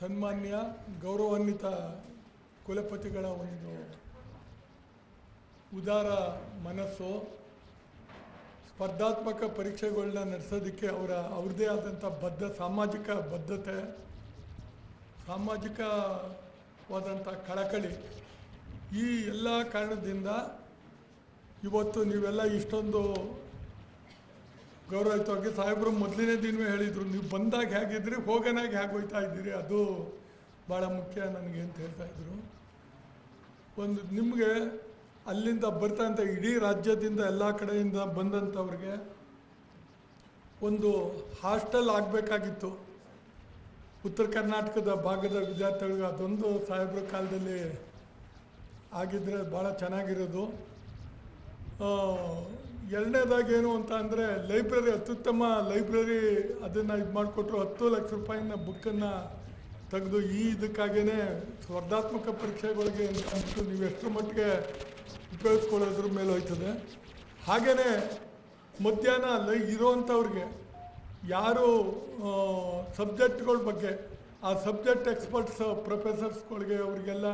ಸನ್ಮಾನ್ಯ ಗೌರವಾನ್ವಿತ ಕುಲಪತಿಗಳ ಒಂದು ಉದಾರ ಮನಸ್ಸು, ಸ್ಪರ್ಧಾತ್ಮಕ ಪರೀಕ್ಷೆಗಳನ್ನ ನಡೆಸೋದಕ್ಕೆ ಅವ್ರದ್ದೇ ಆದಂಥ ಸಾಮಾಜಿಕ ಬದ್ಧತೆ, ಸಾಮಾಜಿಕವಾದಂಥ ಕಳಕಳಿ, ಈ ಎಲ್ಲ ಕಾರಣದಿಂದ ಇವತ್ತು ನೀವೆಲ್ಲ ಇಷ್ಟೊಂದು ಗೌರವಯುತವಾಗಿ ಸಾಹೇಬರು ಮೊದಲನೇ ದಿನವೇ ಹೇಳಿದರು, ನೀವು ಬಂದಾಗ ಹೇಗಿದ್ರಿ ಹೋಗೋನಾಗ ಹೇಗೆ ಹೋಗ್ತಾ ಇದ್ದೀರಿ, ಅದು ಭಾಳ ಮುಖ್ಯ ನನಗೆ ಅಂತ ಹೇಳ್ತಾಯಿದ್ರು. ಒಂದು ನಿಮಗೆ ಅಲ್ಲಿಂದ ಬರ್ತಂಥ ಇಡೀ ರಾಜ್ಯದಿಂದ ಎಲ್ಲ ಕಡೆಯಿಂದ ಬಂದಂಥವ್ರಿಗೆ ಒಂದು ಹಾಸ್ಟೆಲ್ ಆಗಬೇಕಾಗಿತ್ತು ಉತ್ತರ ಕರ್ನಾಟಕದ ಭಾಗದ ವಿದ್ಯಾರ್ಥಿಗಳಿಗೆ. ಅದೊಂದು ಸಾಹೇಬ್ರ ಕಾಲದಲ್ಲಿ ಆಗಿದ್ದರೆ ಭಾಳ ಚೆನ್ನಾಗಿರೋದು. ಎರಡನೇದಾಗೇನು ಅಂತ ಅಂದರೆ ಲೈಬ್ರರಿ, ಅತ್ಯುತ್ತಮ ಲೈಬ್ರರಿ ಅದನ್ನು ಇದು ಮಾಡಿಕೊಟ್ರು. 10 ಲಕ್ಷ ರೂಪಾಯಿನ ಬುಕ್ಕನ್ನು ತೆಗೆದು ಈ ಇದಕ್ಕಾಗೇ ಸ್ಪರ್ಧಾತ್ಮಕ ಪರೀಕ್ಷೆಗಳಿಗೆ ಅಂತ ನೀವು ಎಷ್ಟರ ಮಟ್ಟಿಗೆ ಉಪಯೋಗಿಸ್ಕೊಳ್ಳೋದ್ರ ಮೇಲೆ ಹೋಯ್ತದೆ. ಹಾಗೆಯೇ ಮಧ್ಯಾಹ್ನ ಇರೋವಂಥವ್ರಿಗೆ ಯಾರು ಸಬ್ಜೆಕ್ಟ್ಗಳ ಬಗ್ಗೆ ಆ ಸಬ್ಜೆಕ್ಟ್ ಎಕ್ಸ್ಪರ್ಟ್ಸ್ ಪ್ರೊಫೆಸರ್ಸ್ಗಳಿಗೆ ಅವ್ರಿಗೆಲ್ಲ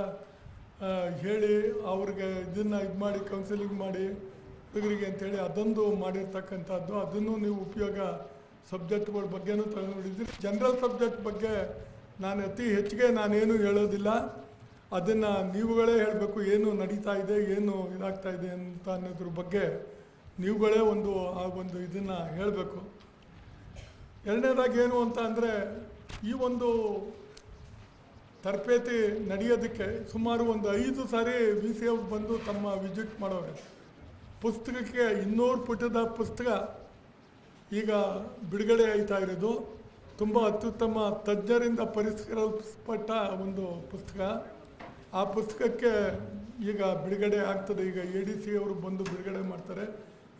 ಹೇಳಿ ಅವ್ರಿಗೆ ಇದನ್ನು ಇದು ಮಾಡಿ ಕೌನ್ಸಿಲಿಂಗ್ ಮಾಡಿ ಹುಡುಗರಿಗೆ ಅಂಥೇಳಿ ಅದೊಂದು ಮಾಡಿರ್ತಕ್ಕಂಥದ್ದು. ಅದನ್ನು ನೀವು ಉಪಯೋಗ ಸಬ್ಜೆಕ್ಟ್ಗಳ ಬಗ್ಗೆನೂ ತಗೊಂಡಿದ್ದೀರಿ. ಜನರಲ್ ಸಬ್ಜೆಕ್ಟ್ ಬಗ್ಗೆ ನಾನು ಅತಿ ಹೆಚ್ಚಿಗೆ ನಾನೇನು ಹೇಳೋದಿಲ್ಲ, ಅದನ್ನು ನೀವುಗಳೇ ಹೇಳಬೇಕು. ಏನು ನಡೀತಾ ಇದೆ, ಏನು ಇದಾಗ್ತಾ ಇದೆ ಅಂತ ಅನ್ನೋದ್ರ ಬಗ್ಗೆ ನೀವುಗಳೇ ಒಂದು ಇದನ್ನು ಹೇಳಬೇಕು. ಎರಡನೇದಾಗಿ ಏನು ಅಂತ ಅಂದರೆ ಈ ಒಂದು ತರಬೇತಿ ನಡೆಯೋದಕ್ಕೆ ಸುಮಾರು ಒಂದು 5 ಸಾರಿ VC ಅವ್ರು ಬಂದು ತಮ್ಮ ವಿಸಿಟ್ ಮಾಡೋರೆ. ಪುಸ್ತಕಕ್ಕೆ 200 ಪುಟದ ಪುಸ್ತಕ ಈಗ ಬಿಡುಗಡೆ ಆಯ್ತಾ ಇರೋದು. ತುಂಬ ಅತ್ಯುತ್ತಮ ತಜ್ಞರಿಂದ ಪರಿಷ್ಕರಿಸಲ್ಪಟ್ಟ ಒಂದು ಪುಸ್ತಕ. ಆ ಪುಸ್ತಕಕ್ಕೆ ಈಗ ಬಿಡುಗಡೆ ಆಗ್ತದೆ. ಈಗ ADC ಅವರು ಬಂದು ಬಿಡುಗಡೆ ಮಾಡ್ತಾರೆ.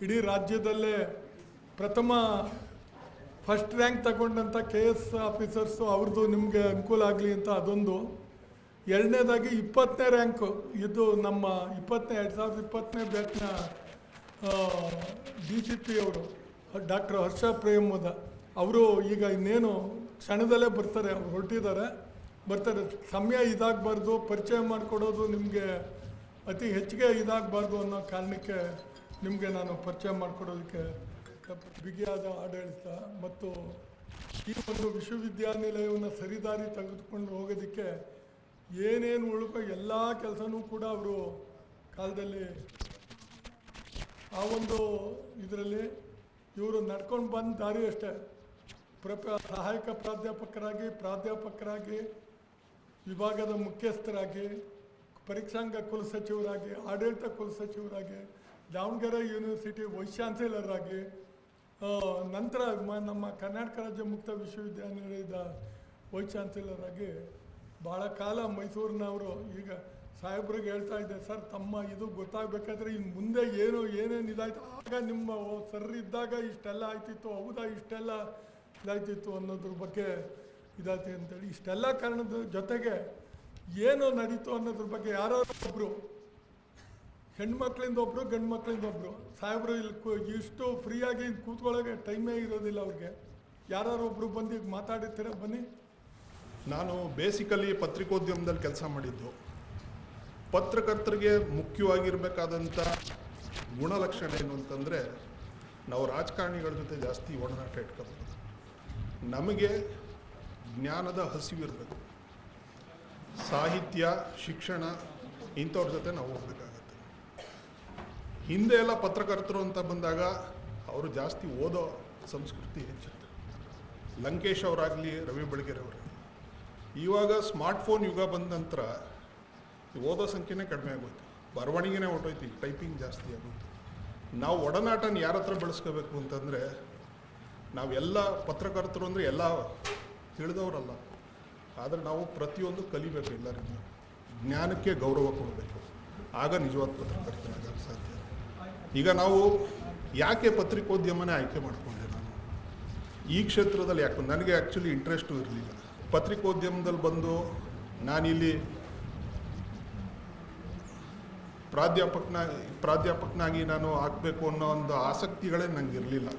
ಇಡೀ ರಾಜ್ಯದಲ್ಲೇ ಫಸ್ಟ್ ರ್ಯಾಂಕ್ ತಗೊಂಡಂಥ KS ಆಫೀಸರ್ಸು ಅವ್ರದ್ದು ನಿಮಗೆ ಅನುಕೂಲ ಆಗಲಿ ಅಂತ ಅದೊಂದು. ಎರಡನೇದಾಗಿ 20ನೇ ರ್ಯಾಂಕು, ಇದು ನಮ್ಮ 2020 ಬ್ಯಾಚ್ನ DCP ಅವರು ಡಾಕ್ಟರ್ ಹರ್ಷ ಪ್ರೇಮೋದ ಅವರು ಈಗ ಇನ್ನೇನು ಕ್ಷಣದಲ್ಲೇ ಬರ್ತಾರೆ. ಅವ್ರು ಹೊರಟಿದ್ದಾರೆ, ಬರ್ತಾರೆ. ಸಮಯ ಇದಾಗಬಾರ್ದು, ಪರಿಚಯ ಮಾಡಿಕೊಡೋದು ನಿಮಗೆ ಅತಿ ಹೆಚ್ಚಿಗೆ ಇದಾಗಬಾರ್ದು ಅನ್ನೋ ಕಾರಣಕ್ಕೆ ನಿಮಗೆ ನಾನು ಪರಿಚಯ ಮಾಡಿಕೊಡೋದಕ್ಕೆ ಬಿಗಿಯಾದ ಆಡಳಿತ ಮತ್ತು ಈ ಒಂದು ವಿಶ್ವವಿದ್ಯಾನಿಲಯವನ್ನು ಸರಿದಾರಿ ತೆಗೆದುಕೊಂಡು ಹೋಗೋದಕ್ಕೆ ಏನೇನು ಎಲ್ಲ ಕೆಲಸನೂ ಕೂಡ ಅವರು ಕಾಲದಲ್ಲಿ ಆ ಒಂದು ಇದರಲ್ಲಿ ಇವರು ನಡ್ಕೊಂಡು ಬಂದ ದಾರಿ ಅಷ್ಟೇ. ಸಹಾಯಕ ಪ್ರಾಧ್ಯಾಪಕರಾಗಿ, ವಿಭಾಗದ ಮುಖ್ಯಸ್ಥರಾಗಿ, ಪರೀಕ್ಷಾಂಗ ಕುಲಸಚಿವರಾಗಿ, ಆಡಳಿತ ಕುಲಸಚಿವರಾಗಿ, ದಾವಣಗೆರೆ ಯೂನಿವರ್ಸಿಟಿ ವೈಸ್ ಚಾನ್ಸಲರ್ ಆಗಿ, ನಂತರ ನಮ್ಮ ಕರ್ನಾಟಕ ರಾಜ್ಯ ಮುಕ್ತ ವಿಶ್ವವಿದ್ಯಾನಿಲಯದ ವೈಸ್ ಚಾನ್ಸಲರ್ ಆಗಿ ಭಾಳ ಕಾಲ ಮೈಸೂರಿನವರು. ಈಗ ಸಾಹೇಬ್ರಿಗೆ ಹೇಳ್ತಾ ಇದ್ದೆ, ಸರ್ ತಮ್ಮ ಇದು ಗೊತ್ತಾಗಬೇಕಾದ್ರೆ ಇನ್ನು ಮುಂದೆ ಏನೇನು ಇದಾಯ್ತು, ಆಗ ನಿಮ್ಮ ಸರ್ ಇದ್ದಾಗ ಇಷ್ಟೆಲ್ಲ ಆಯ್ತಿತ್ತು, ಹೌದಾ ಇಷ್ಟೆಲ್ಲ ಇದಾಯ್ತಿತ್ತು ಅನ್ನೋದ್ರ ಬಗ್ಗೆ ಇದಾಯ್ತು ಅಂತೇಳಿ. ಇಷ್ಟೆಲ್ಲ ಕಾರಣದ ಜೊತೆಗೆ ಏನು ನಡೀತು ಅನ್ನೋದ್ರ ಬಗ್ಗೆ ಯಾರೋ ಒಬ್ಬರು ಹೆಣ್ಮಕ್ಳಿಂದ ಒಬ್ಬರು ಗಂಡು ಮಕ್ಕಳಿಂದ ಒಬ್ಬರು ಸಾಹೇಬರು ಇಲ್ಲಿ ಇಷ್ಟು ಫ್ರೀಯಾಗಿ ಕೂತ್ಕೊಳ್ಳೋಕೆ ಟೈಮೇ ಇರೋದಿಲ್ಲ ಅವ್ರಿಗೆ. ಯಾರು ಒಬ್ಬರು ಬಂದು ಈಗ ಮಾತಾಡಿರ್ತೀರ, ಬನ್ನಿ. ನಾನು ಬೇಸಿಕಲಿ ಪತ್ರಿಕೋದ್ಯಮದಲ್ಲಿ ಕೆಲಸ ಮಾಡಿದ್ದು. ಪತ್ರಕರ್ತರಿಗೆ ಮುಖ್ಯವಾಗಿರಬೇಕಾದಂಥ ಗುಣಲಕ್ಷಣ ಏನು ಅಂತಂದರೆ, ನಾವು ರಾಜಕಾರಣಿಗಳ ಜೊತೆ ಜಾಸ್ತಿ ಒಡನಾಟ ಇಟ್ಕೋಬೇಕು. ನಮಗೆ ಜ್ಞಾನದ ಹಸಿವಿರಬೇಕು. ಸಾಹಿತ್ಯ, ಶಿಕ್ಷಣ ಇಂಥವ್ರ ಜೊತೆ ನಾವು ಹೋಗ್ಬೇಕಾಗತ್ತೆ. ಹಿಂದೆ ಎಲ್ಲ ಪತ್ರಕರ್ತರು ಅಂತ ಬಂದಾಗ ಅವರು ಜಾಸ್ತಿ ಓದೋ ಸಂಸ್ಕೃತಿ ಹೆಚ್ಚಿತ್ತು. ಲಂಕೇಶ್ ಅವರಾಗಲಿ, ರವಿ ಬೆಳಗೆರೆ ಅವರಾಗಲಿ. ಇವಾಗ ಸ್ಮಾರ್ಟ್ಫೋನ್ ಯುಗ ಬಂದ ನಂತರ ಓದೋ ಸಂಖ್ಯೆನೇ ಕಡಿಮೆ ಆಗೋಯ್ತು, ಬರವಣಿಗೆನೇ ಹೊಟ್ಟೋಯ್ತು, ಟೈಪಿಂಗ್ ಜಾಸ್ತಿ ಆಗೋಯ್ತು. ನಾವು ಒಡನಾಟನ ಯಾರ ಹತ್ರ ಬೆಳೆಸ್ಕೋಬೇಕು ಅಂತಂದರೆ, ನಾವೆಲ್ಲ ಪತ್ರಕರ್ತರು ಅಂದರೆ ಎಲ್ಲ ತಿಳಿದವರಲ್ಲ, ಆದರೆ ನಾವು ಪ್ರತಿಯೊಂದು ಕಲಿಬೇಕು. ಎಲ್ಲರಿಂದ ಜ್ಞಾನಕ್ಕೆ ಗೌರವ ಕೊಡಬೇಕು, ಆಗ ನಿಜವಾದ ಪತ್ರಕರ್ತನಾಗಕ್ಕೆ ಸಾಧ್ಯ. ಈಗ ನಾವು ಯಾಕೆ ಪತ್ರಿಕೋದ್ಯಮನೇ ಆಯ್ಕೆ ಮಾಡಿಕೊಂಡೆ ನಾನು ಈ ಕ್ಷೇತ್ರದಲ್ಲಿ? ಯಾಕೆ ನನಗೆ ಆ್ಯಕ್ಚುಲಿ ಇಂಟ್ರೆಸ್ಟು ಇರಲಿಲ್ಲ ಪತ್ರಿಕೋದ್ಯಮದಲ್ಲಿ ಬಂದು ನಾನಿಲ್ಲಿ ಪ್ರಾಧ್ಯಾಪಕನಾಗಿ ನಾನು ಆಗಬೇಕು ಅನ್ನೋ ಒಂದು ಆಸಕ್ತಿಗಳೇ ನನಗೆ ಇರಲಿಲ್ಲ.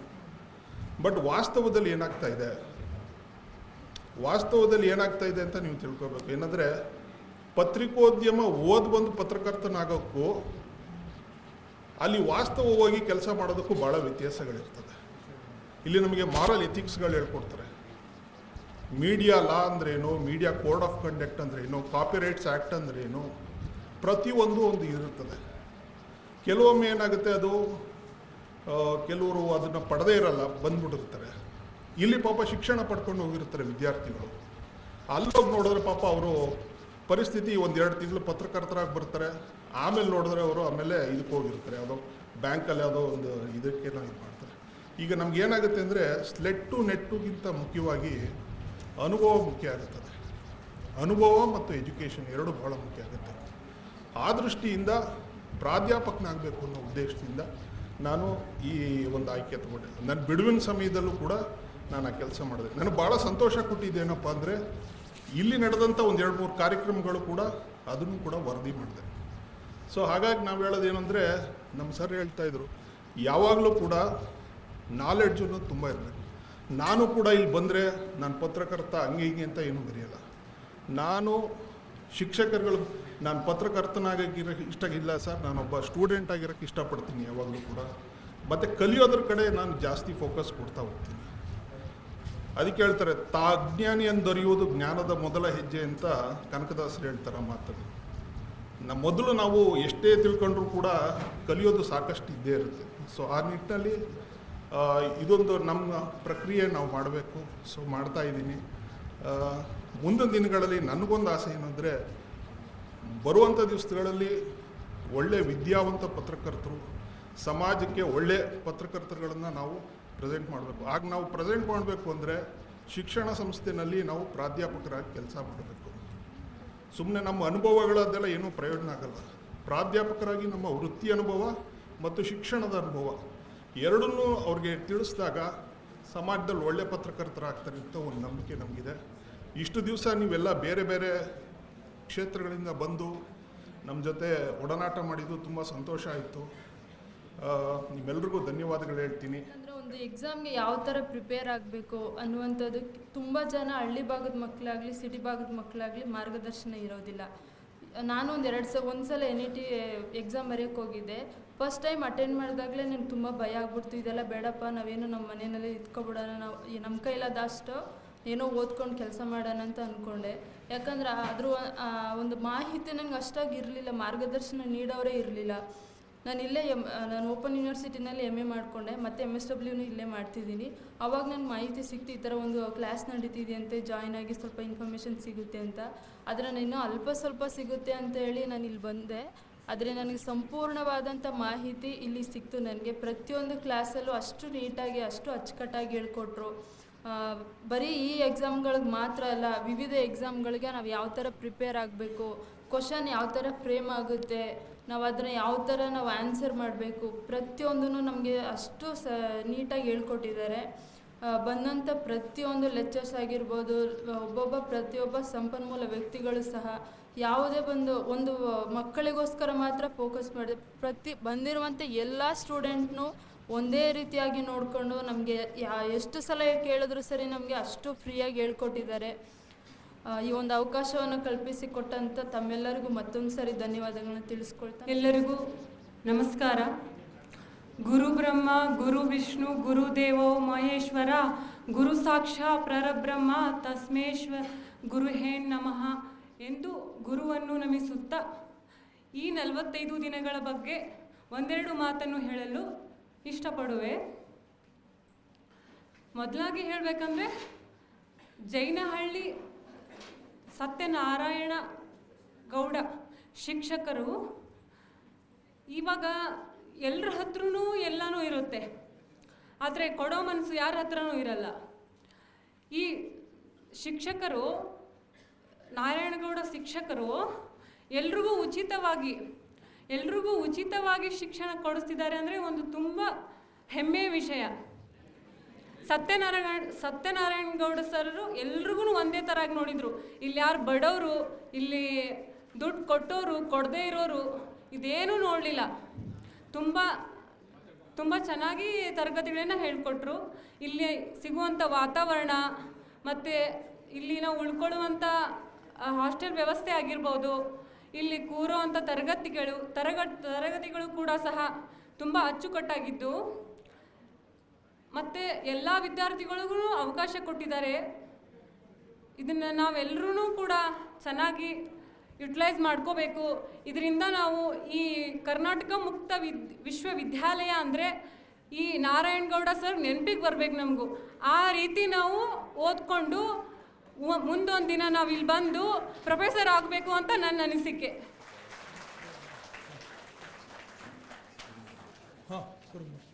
ಬಟ್ ವಾಸ್ತವದಲ್ಲಿ ಏನಾಗ್ತಾ ಇದೆ, ವಾಸ್ತವದಲ್ಲಿ ಏನಾಗ್ತಾ ಇದೆ ಅಂತ ನೀವು ತಿಳ್ಕೊಬೇಕು. ಏನಂದರೆ ಪತ್ರಿಕೋದ್ಯಮ ಬಂದು ಪತ್ರಕರ್ತನಾಗೋಕ್ಕೂ ಅಲ್ಲಿ ವಾಸ್ತವವಾಗಿ ಕೆಲಸ ಮಾಡೋದಕ್ಕೂ ಭಾಳ ವ್ಯತ್ಯಾಸಗಳಿರ್ತದೆ. ಇಲ್ಲಿ ನಮಗೆ ಮಾರಲ್ ಎಥಿಕ್ಸ್ಗಳು ಹೇಳ್ಕೊಡ್ತಾರೆ. ಮೀಡಿಯಾ ಲಾ ಅಂದ್ರೇನು, ಮೀಡಿಯಾ ಕೋಡ್ ಆಫ್ ಕಂಡಕ್ಟ್ ಅಂದ್ರೇನು, ಕಾಪಿರೈಟ್ಸ್ ಆ್ಯಕ್ಟ್ ಅಂದ್ರೇನು, ಪ್ರತಿಯೊಂದು ಒಂದು ಇರುತ್ತದೆ. ಕೆಲವೊಮ್ಮೆ ಏನಾಗುತ್ತೆ, ಅದು ಕೆಲವರು ಅದನ್ನು ಪಡೆದೇ ಇರಲ್ಲ, ಬಂದ್ಬಿಟ್ಟಿರ್ತಾರೆ. ಇಲ್ಲಿ ಪಾಪ ಶಿಕ್ಷಣ ಪಡ್ಕೊಂಡು ಹೋಗಿರ್ತಾರೆ ವಿದ್ಯಾರ್ಥಿಗಳು. ಅಲ್ಲೋಗಿ ನೋಡಿದ್ರೆ ಪಾಪ ಅವರು ಪರಿಸ್ಥಿತಿ 1-2 ತಿಂಗಳು ಪತ್ರಕರ್ತರಾಗಿ ಬರ್ತಾರೆ. ಆಮೇಲೆ ನೋಡಿದ್ರೆ ಅವರು ಆಮೇಲೆ ಇದಕ್ಕೆ ಹೋಗಿರ್ತಾರೆ, ಯಾವುದೋ ಬ್ಯಾಂಕಲ್ಲಿ ಯಾವುದೋ ಒಂದು ಇದಕ್ಕೆ ಇದು ಮಾಡ್ತಾರೆ. ಈಗ ನಮ್ಗೆ ಏನಾಗುತ್ತೆ ಅಂದರೆ ಸ್ಲೆಟ್ ಟು ನೆಟ್ಟುಗಿಂತ ಮುಖ್ಯವಾಗಿ ಅನುಭವ ಮುಖ್ಯ ಆಗುತ್ತದೆ. ಅನುಭವ ಮತ್ತು ಎಜುಕೇಷನ್ ಎರಡು ಭಾಳ ಮುಖ್ಯ ಆಗುತ್ತೆ. ಆ ದೃಷ್ಟಿಯಿಂದ ಪ್ರಾಧ್ಯಾಪಕನಾಗಬೇಕು ಅನ್ನೋ ಉದ್ದೇಶದಿಂದ ನಾನು ಈ ಒಂದು ಆಯ್ಕೆ ತಗೊಂಡೆ. ನನ್ನ ಬಿಡುವಿನ ಸಮಯದಲ್ಲೂ ಕೂಡ ನಾನು ಆ ಕೆಲಸ ಮಾಡಿದೆ. ನನಗೆ ಭಾಳ ಸಂತೋಷ ಕೊಟ್ಟಿದ್ದೇನಪ್ಪ ಅಂದರೆ ಇಲ್ಲಿ ನಡೆದಂಥ 1-2-3 ಕಾರ್ಯಕ್ರಮಗಳು ಕೂಡ ಅದನ್ನು ಕೂಡ ವರದಿ ಮಾಡಿದೆ. ಸೊ ಹಾಗಾಗಿ ನಾವು ಹೇಳೋದೇನೆಂದರೆ, ನಮ್ಮ ಸರ್ ಹೇಳ್ತಾಯಿದ್ರು, ಯಾವಾಗಲೂ ಕೂಡ ನಾಲೆಡ್ಜ್ ಅನ್ನೋದು ತುಂಬ ಇರಬೇಕು. ನಾನು ಕೂಡ ಇಲ್ಲಿ ಬಂದರೆ ನಾನು ಪತ್ರಕರ್ತ ಹಂಗೆ ಹಿಂಗೆ ಅಂತ ಏನೂ ಬರೆಯಲ್ಲ. ನಾನು ಶಿಕ್ಷಕರುಗಳು, ನಾನು ಪತ್ರಕರ್ತನಾಗಿರೋಕ್ಕೆ ಇಷ್ಟ ಇಲ್ಲ ಸರ್, ನಾನೊಬ್ಬ ಸ್ಟೂಡೆಂಟ್ ಆಗಿರೋಕ್ಕೆ ಇಷ್ಟಪಡ್ತೀನಿ ಯಾವಾಗಲೂ ಕೂಡ. ಮತ್ತು ಕಲಿಯೋದ್ರ ಕಡೆ ನಾನು ಜಾಸ್ತಿ ಫೋಕಸ್ ಕೊಡ್ತಾ ಹೋಗ್ತೀನಿ. ಅದಕ್ಕೆ ಹೇಳ್ತಾರೆ, ಅಜ್ಞಾನಿ ಎಂದರಿಯುವುದು ಜ್ಞಾನದ ಮೊದಲ ಹೆಜ್ಜೆ ಅಂತ ಕನಕದಾಸರು ಹೇಳ್ತಾರೆ ಮಾತನ್ನು. ಮೊದಲು ನಾವು ಎಷ್ಟೇ ತಿಳ್ಕೊಂಡ್ರೂ ಕೂಡ ಕಲಿಯೋದು ಸಾಕಷ್ಟು ಇದ್ದೇ ಇರುತ್ತೆ. ಸೊ ಆ ನಿಟ್ಟಿನಲ್ಲಿ ಇದೊಂದು ನಮ್ಮ ಪ್ರಕ್ರಿಯೆ ನಾವು ಮಾಡಬೇಕು. ಸೊ ಮಾಡ್ತಾ ಇದ್ದೀನಿ. ಮುಂದಿನ ದಿನಗಳಲ್ಲಿ ನನಗೊಂದು ಆಸೆ ಏನಂದರೆ, ಬರುವಂಥ ದಿವಸಗಳಲ್ಲಿ ಒಳ್ಳೆಯ ವಿದ್ಯಾವಂತ ಪತ್ರಕರ್ತರು, ಸಮಾಜಕ್ಕೆ ಒಳ್ಳೆಯ ಪತ್ರಕರ್ತರುಗಳನ್ನು ನಾವು ಪ್ರೆಸೆಂಟ್ ಮಾಡಬೇಕು. ಆಗ ನಾವು ಪ್ರೆಸೆಂಟ್ ಮಾಡಬೇಕು ಅಂದರೆ ಶಿಕ್ಷಣ ಸಂಸ್ಥೆಯಲ್ಲಿ ನಾವು ಪ್ರಾಧ್ಯಾಪಕರಾಗಿ ಕೆಲಸ ಮಾಡಬೇಕು. ಸುಮ್ಮನೆ ನಮ್ಮ ಅನುಭವಗಳದ್ದೆಲ್ಲ ಏನೂ ಪ್ರಯೋಜನ ಆಗಲ್ಲ. ಪ್ರಾಧ್ಯಾಪಕರಾಗಿ ನಮ್ಮ ವೃತ್ತಿ ಅನುಭವ ಮತ್ತು ಶಿಕ್ಷಣದ ಅನುಭವ ಎರಡನ್ನೂ ಅವ್ರಿಗೆ ತಿಳಿಸಿದಾಗ ಸಮಾಜದಲ್ಲಿ ಒಳ್ಳೆಯ ಪತ್ರಕರ್ತರಾಗ್ತಾರೆ ಅಂತ ಒಂದು ನಂಬಿಕೆ ನಮಗಿದೆ. ಇಷ್ಟು ದಿವಸ ನೀವೆಲ್ಲ ಬೇರೆ ಬೇರೆ ಕ್ಷೇತ್ರಗಳಿಂದ ಬಂದು ನಮ್ಮ ಜೊತೆ ಒಡನಾಟ ಮಾಡಿದ್ದು ತುಂಬ ಸಂತೋಷ ಆಯಿತು. ನಿಮ್ಮೆಲ್ರಿಗೂ ಧನ್ಯವಾದಗಳು ಹೇಳ್ತೀನಿ. ಅಂದರೆ ಒಂದು ಎಕ್ಸಾಮ್ಗೆ ಯಾವ ಥರ ಪ್ರಿಪೇರ್ ಆಗಬೇಕು ಅನ್ನುವಂಥದ್ದು ತುಂಬ ಜನ ಹಳ್ಳಿ ಭಾಗದ ಮಕ್ಕಳಾಗಲಿ ಸಿಟಿ ಭಾಗದ ಮಕ್ಕಳಾಗಲಿ ಮಾರ್ಗದರ್ಶನ ಇರೋದಿಲ್ಲ. ನಾನು ಒಂದು ಸಲ NET ಎಕ್ಸಾಮ್ ಬರೆಯೋಕ್ಕೆ ಹೋಗಿದ್ದೆ. ಫಸ್ಟ್ ಟೈಮ್ ಅಟೆಂಡ್ ಮಾಡಿದಾಗಲೇ ನನಗೆ ತುಂಬ ಭಯ ಆಗ್ಬಿಡ್ತು. ಇದೆಲ್ಲ ಬೇಡಪ್ಪ, ನಾವೇನು ನಮ್ಮ ಮನೆಯಲ್ಲೇ ಇದ್ಕೊಬಿಡೋಣ, ನಾವು ನಮ್ಮ ಕೈಲಾದಷ್ಟು ಏನೋ ಓದ್ಕೊಂಡು ಕೆಲಸ ಮಾಡೋಣ ಅಂತ ಅಂದ್ಕೊಂಡೆ. ಯಾಕಂದ್ರೆ ಅದ್ರ ಒಂದು ಮಾಹಿತಿ ನನಗೆ ಅಷ್ಟಾಗಿ ಇರಲಿಲ್ಲ, ಮಾರ್ಗದರ್ಶನ ನೀಡೋರೇ ಇರಲಿಲ್ಲ. ನಾನು ಓಪನ್ ಯೂನಿವರ್ಸಿಟಿನಲ್ಲಿ MA ಮಾಡಿಕೊಂಡೆ, ಮತ್ತು MSW ಇಲ್ಲೇ ಮಾಡ್ತಿದ್ದೀನಿ. ಆವಾಗ ನನಗೆ ಮಾಹಿತಿ ಸಿಕ್ತು, ಈ ಥರ ಒಂದು ಕ್ಲಾಸ್ ನಡೀತಿದೆಯಂತೆ, ಜಾಯ್ನ್ ಆಗಿ ಸ್ವಲ್ಪ ಇನ್ಫಾರ್ಮೇಷನ್ ಸಿಗುತ್ತೆ ಅಂತ. ಆದರೆ ಇನ್ನೂ ಅಲ್ಪ ಸ್ವಲ್ಪ ಸಿಗುತ್ತೆ ಅಂತ ಹೇಳಿ ನಾನು ಇಲ್ಲಿ ಬಂದೆ. ಆದರೆ ನನಗೆ ಸಂಪೂರ್ಣವಾದಂಥ ಮಾಹಿತಿ ಇಲ್ಲಿ ಸಿಕ್ತು. ನನಗೆ ಪ್ರತಿಯೊಂದು ಕ್ಲಾಸಲ್ಲೂ ಅಷ್ಟು ನೀಟಾಗಿ, ಅಷ್ಟು ಅಚ್ಚುಕಟ್ಟಾಗಿ ಹೇಳ್ಕೊಟ್ರು. ಬರೀ ಈ ಎಕ್ಸಾಮ್ಗಳಿಗೆ ಮಾತ್ರ ಅಲ್ಲ, ವಿವಿಧ ಎಕ್ಸಾಮ್ಗಳಿಗೆ ನಾವು ಯಾವ ಥರ ಪ್ರಿಪೇರ್ ಆಗಬೇಕು, ಕ್ವಶನ್ ಯಾವ ಥರ ಫ್ರೇಮ್ ಆಗುತ್ತೆ, ನಾವು ಅದನ್ನು ಯಾವ ಥರ ನಾವು ಆನ್ಸರ್ ಮಾಡಬೇಕು, ಪ್ರತಿಯೊಂದೂ ನಮಗೆ ಅಷ್ಟು ನೀಟಾಗಿ ಹೇಳ್ಕೊಟ್ಟಿದ್ದಾರೆ. ಬಂದಂಥ ಪ್ರತಿಯೊಂದು ಲೆಕ್ಚರ್ಸ್ ಆಗಿರ್ಬೋದು, ಪ್ರತಿಯೊಬ್ಬ ಸಂಪನ್ಮೂಲ ವ್ಯಕ್ತಿಗಳು ಸಹ ಯಾವುದೇ ಒಂದು ಮಕ್ಕಳಿಗೋಸ್ಕರ ಮಾತ್ರ ಫೋಕಸ್ ಮಾಡಿ ಬಂದಿರುವಂಥ ಎಲ್ಲ ಸ್ಟೂಡೆಂಟ್ನೂ ಒಂದೇ ರೀತಿಯಾಗಿ ನೋಡಿಕೊಂಡು ನಮಗೆ ಎಷ್ಟು ಸಲ ಕೇಳಿದ್ರು ಸರಿ ನಮಗೆ ಅಷ್ಟು ಫ್ರೀಯಾಗಿ ಹೇಳ್ಕೊಟ್ಟಿದ್ದಾರೆ. ಈ ಒಂದು ಅವಕಾಶವನ್ನು ಕಲ್ಪಿಸಿಕೊಟ್ಟಂಥ ತಮ್ಮೆಲ್ಲರಿಗೂ ಮತ್ತೊಂದು ಸಾರಿ ಧನ್ಯವಾದಗಳನ್ನು ತಿಳಿಸ್ಕೊಳ್ತಾ, ಎಲ್ಲರಿಗೂ ನಮಸ್ಕಾರ. ಗುರು ಬ್ರಹ್ಮ ಗುರು ವಿಷ್ಣು ಗುರುದೇವೋ ಮಹೇಶ್ವರ ಗುರು ಸಾಕ್ಷಾ ಪರಬ್ರಹ್ಮ ತಸ್ಮೇಶ್ವರ ಗುರುಹೇ ನಮಃ ಎಂದು ಗುರುವನ್ನು ನಮಿಸುತ್ತಾ ಈ 45 ದಿನಗಳ ಬಗ್ಗೆ ಒಂದೆರಡು ಮಾತನ್ನು ಹೇಳಲು ಇಷ್ಟಪಡುವೆ. ಮೊದಲಾಗಿ ಹೇಳಬೇಕಂದ್ರೆ, ಜೈನಹಳ್ಳಿ ಸತ್ಯನಾರಾಯಣ ಗೌಡ ಶಿಕ್ಷಕರು ಇವಾಗ ಎಲ್ಲರ ಹತ್ರನೂ ಎಲ್ಲನೂ ಇರುತ್ತೆ, ಆದರೆ ಕೊಡೋ ಮನಸ್ಸು ಯಾರ ಹತ್ರನೂ ಇರಲ್ಲ. ಈ ಶಿಕ್ಷಕರು, ನಾರಾಯಣಗೌಡ ಶಿಕ್ಷಕರು ಎಲ್ರಿಗೂ ಉಚಿತವಾಗಿ ಶಿಕ್ಷಣ ಕೊಡಿಸ್ತಿದ್ದಾರೆ ಅಂದರೆ ಒಂದು ತುಂಬ ಹೆಮ್ಮೆಯ ವಿಷಯ. ಸತ್ಯನಾರಾಯಣ ಗೌಡ ಸರ್ರು ಎಲ್ರಿಗೂ ಒಂದೇ ಥರಾಗಿ ನೋಡಿದರು. ಇಲ್ಲಿ ಯಾರು ಬಡವರು, ಇಲ್ಲಿ ದುಡ್ಡು ಕೊಟ್ಟೋರು, ಕೊಡದೇ ಇರೋರು ಇದೇನೂ ನೋಡಲಿಲ್ಲ. ತುಂಬ ಚೆನ್ನಾಗಿ ತರಗತಿಗಳನ್ನ ಹೇಳಿಕೊಟ್ರು. ಇಲ್ಲಿ ಸಿಗುವಂಥ ವಾತಾವರಣ ಮತ್ತು ಇಲ್ಲಿನ ಉಳ್ಕೊಳ್ಳುವಂಥ ಹಾಸ್ಟೆಲ್ ವ್ಯವಸ್ಥೆ ಆಗಿರ್ಬೋದು, ಇಲ್ಲಿ ಕೂರುವಂಥ ತರಗತಿಗಳು ಕೂಡ ಸಹ ತುಂಬ ಅಚ್ಚುಕಟ್ಟಾಗಿದ್ದು, ಮತ್ತು ಎಲ್ಲ ವಿದ್ಯಾರ್ಥಿಗಳಿಗೂ ಅವಕಾಶ ಕೊಟ್ಟಿದ್ದಾರೆ. ಇದನ್ನು ನಾವೆಲ್ಲರೂ ಕೂಡ ಚೆನ್ನಾಗಿ ಯುಟಿಲೈಸ್ ಮಾಡ್ಕೋಬೇಕು. ಇದರಿಂದ ನಾವು ಈ ಕರ್ನಾಟಕ ಮುಕ್ತ ವಿಶ್ವವಿದ್ಯಾಲಯ ಅಂದರೆ ಈ ನಾರಾಯಣಗೌಡ ಸರ್ ನೆನಪಿಗೆ ಬರ್ಬೇಕು ನಮಗೂ. ಆ ರೀತಿ ನಾವು ಓದ್ಕೊಂಡು ಮುಂದೊಂದು ದಿನ ನಾವು ಇಲ್ಲಿ ಬಂದು ಪ್ರೊಫೆಸರ್ ಆಗಬೇಕು ಅಂತ ನನ್ನ ಅನಿಸಿಕೆ. ಹಾಂ, ಶುರು ಮಾಡಿ.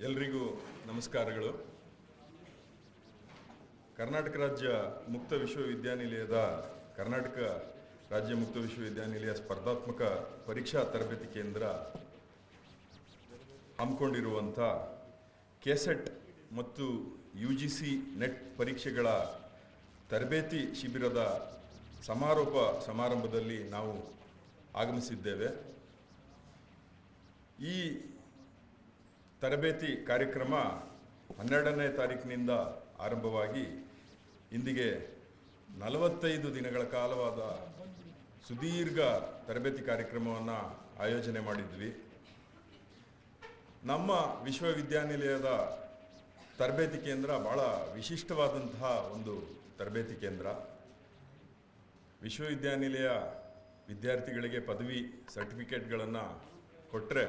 ಎಲ್ರಿಗೂ ನಮಸ್ಕಾರಗಳು. ಕರ್ನಾಟಕ ರಾಜ್ಯ ಮುಕ್ತ ವಿಶ್ವವಿದ್ಯಾನಿಲಯದ ಕರ್ನಾಟಕ ರಾಜ್ಯ ಮುಕ್ತ ವಿಶ್ವವಿದ್ಯಾನಿಲಯ ಸ್ಪರ್ಧಾತ್ಮಕ ಪರೀಕ್ಷಾ ತರಬೇತಿ ಕೇಂದ್ರ ಹಮ್ಮಿಕೊಂಡಿರುವಂಥ ಕೆಸೆಟ್ ಮತ್ತು UGC ನೆಟ್ ಪರೀಕ್ಷೆಗಳ ತರಬೇತಿ ಶಿಬಿರದ ಸಮಾರೋಪ ಸಮಾರಂಭದಲ್ಲಿ ನಾವು ಆಗಮಿಸಿದ್ದೇವೆ. ಈ ತರಬೇತಿ ಕಾರ್ಯಕ್ರಮ 12ನೇ ತಾರೀಕಿನಿಂದ ಆರಂಭವಾಗಿ ಇಂದಿಗೆ 45 ದಿನಗಳ ಕಾಲವಾದ ಸುದೀರ್ಘ ತರಬೇತಿ ಕಾರ್ಯಕ್ರಮವನ್ನು ಆಯೋಜನೆ ಮಾಡಿದ್ವಿ. ನಮ್ಮ ವಿಶ್ವವಿದ್ಯಾನಿಲಯದ ತರಬೇತಿ ಕೇಂದ್ರ ಭಾಳ ವಿಶಿಷ್ಟವಾದಂತಹ ಒಂದು ತರಬೇತಿ ಕೇಂದ್ರ. ವಿಶ್ವವಿದ್ಯಾನಿಲಯ ವಿದ್ಯಾರ್ಥಿಗಳಿಗೆ ಪದವಿ ಸರ್ಟಿಫಿಕೇಟ್ಗಳನ್ನು ಕೊಟ್ಟರೆ,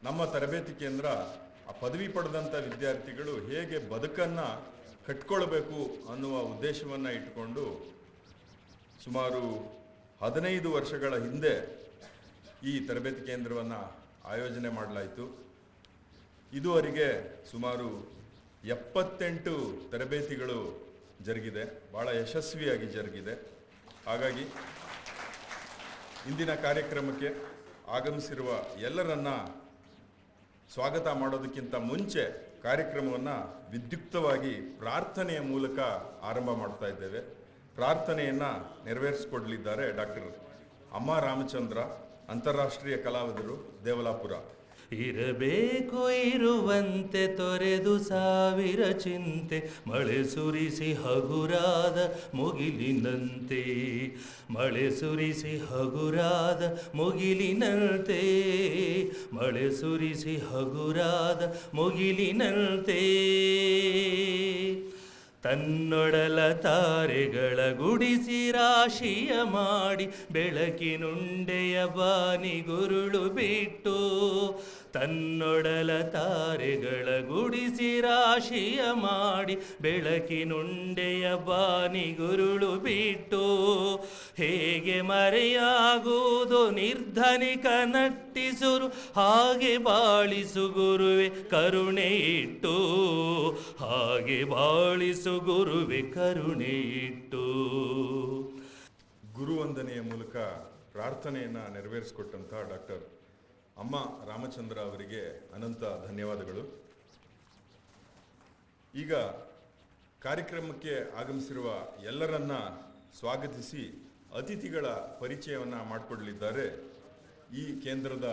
ನಮ್ಮ ತರಬೇತಿ ಕೇಂದ್ರ ಆ ಪದವಿ ಪಡೆದಂಥ ವಿದ್ಯಾರ್ಥಿಗಳು ಹೇಗೆ ಬದುಕನ್ನು ಕಟ್ಕೊಳ್ಬೇಕು ಅನ್ನುವ ಉದ್ದೇಶವನ್ನು ಇಟ್ಟುಕೊಂಡು ಸುಮಾರು 15 ವರ್ಷಗಳ ಹಿಂದೆ ಈ ತರಬೇತಿ ಕೇಂದ್ರವನ್ನು ಆಯೋಜನೆ ಮಾಡಲಾಯಿತು. ಇದುವರೆಗೆ ಸುಮಾರು 78 ತರಬೇತಿಗಳು ಜರುಗಿದೆ, ಭಾಳ ಯಶಸ್ವಿಯಾಗಿ ಜರುಗಿದೆ. ಹಾಗಾಗಿ ಇಂದಿನ ಕಾರ್ಯಕ್ರಮಕ್ಕೆ ಆಗಮಿಸಿರುವ ಎಲ್ಲರನ್ನ ಸ್ವಾಗತ ಮಾಡೋದಕ್ಕಿಂತ ಮುಂಚೆ ಕಾರ್ಯಕ್ರಮವನ್ನು ವಿದ್ಯುಕ್ತವಾಗಿ ಪ್ರಾರ್ಥನೆಯ ಮೂಲಕ ಆರಂಭ ಮಾಡ್ತಾ ಇದ್ದೇವೆ. ಪ್ರಾರ್ಥನೆಯನ್ನು ನೆರವೇರಿಸಿಕೊಡಲಿದ್ದಾರೆ ಡಾಕ್ಟರ್ ಅಮ್ಮ ರಾಮಚಂದ್ರ, ಅಂತಾರಾಷ್ಟ್ರೀಯ ಕಲಾವಿದರು, ದೇವಲಾಪುರ. ಇರಬೇಕು ಇರುವಂತೆ ತೊರೆದು ಸಾವಿರ ಚಿಂತೆ, ಮಳೆ ಸುರಿಸಿ ಹಗುರಾದ ಮುಗಿಲಿನಂತೆ, ಮಳೆ ಸುರಿಸಿ ಹಗುರಾದ ಮುಗಿಲಿನಂತೆ, ಮಳೆ ಸುರಿಸಿ ಹಗುರಾದ ಮುಗಿಲಿನಂತೆ. ತನ್ನೊಡಲ ತಾರೆಗಳ ಗುಡಿಸಿ ರಾಶಿಯ ಮಾಡಿ, ಬೆಳಕಿನುಂಡೆಯ ಬಾನಿ ಗುರುಳು ಬಿಟ್ಟು, ತನ್ನೊಡಲ ತಾರೆಗಳ ಗುಡಿಸಿ ರಾಶಿಯ ಮಾಡಿ, ಬೆಳಕಿನುಂಡೆಯ ಬಾನಿ ಗುರುಳು ಬಿಟ್ಟು, ಹೇಗೆ ಮರೆಯಾಗುವುದು ನಿರ್ಧನಿಕ ನಟ್ಟಿಸುರು, ಹಾಗೆ ಬಾಳಿಸು ಗುರುವೆ ಕರುಣೆ ಇಟ್ಟು, ಹಾಗೆ ಬಾಳಿಸು ಗುರುವೆ ಕರುಣೆ ಇಟ್ಟು. ಗುರುವಂದನೆಯ ಮೂಲಕ ಪ್ರಾರ್ಥನೆಯನ್ನು ನೆರವೇರಿಸಿಕೊಟ್ಟಂಥ ಡಾಕ್ಟರ್ ಅಮ್ಮ ರಾಮಚಂದ್ರ ಅವರಿಗೆ ಅನಂತ ಧನ್ಯವಾದಗಳು. ಈಗ ಕಾರ್ಯಕ್ರಮಕ್ಕೆ ಆಗಮಿಸಿರುವ ಎಲ್ಲರನ್ನ ಸ್ವಾಗತಿಸಿ ಅತಿಥಿಗಳ ಪರಿಚಯವನ್ನು ಮಾಡಿಕೊಡಲಿದ್ದಾರೆ ಈ ಕೇಂದ್ರದ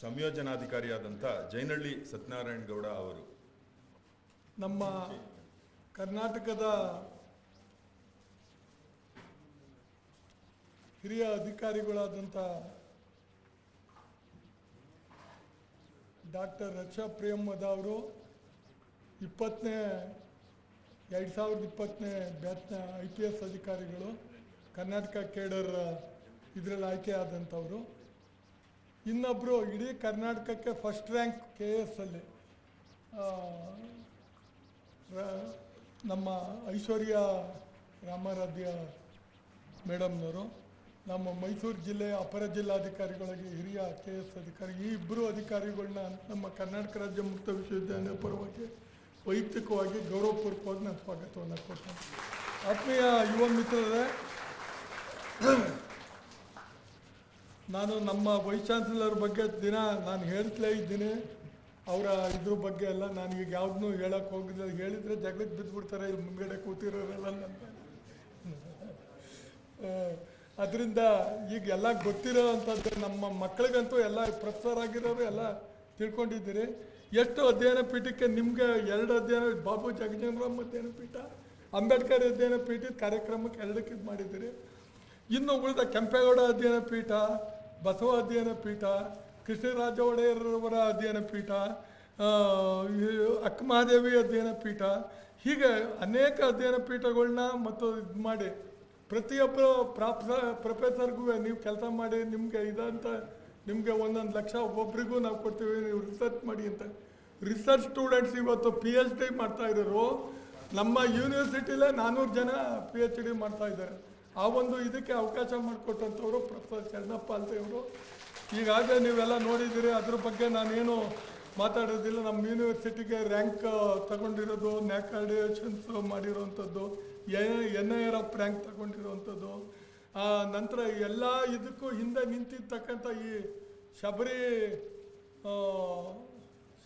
ಸಂಯೋಜನಾಧಿಕಾರಿಯಾದಂಥ ಜೈನಹಳ್ಳಿ ಸತ್ಯನಾರಾಯಣ ಗೌಡ ಅವರು. ನಮ್ಮ ಕರ್ನಾಟಕದ ಹಿರಿಯ ಅಧಿಕಾರಿಗಳಾದಂಥ ಡಾಕ್ಟರ್ ರಕ್ಷಾ ಪ್ರಿಯಮ್ಮದ ಅವರು 2020ನೇ ಬ್ಯಾಚ್ನ IPS ಅಧಿಕಾರಿಗಳು, ಕರ್ನಾಟಕ ಕೇಡರ್ ಇದರಲ್ಲಿ ಆಯ್ಕೆ ಆದಂಥವರು. ಇನ್ನೊಬ್ಬರು ಇಡೀ ಕರ್ನಾಟಕಕ್ಕೆ ಫಸ್ಟ್ ರ್ಯಾಂಕ್ KS ಅಲ್ಲಿ ನಮ್ಮ ಐಶ್ವರ್ಯ ರಾಮಾರಾಧ್ಯ ಮೇಡಮ್ನವರು. ನಮ್ಮ ಮೈಸೂರು ಜಿಲ್ಲೆಯ ಅಪರ ಜಿಲ್ಲಾಧಿಕಾರಿಗಳಿಗೆ ಹಿರಿಯ KS ಅಧಿಕಾರಿ. ಈ ಇಬ್ಬರು ಅಧಿಕಾರಿಗಳನ್ನ ನಮ್ಮ ಕರ್ನಾಟಕ ರಾಜ್ಯ ಮುಕ್ತ ವಿಶ್ವವಿದ್ಯಾಲಯ ಪರವಾಗಿ ವೈಯಕ್ತಿಕವಾಗಿ ಗೌರವಪೂರ್ವಕವಾಗಿ ನಾನು ಸ್ವಾಗತವನ್ನು ಕೊಡ್ತೇನೆ. ಆತ್ಮೀಯ ಯುವ ಮಿತ್ರರೇ, ನಾನು ನಮ್ಮ ವೈಸ್ ಚಾನ್ಸಲರ್ ಬಗ್ಗೆ ದಿನ ನಾನು ಹೇಳ್ತಲೇ ಇದ್ದೀನಿ. ಅವರ ಇದ್ರ ಬಗ್ಗೆ ಎಲ್ಲ ನಾನು ಈಗ ಯಾವುದನ್ನೂ ಹೇಳಕ್ಕೆ ಹೋಗಿಲ್ಲ. ಹೇಳಿದರೆ ಜಗಳಕ್ಕೆ ಬಿದ್ದುಬಿಡ್ತಾರೆ ಇಲ್ಲಿ ಮುಂಗಡೆ ಕೂತಿರೋರೆಲ್ಲ. ಅದರಿಂದ ಈಗ ಎಲ್ಲ ಗೊತ್ತಿರೋ ಅಂಥದ್ದು ನಮ್ಮ ಮಕ್ಕಳಿಗಂತೂ ಎಲ್ಲ ಪ್ರೊಫೆಸರ್ ಆಗಿರೋರು ಎಲ್ಲ ತಿಳ್ಕೊಂಡಿದ್ದೀರಿ. ಎಷ್ಟು ಅಧ್ಯಯನ ಪೀಠಕ್ಕೆ ನಿಮಗೆ 2 ಅಧ್ಯಯನ, ಬಾಬು ಜಗಜೀವನರಾಮ್ ಅಧ್ಯಯನ ಪೀಠ, ಅಂಬೇಡ್ಕರ್ ಅಧ್ಯಯನ ಪೀಠದ ಕಾರ್ಯಕ್ರಮಕ್ಕೆ 2ಕ್ಕೆ ಇದು ಮಾಡಿದ್ದೀರಿ. ಇನ್ನು ಉಳಿದ ಕೆಂಪೇಗೌಡ ಅಧ್ಯಯನ ಪೀಠ, ಬಸವ ಅಧ್ಯಯನ ಪೀಠ, ಕೃಷ್ಣರಾಜ ಒಡೆಯರವರ ಅಧ್ಯಯನ ಪೀಠ, ಅಕ್ಕಮಹಾದೇವಿ ಅಧ್ಯಯನ ಪೀಠ, ಹೀಗೆ ಅನೇಕ ಅಧ್ಯಯನ ಪೀಠಗಳನ್ನ ಮತ್ತು ಇದು ಮಾಡಿ ಪ್ರತಿಯೊಬ್ಬರು ಪ್ರೊಫೆಸರ್ಗೂ ನೀವು ಕೆಲಸ ಮಾಡಿ ನಿಮಗೆ ಇದಂತ ನಿಮಗೆ 1 ಲಕ್ಷ ಒಬ್ಬೊಬ್ಬರಿಗೂ ನಾವು ಕೊಡ್ತೀವಿ, ನೀವು ರಿಸರ್ಚ್ ಮಾಡಿ ಅಂತ. ರಿಸರ್ಚ್ ಸ್ಟೂಡೆಂಟ್ಸ್ ಇವತ್ತು PhD ಮಾಡ್ತಾ ಇರೋರು ನಮ್ಮ ಯೂನಿವರ್ಸಿಟಿಲೇ 400 ಜನ PhD ಮಾಡ್ತಾ ಇದ್ದಾರೆ. ಆ ಒಂದು ಇದಕ್ಕೆ ಅವಕಾಶ ಮಾಡಿಕೊಟ್ಟಂಥವ್ರು ಪ್ರೊಫೆಸರ್ ಶರಣಪ್ಪ ಅಲ್ತೆಯವರು. ಈಗಾಗಲೇ ನೀವೆಲ್ಲ ನೋಡಿದ್ದೀರಿ, ಅದ್ರ ಬಗ್ಗೆ ನಾನೇನು ಮಾತಾಡೋದಿಲ್ಲ. ನಮ್ಮ ಯೂನಿವರ್ಸಿಟಿಗೆ ರ್ಯಾಂಕ್ ತಗೊಂಡಿರೋದು, ನ್ಯಾಕಾರ್ಡಿಯೇಷನ್ಸ್ ಮಾಡಿರೋವಂಥದ್ದು, NIRF ರ್ಯಾಂಕ್ ತಗೊಂಡಿರೋವಂಥದ್ದು. ನಂತರ ಎಲ್ಲ ಇದಕ್ಕೂ ಹಿಂದೆ ನಿಂತಿರ್ತಕ್ಕಂಥ ಈ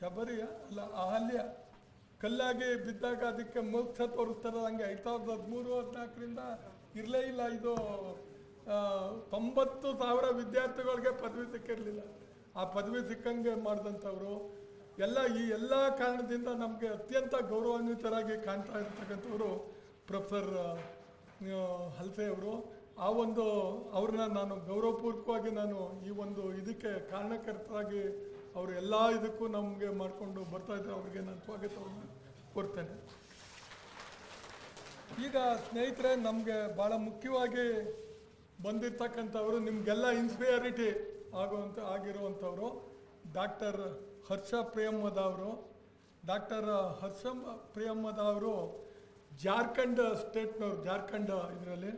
ಶಬರಿಯ ಅಲ್ಲ ಅಹಲ್ಯ ಕಲ್ಲಾಗಿ ಬಿದ್ದಾಗ ಅದಕ್ಕೆ ಮೋಕ್ಷ ತೋರಿಸ್ತಾರೆ. ಹಂಗೆ 2013-14ರಿಂದ ಇರಲೇ ಇಲ್ಲ. ಇದು 90,000 ವಿದ್ಯಾರ್ಥಿಗಳಿಗೆ ಪದವಿ ಸಿಕ್ಕಿರಲಿಲ್ಲ. ಆ ಪದವಿ ಸಿಕ್ಕಂಗೆ ಮಾಡಿದಂಥವ್ರು ಎಲ್ಲ ಈ ಎಲ್ಲ ಕಾರಣದಿಂದ ನಮಗೆ ಅತ್ಯಂತ ಗೌರವಾನ್ವಿತರಾಗಿ ಕಾಣ್ತಾ ಇರ್ತಕ್ಕಂಥವ್ರು ಪ್ರೊಫೆಸರ್ ಹಲ್ಸೆಯವರು. ಆ ಒಂದು ಅವ್ರನ್ನ ನಾನು ಗೌರವಪೂರ್ವಕವಾಗಿ ನಾನು ಈ ಒಂದು ಇದಕ್ಕೆ ಕಾರಣಕರ್ತರಾಗಿ ಅವರು ಎಲ್ಲ ಇದಕ್ಕೂ ನಮಗೆ ಮಾಡಿಕೊಂಡು ಬರ್ತಾಯಿದ್ದಾರೆ. ಅವ್ರಿಗೆ ನಾನು ಸ್ವಾಗತವನ್ನು ಕೊಡ್ತೇನೆ. ಈಗ ಸ್ನೇಹಿತರೆ, ನಮಗೆ ಭಾಳ ಮುಖ್ಯವಾಗಿ ಬಂದಿರ್ತಕ್ಕಂಥವ್ರು, ನಿಮಗೆಲ್ಲ ಇನ್ಸ್ಪೈರಿಟಿ ಆಗಿರುವಂಥವ್ರು ಡಾಕ್ಟರ್ ಹರ್ಷ ಪ್ರಿಯಮ್ಮದ ಅವರು. ಡಾಕ್ಟರ್ ಹರ್ಷ ಪ್ರಿಯಮ್ಮದ ಅವರು ಜಾರ್ಖಂಡ್ ಸ್ಟೇಟ್ನವರು, ಜಾರ್ಖಂಡ್ ಇದರಲ್ಲಿ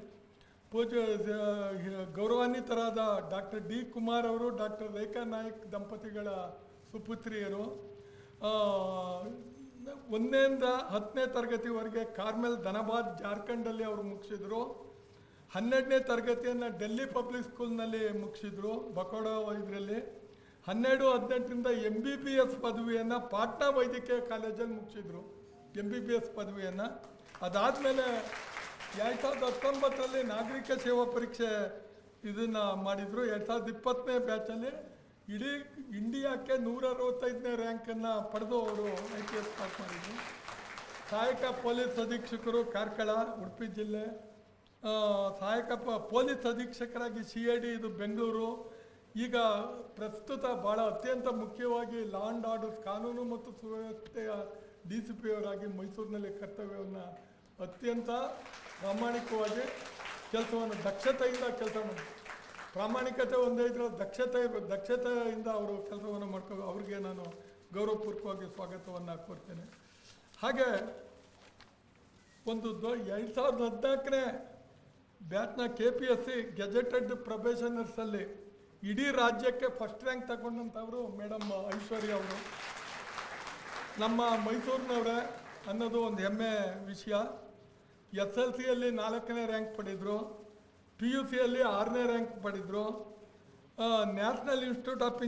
ಗೌರವಾನ್ವಿತರಾದ ಡಾಕ್ಟರ್ D. ಕುಮಾರ್ ಅವರು, ಡಾಕ್ಟರ್ ರೇಖಾ ನಾಯಕ್ ದಂಪತಿಗಳ ಸುಪುತ್ರಿಯರು. 1ನೇಂದ 10ನೇ ತರಗತಿವರೆಗೆ ಕಾರ್ಮೆಲ್ ಧನಬಾದ್ ಜಾರ್ಖಂಡಲ್ಲಿ ಅವರು ಮುಗಿಸಿದ್ರು. 12ನೇ ತರಗತಿಯನ್ನು ಡೆಲ್ಲಿ ಪಬ್ಲಿಕ್ ಸ್ಕೂಲ್ನಲ್ಲಿ ಮುಗಿಸಿದ್ರು, ಬಕೋಡ ಇದರಲ್ಲಿ. 12-18ರಿಂದ MBBS ಪದವಿಯನ್ನು ಪಾಟ್ನಾ ವೈದ್ಯಕೀಯ ಕಾಲೇಜಲ್ಲಿ ಮುಗಿಸಿದ್ರು, MBBS ಪದವಿಯನ್ನು. ಅದಾದಮೇಲೆ 2019ರಲ್ಲಿ ನಾಗರಿಕ ಸೇವಾ ಪರೀಕ್ಷೆ ಇದನ್ನು ಮಾಡಿದರು. 2020ನೇ ಬ್ಯಾಚಲ್ಲಿ ಇಡೀ ಇಂಡಿಯಾಕ್ಕೆ 165ನೇ ರ್ಯಾಂಕನ್ನು ಪಡೆದು ಅವರು IPS ಪಾಸ್ ಮಾಡಿದರು. ಸಹಾಯಕ ಪೊಲೀಸ್ ಅಧೀಕ್ಷಕರು ಕಾರ್ಕಳ, ಉಡುಪಿ ಜಿಲ್ಲೆ. ಸಹಾಯಕ ಪೊಲೀಸ್ ಅಧೀಕ್ಷಕರಾಗಿ CID ಇದು ಬೆಂಗಳೂರು. ಈಗ ಪ್ರಸ್ತುತ ಭಾಳ ಅತ್ಯಂತ ಮುಖ್ಯವಾಗಿ ಲಾ ಆ್ಯಂಡ್ ಆರ್ಡರ್ಸ್, ಕಾನೂನು ಮತ್ತು ಸುವ್ಯವಸ್ಥೆಯ DCP ಅವರಾಗಿ ಮೈಸೂರಿನಲ್ಲಿ ಕರ್ತವ್ಯವನ್ನು ಅತ್ಯಂತ ಪ್ರಾಮಾಣಿಕವಾಗಿ ಕೆಲಸವನ್ನು ದಕ್ಷತೆಯಿಂದ ಕೆಲಸ ಮಾಡಿ, ಪ್ರಾಮಾಣಿಕತೆ ಒಂದೇ ಇದ್ರೆ ದಕ್ಷತೆಯಿಂದ ಅವರು ಕೆಲಸವನ್ನು ಮಾಡ್ಕೊಂಡು ಅವ್ರಿಗೆ ನಾನು ಗೌರವಪೂರ್ವಕವಾಗಿ ಸ್ವಾಗತವನ್ನು ಕೊಡ್ತೇನೆ. ಹಾಗೆ ಒಂದು 2014ನೇ ಬ್ಯಾಚ್ನ KPSC ಗೆಜೆಟೆಡ್ ಪ್ರೊಬೇಷನರ್ಸಲ್ಲಿ ಇಡೀ ರಾಜ್ಯಕ್ಕೆ ಫಸ್ಟ್ ರ್ಯಾಂಕ್ ತಗೊಂಡಂಥವರು ಮೇಡಮ್ ಐಶ್ವರ್ಯ ಅವರು. ನಮ್ಮ ಮೈಸೂರಿನವರೇ ಅನ್ನೋದು ಒಂದು ಹೆಮ್ಮೆ ವಿಷಯ. SLCಯಲ್ಲಿ 4ನೇ ರ್ಯಾಂಕ್ ಪಡೆದರು, PUCಯಲ್ಲಿ 6ನೇ ರ್ಯಾಂಕ್ ಪಡೆದರು. ನ್ಯಾಷನಲ್ ಇನ್ಸ್ಟಿಟ್ಯೂಟ್ ಆಫ್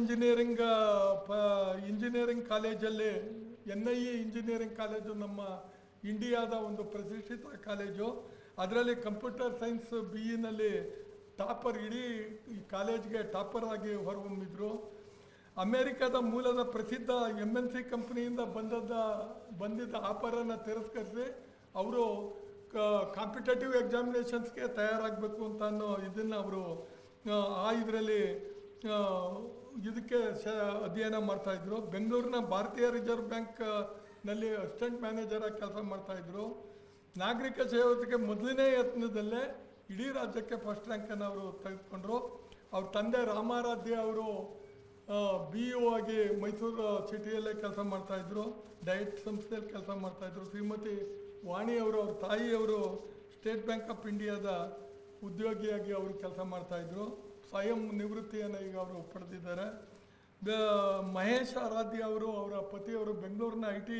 ಇಂಜಿನಿಯರಿಂಗ್ ಕಾಲೇಜಲ್ಲಿ NIE ಇಂಜಿನಿಯರಿಂಗ್ ಕಾಲೇಜು ನಮ್ಮ ಇಂಡಿಯಾದ ಒಂದು ಪ್ರತಿಷ್ಠಿತ ಕಾಲೇಜು. ಅದರಲ್ಲಿ ಕಂಪ್ಯೂಟರ್ ಸೈನ್ಸ್ BEನಲ್ಲಿ ಟಾಪರ್, ಇಡೀ ಈ ಕಾಲೇಜ್ಗೆ ಟಾಪರ್ ಆಗಿ ಹೊರಹೊಮ್ಮಿದ್ರು. ಅಮೇರಿಕಾದ ಮೂಲದ ಪ್ರಸಿದ್ಧ MNC ಕಂಪ್ನಿಯಿಂದ ಬಂದಿದ್ದ ಆಫರನ್ನು ತಿರಸ್ಕರಿಸಿ ಅವರು ಕಾಂಪಿಟೇಟಿವ್ ಎಕ್ಸಾಮಿನೇಷನ್ಸ್ಗೆ ತಯಾರಾಗಬೇಕು ಅಂತ ಅನ್ನೋ ಇದನ್ನು ಅವರು ಇದರಲ್ಲಿ ಇದಕ್ಕೆ ಅಧ್ಯಯನ ಮಾಡ್ತಾಯಿದ್ರು. ಬೆಂಗಳೂರಿನ ಭಾರತೀಯ ರಿಸರ್ವ್ ಬ್ಯಾಂಕ್ನಲ್ಲಿ ಅಸಿಸ್ಟೆಂಟ್ ಮ್ಯಾನೇಜರಾಗಿ ಕೆಲಸ ಮಾಡ್ತಾಯಿದ್ರು. ನಾಗರಿಕ ಸೇವಕರಿಗೆ ಮೊದಲನೇ ಯತ್ನದಲ್ಲೇ ಇಡೀ ರಾಜ್ಯಕ್ಕೆ ಫಸ್ಟ್ ರ್ಯಾಂಕನ್ನು ಅವರು ತೆಗೆದುಕೊಂಡ್ರು. ಅವ್ರ ತಂದೆ ರಾಮಾರಾಧ್ಯ ಅವರು BO ಆಗಿ ಮೈಸೂರು ಸಿಟಿಯಲ್ಲೇ ಕೆಲಸ ಮಾಡ್ತಾಯಿದ್ರು, ಡಯಟ್ ಸಂಸ್ಥೆಯಲ್ಲಿ ಕೆಲಸ ಮಾಡ್ತಾಯಿದ್ರು. ಶ್ರೀಮತಿ ವಾಣಿಯವರು, ಅವ್ರ ತಾಯಿಯವರು ಸ್ಟೇಟ್ ಬ್ಯಾಂಕ್ ಆಫ್ ಇಂಡಿಯಾದ ಉದ್ಯೋಗಿಯಾಗಿ ಅವರು ಕೆಲಸ ಮಾಡ್ತಾಯಿದ್ರು. ಸ್ವಯಂ ನಿವೃತ್ತಿಯನ್ನು ಈಗ ಅವರು ಪಡೆದಿದ್ದಾರೆ. ಮಹೇಶ್ ಆರಾಧ್ಯ ಅವರು, ಅವರ ಪತಿಯವರು ಬೆಂಗಳೂರಿನ IT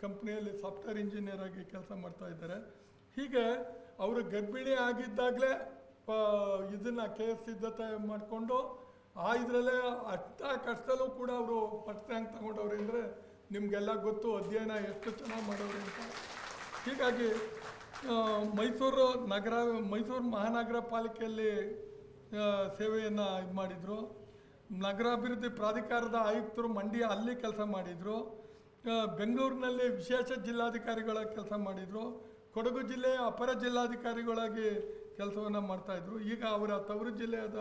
ಕಂಪ್ನಿಯಲ್ಲಿ ಸಾಫ್ಟ್ವೇರ್ ಇಂಜಿನಿಯರ್ ಆಗಿ ಕೆಲಸ ಮಾಡ್ತಾ ಇದ್ದಾರೆ. ಹೀಗೆ ಅವರು ಗರ್ಭಿಣಿ ಆಗಿದ್ದಾಗಲೇ ಇದನ್ನು KS ಸಿದ್ಧತೆ ಮಾಡಿಕೊಂಡು ಇದರಲ್ಲೇ ಕಷ್ಟದಲ್ಲೂ ಕೂಡ ಅವರು ಫಸ್ಟ್ ರ್ಯಾಂಕ್ ತಗೊಂಡವ್ರೆ ಅಂದರೆ ನಿಮಗೆಲ್ಲ ಗೊತ್ತು ಅಧ್ಯಯನ ಎಷ್ಟು ಚೆನ್ನಾಗಿ ಮಾಡೋರು ಅಂತ. ಹೀಗಾಗಿ ಮೈಸೂರು ಮಹಾನಗರ ಪಾಲಿಕೆಯಲ್ಲಿ ಸೇವೆಯನ್ನು ಇದು ಮಾಡಿದರು. ನಗರಾಭಿವೃದ್ಧಿ ಪ್ರಾಧಿಕಾರದ ಆಯುಕ್ತರು ಮಂಡ್ಯ ಅಲ್ಲಿ ಕೆಲಸ ಮಾಡಿದರು. ಬೆಂಗಳೂರಿನಲ್ಲಿ ವಿಶೇಷ ಜಿಲ್ಲಾಧಿಕಾರಿಗಳಾಗಿ ಕೆಲಸ ಮಾಡಿದರು. ಕೊಡಗು ಜಿಲ್ಲೆಯ ಅಪರ ಜಿಲ್ಲಾಧಿಕಾರಿಗಳಾಗಿ ಕೆಲಸವನ್ನು ಮಾಡ್ತಾಯಿದ್ರು. ಈಗ ಅವರ ತವರು ಜಿಲ್ಲೆಯಾದ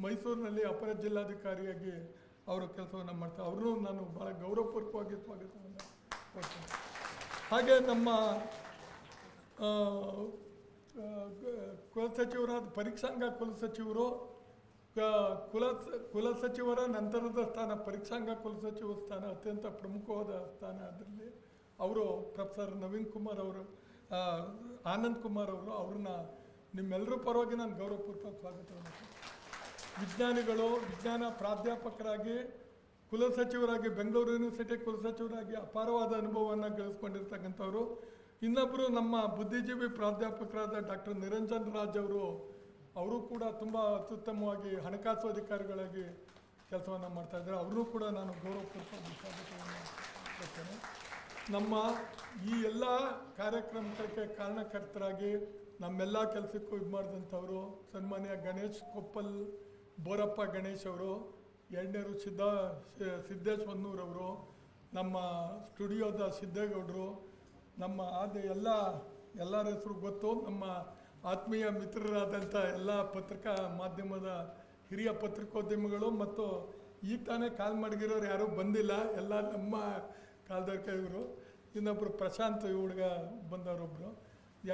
ಮೈಸೂರಿನಲ್ಲಿ ಅಪರ ಜಿಲ್ಲಾಧಿಕಾರಿಯಾಗಿ ಅವರು ಕೆಲಸವನ್ನು ಮಾಡ್ತಾರೆ. ಅವ್ರನ್ನೂ ನಾನು ಭಾಳ ಗೌರವಪೂರ್ವಕವಾಗಿ ಸ್ವಾಗತವನ್ನು ಕೊಡ್ತೇನೆ. ಹಾಗೆ ನಮ್ಮ ಕುಲಸಚಿವರಾದ ಪರೀಕ್ಷಾಂಗ ಕುಲಸಚಿವರು, ಕುಲಸಚಿವರ ನಂತರದ ಸ್ಥಾನ ಪರೀಕ್ಷಾಂಗ ಕುಲಸಚಿವ ಸ್ಥಾನ ಅತ್ಯಂತ ಪ್ರಮುಖವಾದ ಸ್ಥಾನ. ಅದರಲ್ಲಿ ಅವರು ಪ್ರೊಫೆಸರ್ ನವೀನ್ ಕುಮಾರ್ ಅವರು, ಆನಂದ್ ಕುಮಾರ್ ಅವರು, ಅವ್ರನ್ನ ನಿಮ್ಮೆಲ್ಲರ ಪರವಾಗಿ ನಾನು ಗೌರವಪೂರ್ವಕ ಸ್ವಾಗತವನ್ನು. ವಿಜ್ಞಾನಿಗಳು, ವಿಜ್ಞಾನ ಪ್ರಾಧ್ಯಾಪಕರಾಗಿ, ಕುಲಸಚಿವರಾಗಿ, ಬೆಂಗಳೂರು ಯೂನಿವರ್ಸಿಟಿ ಕುಲಸಚಿವರಾಗಿ ಅಪಾರವಾದ ಅನುಭವವನ್ನು ಗಳಿಸ್ಕೊಂಡಿರ್ತಕ್ಕಂಥವ್ರು. ಇನ್ನೊಬ್ಬರು ನಮ್ಮ ಬುದ್ಧಿಜೀವಿ ಪ್ರಾಧ್ಯಾಪಕರಾದ ಡಾಕ್ಟರ್ ನಿರಂಜನ್ ರಾಜ್ ಅವರು ಕೂಡ ತುಂಬ ಅತ್ಯುತ್ತಮವಾಗಿ ಹಣಕಾಸು ಅಧಿಕಾರಿಗಳಾಗಿ ಕೆಲಸವನ್ನು ಮಾಡ್ತಾಯಿದ್ದಾರೆ. ಅವ್ರನ್ನೂ ಕೂಡ ನಾನು ಗೌರವಪೂರ್ವಕವಾಗಿ ಸ್ವಾಗತವನ್ನು ಕೊಡ್ತೇನೆ. ನಮ್ಮ ಈ ಎಲ್ಲ ಕಾರ್ಯಕ್ರಮಕ್ಕೆ ಕಾರಣಕರ್ತರಾಗಿ ನಮ್ಮೆಲ್ಲ ಕೆಲಸಕ್ಕೂ ಇದು ಮಾಡಿದಂಥವರು ಸನ್ಮಾನ್ಯ ಗಣೇಶ್ ಕೊಪ್ಪಲ್, ಬೋರಪ್ಪ ಗಣೇಶ್ ಅವರು, ಎರಡನೇರು ಸಿದ್ದೇಶ್ ಹೊನ್ನೂರವರು, ನಮ್ಮ ಸ್ಟುಡಿಯೋದ ಸಿದ್ದೇಗೌಡರು, ನಮ್ಮ ಎಲ್ಲರ ಹೆಸರು ಗೊತ್ತು. ನಮ್ಮ ಆತ್ಮೀಯ ಮಿತ್ರರಾದಂಥ ಎಲ್ಲ ಪತ್ರಿಕಾ ಮಾಧ್ಯಮದ ಹಿರಿಯ ಪತ್ರಿಕೋದ್ಯಮಿಗಳು ಮತ್ತು ಈಗ ತಾನೇ ಕಾಲ್ ಮಡಗಿರೋರು ಯಾರೂ ಬಂದಿಲ್ಲ, ಎಲ್ಲ ನಮ್ಮ ಕಾಲದವ್ರ ಇವರು. ಇನ್ನೊಬ್ಬರು ಪ್ರಶಾಂತ್ ಹುಡುಗ ಬಂದವರೊಬ್ಬರು.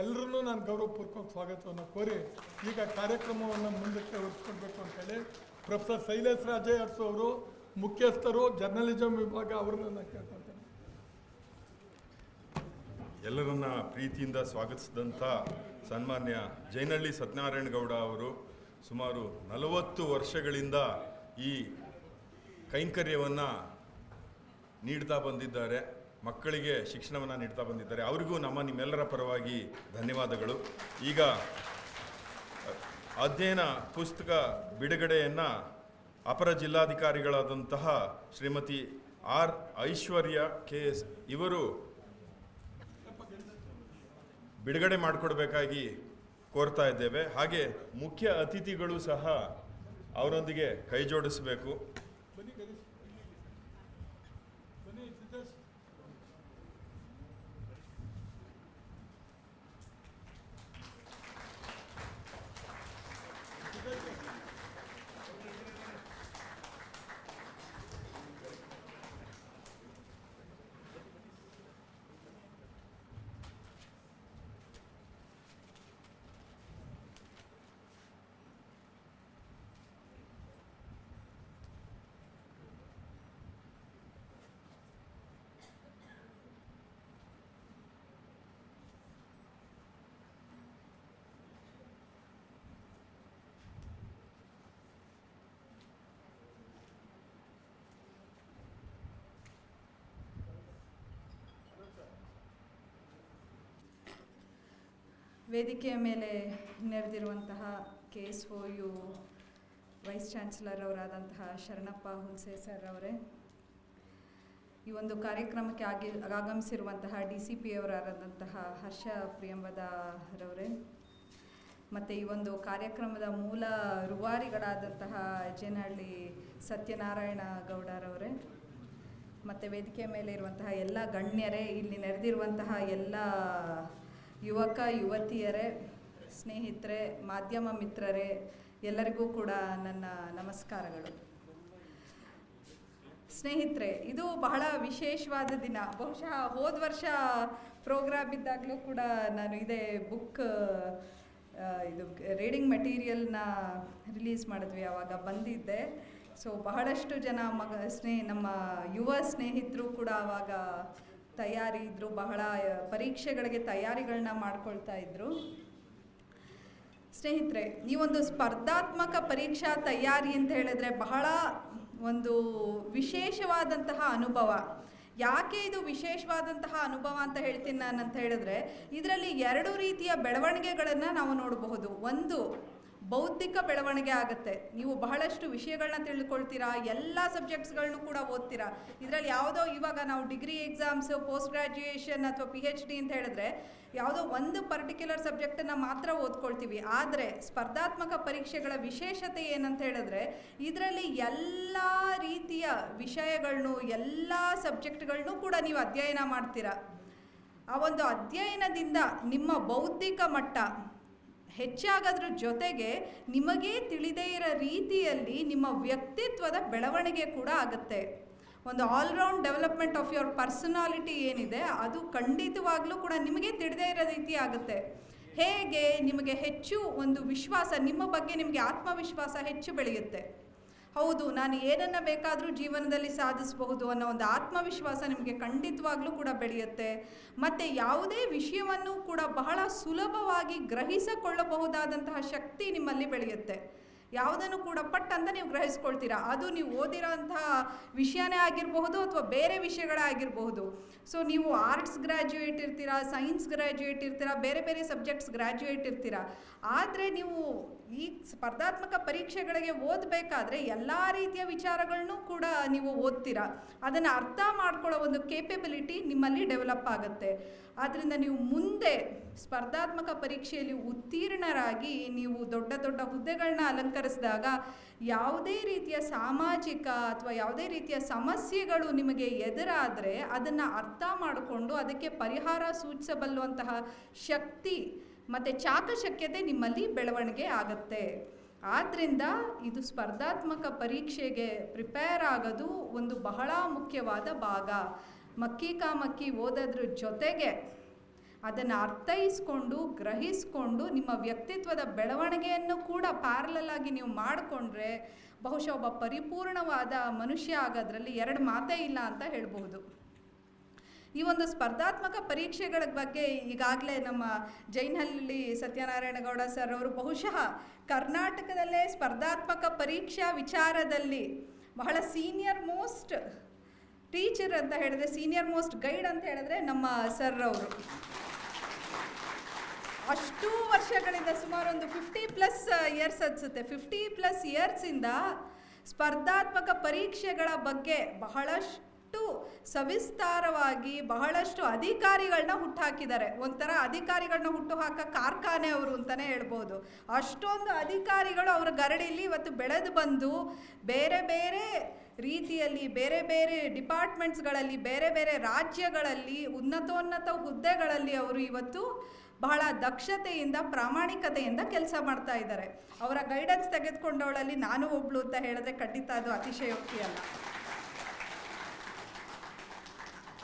ಎಲ್ಲರೂ ನಾನು ಗೌರವಪೂರ್ವಕ ಸ್ವಾಗತವನ್ನು ಕೋರಿ ಈಗ ಕಾರ್ಯಕ್ರಮವನ್ನು ಮುಂದಕ್ಕೆ ಹೊರಿಸ್ಕೊಡ್ಬೇಕು ಅಂತೇಳಿ ಪ್ರೊಫೆಸರ್ ಶೈಲೇಶ್ ರಾಜೇ ಅರಸು ಅವರು, ಮುಖ್ಯಸ್ಥರು ಜರ್ನಲಿಸಮ್ ವಿಭಾಗ, ಅವ್ರನ್ನ ನಾನು ಕೇಳ್ಕೊಳ್ತೇನೆ. ಎಲ್ಲರನ್ನ ಪ್ರೀತಿಯಿಂದ ಸ್ವಾಗತಿಸಿದಂಥ ಸನ್ಮಾನ್ಯ ಜೈನಹಳ್ಳಿ ಸತ್ಯನಾರಾಯಣ ಗೌಡ ಅವರು ಸುಮಾರು 40 ವರ್ಷಗಳಿಂದ ಈ ಕೈಂಕರ್ಯವನ್ನು ನೀಡ್ತಾ ಬಂದಿದ್ದಾರೆ, ಮಕ್ಕಳಿಗೆ ಶಿಕ್ಷಣವನ್ನು ನೀಡ್ತಾ ಬಂದಿದ್ದಾರೆ. ಅವರಿಗೂ ನಿಮ್ಮೆಲ್ಲರ ಪರವಾಗಿ ಧನ್ಯವಾದಗಳು. ಈಗ ಅಧ್ಯಯನ ಪುಸ್ತಕ ಬಿಡುಗಡೆಯನ್ನು ಅಪರ ಜಿಲ್ಲಾಧಿಕಾರಿಗಳಾದಂತಹ ಶ್ರೀಮತಿ ಆರ್ ಐಶ್ವರ್ಯ KS ಇವರು ಬಿಡುಗಡೆ ಮಾಡಿಕೊಡ್ಬೇಕಾಗಿ ಕೋರ್ತಾ ಇದ್ದೇವೆ. ಹಾಗೆ ಮುಖ್ಯ ಅತಿಥಿಗಳು ಸಹ ಅವರೊಂದಿಗೆ ಕೈ ಜೋಡಿಸಬೇಕು. ವೇದಿಕೆಯ ಮೇಲೆ ನೆರೆದಿರುವಂತಹ KSOU ವೈಸ್ ಚಾನ್ಸಲರ್ ಅವರಾದಂತಹ ಶರಣಪ್ಪ ಹುಲ್ಸೆ ಸರ್ ಅವರೇ, ಈ ಒಂದು ಕಾರ್ಯಕ್ರಮಕ್ಕೆ ಆಗಮಿಸಿರುವಂತಹ DCP ಅವರಾದಂತಹ ಹರ್ಷ ಪ್ರಿಯಂವದರವರೇ, ಮತ್ತು ಈ ಒಂದು ಕಾರ್ಯಕ್ರಮದ ಮೂಲ ರೂವಾರಿಗಳಾದಂತಹ ಜೇನಹಳ್ಳಿ ಸತ್ಯನಾರಾಯಣ ಗೌಡರವರೇ, ಮತ್ತು ವೇದಿಕೆಯ ಮೇಲೆ ಇರುವಂತಹ ಎಲ್ಲ ಗಣ್ಯರೇ, ಇಲ್ಲಿ ನೆರೆದಿರುವಂತಹ ಎಲ್ಲ ಯುವಕ ಯುವತಿಯರೇ, ಸ್ನೇಹಿತರೆ, ಮಾಧ್ಯಮ ಮಿತ್ರರೇ, ಎಲ್ಲರಿಗೂ ಕೂಡ ನನ್ನ ನಮಸ್ಕಾರಗಳು. ಸ್ನೇಹಿತರೆ, ಇದು ಬಹಳ ವಿಶೇಷವಾದ ದಿನ. ಬಹುಶಃ ಹೋದ ವರ್ಷ ಪ್ರೋಗ್ರಾಮ್ ಇದ್ದಾಗಲೂ ಕೂಡ ನಾನು ಇದೇ ಬುಕ್ ಇದು ರೀಡಿಂಗ್ ಮೆಟೀರಿಯಲ್ನ ರಿಲೀಸ್ ಮಾಡಿದ್ವಿ, ಆವಾಗ ಬಂದಿದ್ದೆ. ಸೊ ಬಹಳಷ್ಟು ಜನ ನಮ್ಮ ಯುವ ಸ್ನೇಹಿತರು ಕೂಡ ಆವಾಗ ತಯಾರಿ ಇದ್ದರು, ಬಹಳ ಪರೀಕ್ಷೆಗಳಿಗೆ ತಯಾರಿಗಳನ್ನ ಮಾಡ್ಕೊಳ್ತಾ ಇದ್ದರು. ಸ್ನೇಹಿತರೆ, ಈ ಒಂದು ಸ್ಪರ್ಧಾತ್ಮಕ ಪರೀಕ್ಷಾ ತಯಾರಿ ಅಂತ ಹೇಳಿದ್ರೆ ಬಹಳ ಒಂದು ವಿಶೇಷವಾದಂತಹ ಅನುಭವ. ಯಾಕೆ ಇದು ವಿಶೇಷವಾದಂತಹ ಅನುಭವ ಅಂತ ಹೇಳ್ತೀನಿ ನಾನು ಅಂತ ಹೇಳಿದ್ರೆ, ಇದರಲ್ಲಿ 2 ರೀತಿಯ ಬೆಳವಣಿಗೆಗಳನ್ನು ನಾವು ನೋಡಬಹುದು. ಒಂದು, ಬೌದ್ಧಿಕ ಬೆಳವಣಿಗೆ ಆಗುತ್ತೆ. ನೀವು ಬಹಳಷ್ಟು ವಿಷಯಗಳನ್ನ ತಿಳ್ಕೊಳ್ತೀರಾ, ಎಲ್ಲ ಸಬ್ಜೆಕ್ಟ್ಸ್ಗಳನ್ನೂ ಕೂಡ ಓದ್ತೀರಾ. ಇದರಲ್ಲಿ ಯಾವುದೋ ಇವಾಗ ನಾವು ಡಿಗ್ರಿ ಎಕ್ಸಾಮ್ಸ್, ಪೋಸ್ಟ್ ಗ್ರ್ಯಾಜುಯೇಷನ್ ಅಥವಾ PhD ಅಂತ ಹೇಳಿದ್ರೆ ಯಾವುದೋ ಒಂದು ಪರ್ಟಿಕ್ಯುಲರ್ ಸಬ್ಜೆಕ್ಟನ್ನು ಮಾತ್ರ ಓದ್ಕೊಳ್ತೀವಿ. ಆದರೆ ಸ್ಪರ್ಧಾತ್ಮಕ ಪರೀಕ್ಷೆಗಳ ವಿಶೇಷತೆ ಏನಂತ ಹೇಳಿದ್ರೆ ಇದರಲ್ಲಿ ಎಲ್ಲ ರೀತಿಯ ವಿಷಯಗಳನ್ನು, ಎಲ್ಲ ಸಬ್ಜೆಕ್ಟ್ಗಳನ್ನೂ ಕೂಡ ನೀವು ಅಧ್ಯಯನ ಮಾಡ್ತೀರಾ. ಆ ಒಂದು ಅಧ್ಯಯನದಿಂದ ನಿಮ್ಮ ಬೌದ್ಧಿಕ ಮಟ್ಟ ಹೆಚ್ಚಾಗೋದ್ರ ಜೊತೆಗೆ ನಿಮಗೇ ತಿಳಿದೇ ಇರೋ ರೀತಿಯಲ್ಲಿ ನಿಮ್ಮ ವ್ಯಕ್ತಿತ್ವದ ಬೆಳವಣಿಗೆ ಕೂಡ ಆಗುತ್ತೆ. ಒಂದು all-round development of your personality ಏನಿದೆ ಅದು ಖಂಡಿತವಾಗ್ಲೂ ಕೂಡ ನಿಮಗೆ ತಿಳಿದೇ ಇರೋ ರೀತಿ ಆಗುತ್ತೆ. ಹೇಗೆ ನಿಮಗೆ ಹೆಚ್ಚು ಒಂದು ವಿಶ್ವಾಸ, ನಿಮ್ಮ ಬಗ್ಗೆ ನಿಮಗೆ ಆತ್ಮವಿಶ್ವಾಸ ಹೆಚ್ಚು ಬೆಳೆಯುತ್ತೆ. ಹೌದು, ನಾನು ಏನನ್ನು ಬೇಕಾದರೂ ಜೀವನದಲ್ಲಿ ಸಾಧಿಸಬಹುದು ಅನ್ನೋ ಒಂದು ಆತ್ಮವಿಶ್ವಾಸ ನಿಮಗೆ ಖಂಡಿತವಾಗ್ಲೂ ಕೂಡ ಬೆಳೆಯುತ್ತೆ. ಮತ್ತು ಯಾವುದೇ ವಿಷಯವನ್ನು ಕೂಡ ಬಹಳ ಸುಲಭವಾಗಿ ಗ್ರಹಿಸಿಕೊಳ್ಳಬಹುದಾದಂತಹ ಶಕ್ತಿ ನಿಮ್ಮಲ್ಲಿ ಬೆಳೆಯುತ್ತೆ. ಯಾವುದನ್ನು ಕೂಡ ಪಟ್ ಅಂತ ನೀವು ಗ್ರಹಿಸ್ಕೊಳ್ತೀರಾ. ಅದು ನೀವು ಓದಿರೋ ಅಂತಹ ವಿಷಯನೇ ಆಗಿರಬಹುದು ಅಥವಾ ಬೇರೆ ವಿಷಯಗಳೇ ಆಗಿರಬಹುದು. ಸೊ ನೀವು ಆರ್ಟ್ಸ್ ಗ್ರ್ಯಾಜುಯೇಟ್ ಇರ್ತೀರಾ, ಸೈನ್ಸ್ ಗ್ರ್ಯಾಜುಯೇಟ್ ಇರ್ತೀರಾ, ಬೇರೆ ಬೇರೆ ಸಬ್ಜೆಕ್ಟ್ಸ್ ಗ್ರ್ಯಾಜುಯೇಟ್ ಇರ್ತೀರಾ. ಆದರೆ ನೀವು ಈ ಸ್ಪರ್ಧಾತ್ಮಕ ಪರೀಕ್ಷೆಗಳಿಗೆ ಓದಬೇಕಾದ್ರೆ ಎಲ್ಲ ರೀತಿಯ ವಿಚಾರಗಳನ್ನೂ ಕೂಡ ನೀವು ಓದ್ತೀರಾ. ಅದನ್ನು ಅರ್ಥ ಮಾಡ್ಕೊಳ್ಳೋ ಒಂದು ಕೇಪಬಿಲಿಟಿ ನಿಮ್ಮಲ್ಲಿ ಡೆವಲಪ್ ಆಗುತ್ತೆ. ಆದ್ದರಿಂದ ನೀವು ಮುಂದೆ ಸ್ಪರ್ಧಾತ್ಮಕ ಪರೀಕ್ಷೆಯಲ್ಲಿ ಉತ್ತೀರ್ಣರಾಗಿ ನೀವು ದೊಡ್ಡ ದೊಡ್ಡ ಹುದ್ದೆಗಳನ್ನ ಅಲಂಕರಿಸಿದಾಗ ಯಾವುದೇ ರೀತಿಯ ಸಾಮಾಜಿಕ ಅಥವಾ ಯಾವುದೇ ರೀತಿಯ ಸಮಸ್ಯೆಗಳು ನಿಮಗೆ ಎದುರಾದರೆ ಅದನ್ನು ಅರ್ಥ ಮಾಡಿಕೊಂಡು ಅದಕ್ಕೆ ಪರಿಹಾರ ಸೂಚಿಸಬಲ್ಲುವಂತಹ ಶಕ್ತಿ ಮತ್ತು ಚಾಕಚಕ್ಯತೆ ನಿಮ್ಮಲ್ಲಿ ಬೆಳವಣಿಗೆ ಆಗುತ್ತೆ. ಆದ್ದರಿಂದ ಇದು ಸ್ಪರ್ಧಾತ್ಮಕ ಪರೀಕ್ಷೆಗೆ ಪ್ರಿಪೇರ್ ಆಗೋದು ಒಂದು ಬಹಳ ಮುಖ್ಯವಾದ ಭಾಗ. ಮಕ್ಕಿ ಓದೋದ್ರ ಜೊತೆಗೆ ಅದನ್ನು ಅರ್ಥೈಸ್ಕೊಂಡು ಗ್ರಹಿಸ್ಕೊಂಡು ನಿಮ್ಮ ವ್ಯಕ್ತಿತ್ವದ ಬೆಳವಣಿಗೆಯನ್ನು ಕೂಡ ಪ್ಯಾರಲಲ್ ಆಗಿ ನೀವು ಮಾಡಿಕೊಂಡ್ರೆ ಬಹುಶಃ ಒಬ್ಬ ಪರಿಪೂರ್ಣವಾದ ಮನುಷ್ಯ ಆಗೋದ್ರಲ್ಲಿ ಎರಡು ಮಾತೇ ಇಲ್ಲ ಅಂತ ಹೇಳ್ಬೋದು. ಈ ಒಂದು ಸ್ಪರ್ಧಾತ್ಮಕ ಪರೀಕ್ಷೆಗಳ ಬಗ್ಗೆ ಈಗಾಗಲೇ ನಮ್ಮ ಜೈನಹಳ್ಳಿ ಸತ್ಯನಾರಾಯಣಗೌಡ ಸರ್ ಅವರು ಬಹುಶಃ ಕರ್ನಾಟಕದಲ್ಲೇ ಸ್ಪರ್ಧಾತ್ಮಕ ಪರೀಕ್ಷಾ ವಿಚಾರದಲ್ಲಿ ಬಹಳ ಸೀನಿಯರ್ ಮೋಸ್ಟ್ ಟೀಚರ್ ಅಂತ ಹೇಳಿದ್ರೆ, ಸೀನಿಯರ್ ಮೋಸ್ಟ್ ಗೈಡ್ ಅಂತ ಹೇಳಿದ್ರೆ ನಮ್ಮ ಸರ್ ಅವರು. ಅಷ್ಟು ವರ್ಷಗಳಿಂದ ಸುಮಾರು ಒಂದು 50+ ಇಯರ್ಸ್ ಅನಿಸುತ್ತೆ, 50+ ಇಯರ್ಸಿಂದ ಸ್ಪರ್ಧಾತ್ಮಕ ಪರೀಕ್ಷೆಗಳ ಬಗ್ಗೆ ಬಹಳಷ್ಟು ಸವಿಸ್ತಾರವಾಗಿ ಬಹಳಷ್ಟು ಅಧಿಕಾರಿಗಳನ್ನ ಹುಟ್ಟುಹಾಕಿದ್ದಾರೆ. ಒಂಥರ ಅಧಿಕಾರಿಗಳನ್ನ ಹುಟ್ಟುಹಾಕ ಕಾರ್ಖಾನೆ ಅವರು ಅಂತಲೇ ಹೇಳ್ಬೋದು. ಅಷ್ಟೊಂದು ಅಧಿಕಾರಿಗಳು ಅವರ ಗರಡಿಲಿ ಇವತ್ತು ಬೆಳೆದು ಬಂದು ಬೇರೆ ಬೇರೆ ರೀತಿಯಲ್ಲಿ ಬೇರೆ ಬೇರೆ ಡಿಪಾರ್ಟ್ಮೆಂಟ್ಸ್ಗಳಲ್ಲಿ ಬೇರೆ ಬೇರೆ ರಾಜ್ಯಗಳಲ್ಲಿ ಉನ್ನತೋನ್ನತ ಹುದ್ದೆಗಳಲ್ಲಿ ಅವರು ಇವತ್ತು ಬಹಳ ದಕ್ಷತೆಯಿಂದ ಪ್ರಾಮಾಣಿಕತೆಯಿಂದ ಕೆಲಸ ಮಾಡ್ತಾ ಇದ್ದಾರೆ. ಅವರ ಗೈಡೆನ್ಸ್ ತೆಗೆದುಕೊಂಡವಳಲ್ಲಿ ನಾನು ಒಬ್ಳು ಅಂತ ಹೇಳಿದ್ರೆ ಖಂಡಿತ ಅದು ಅತಿಶಯೋಕ್ತಿ ಅಲ್ಲ.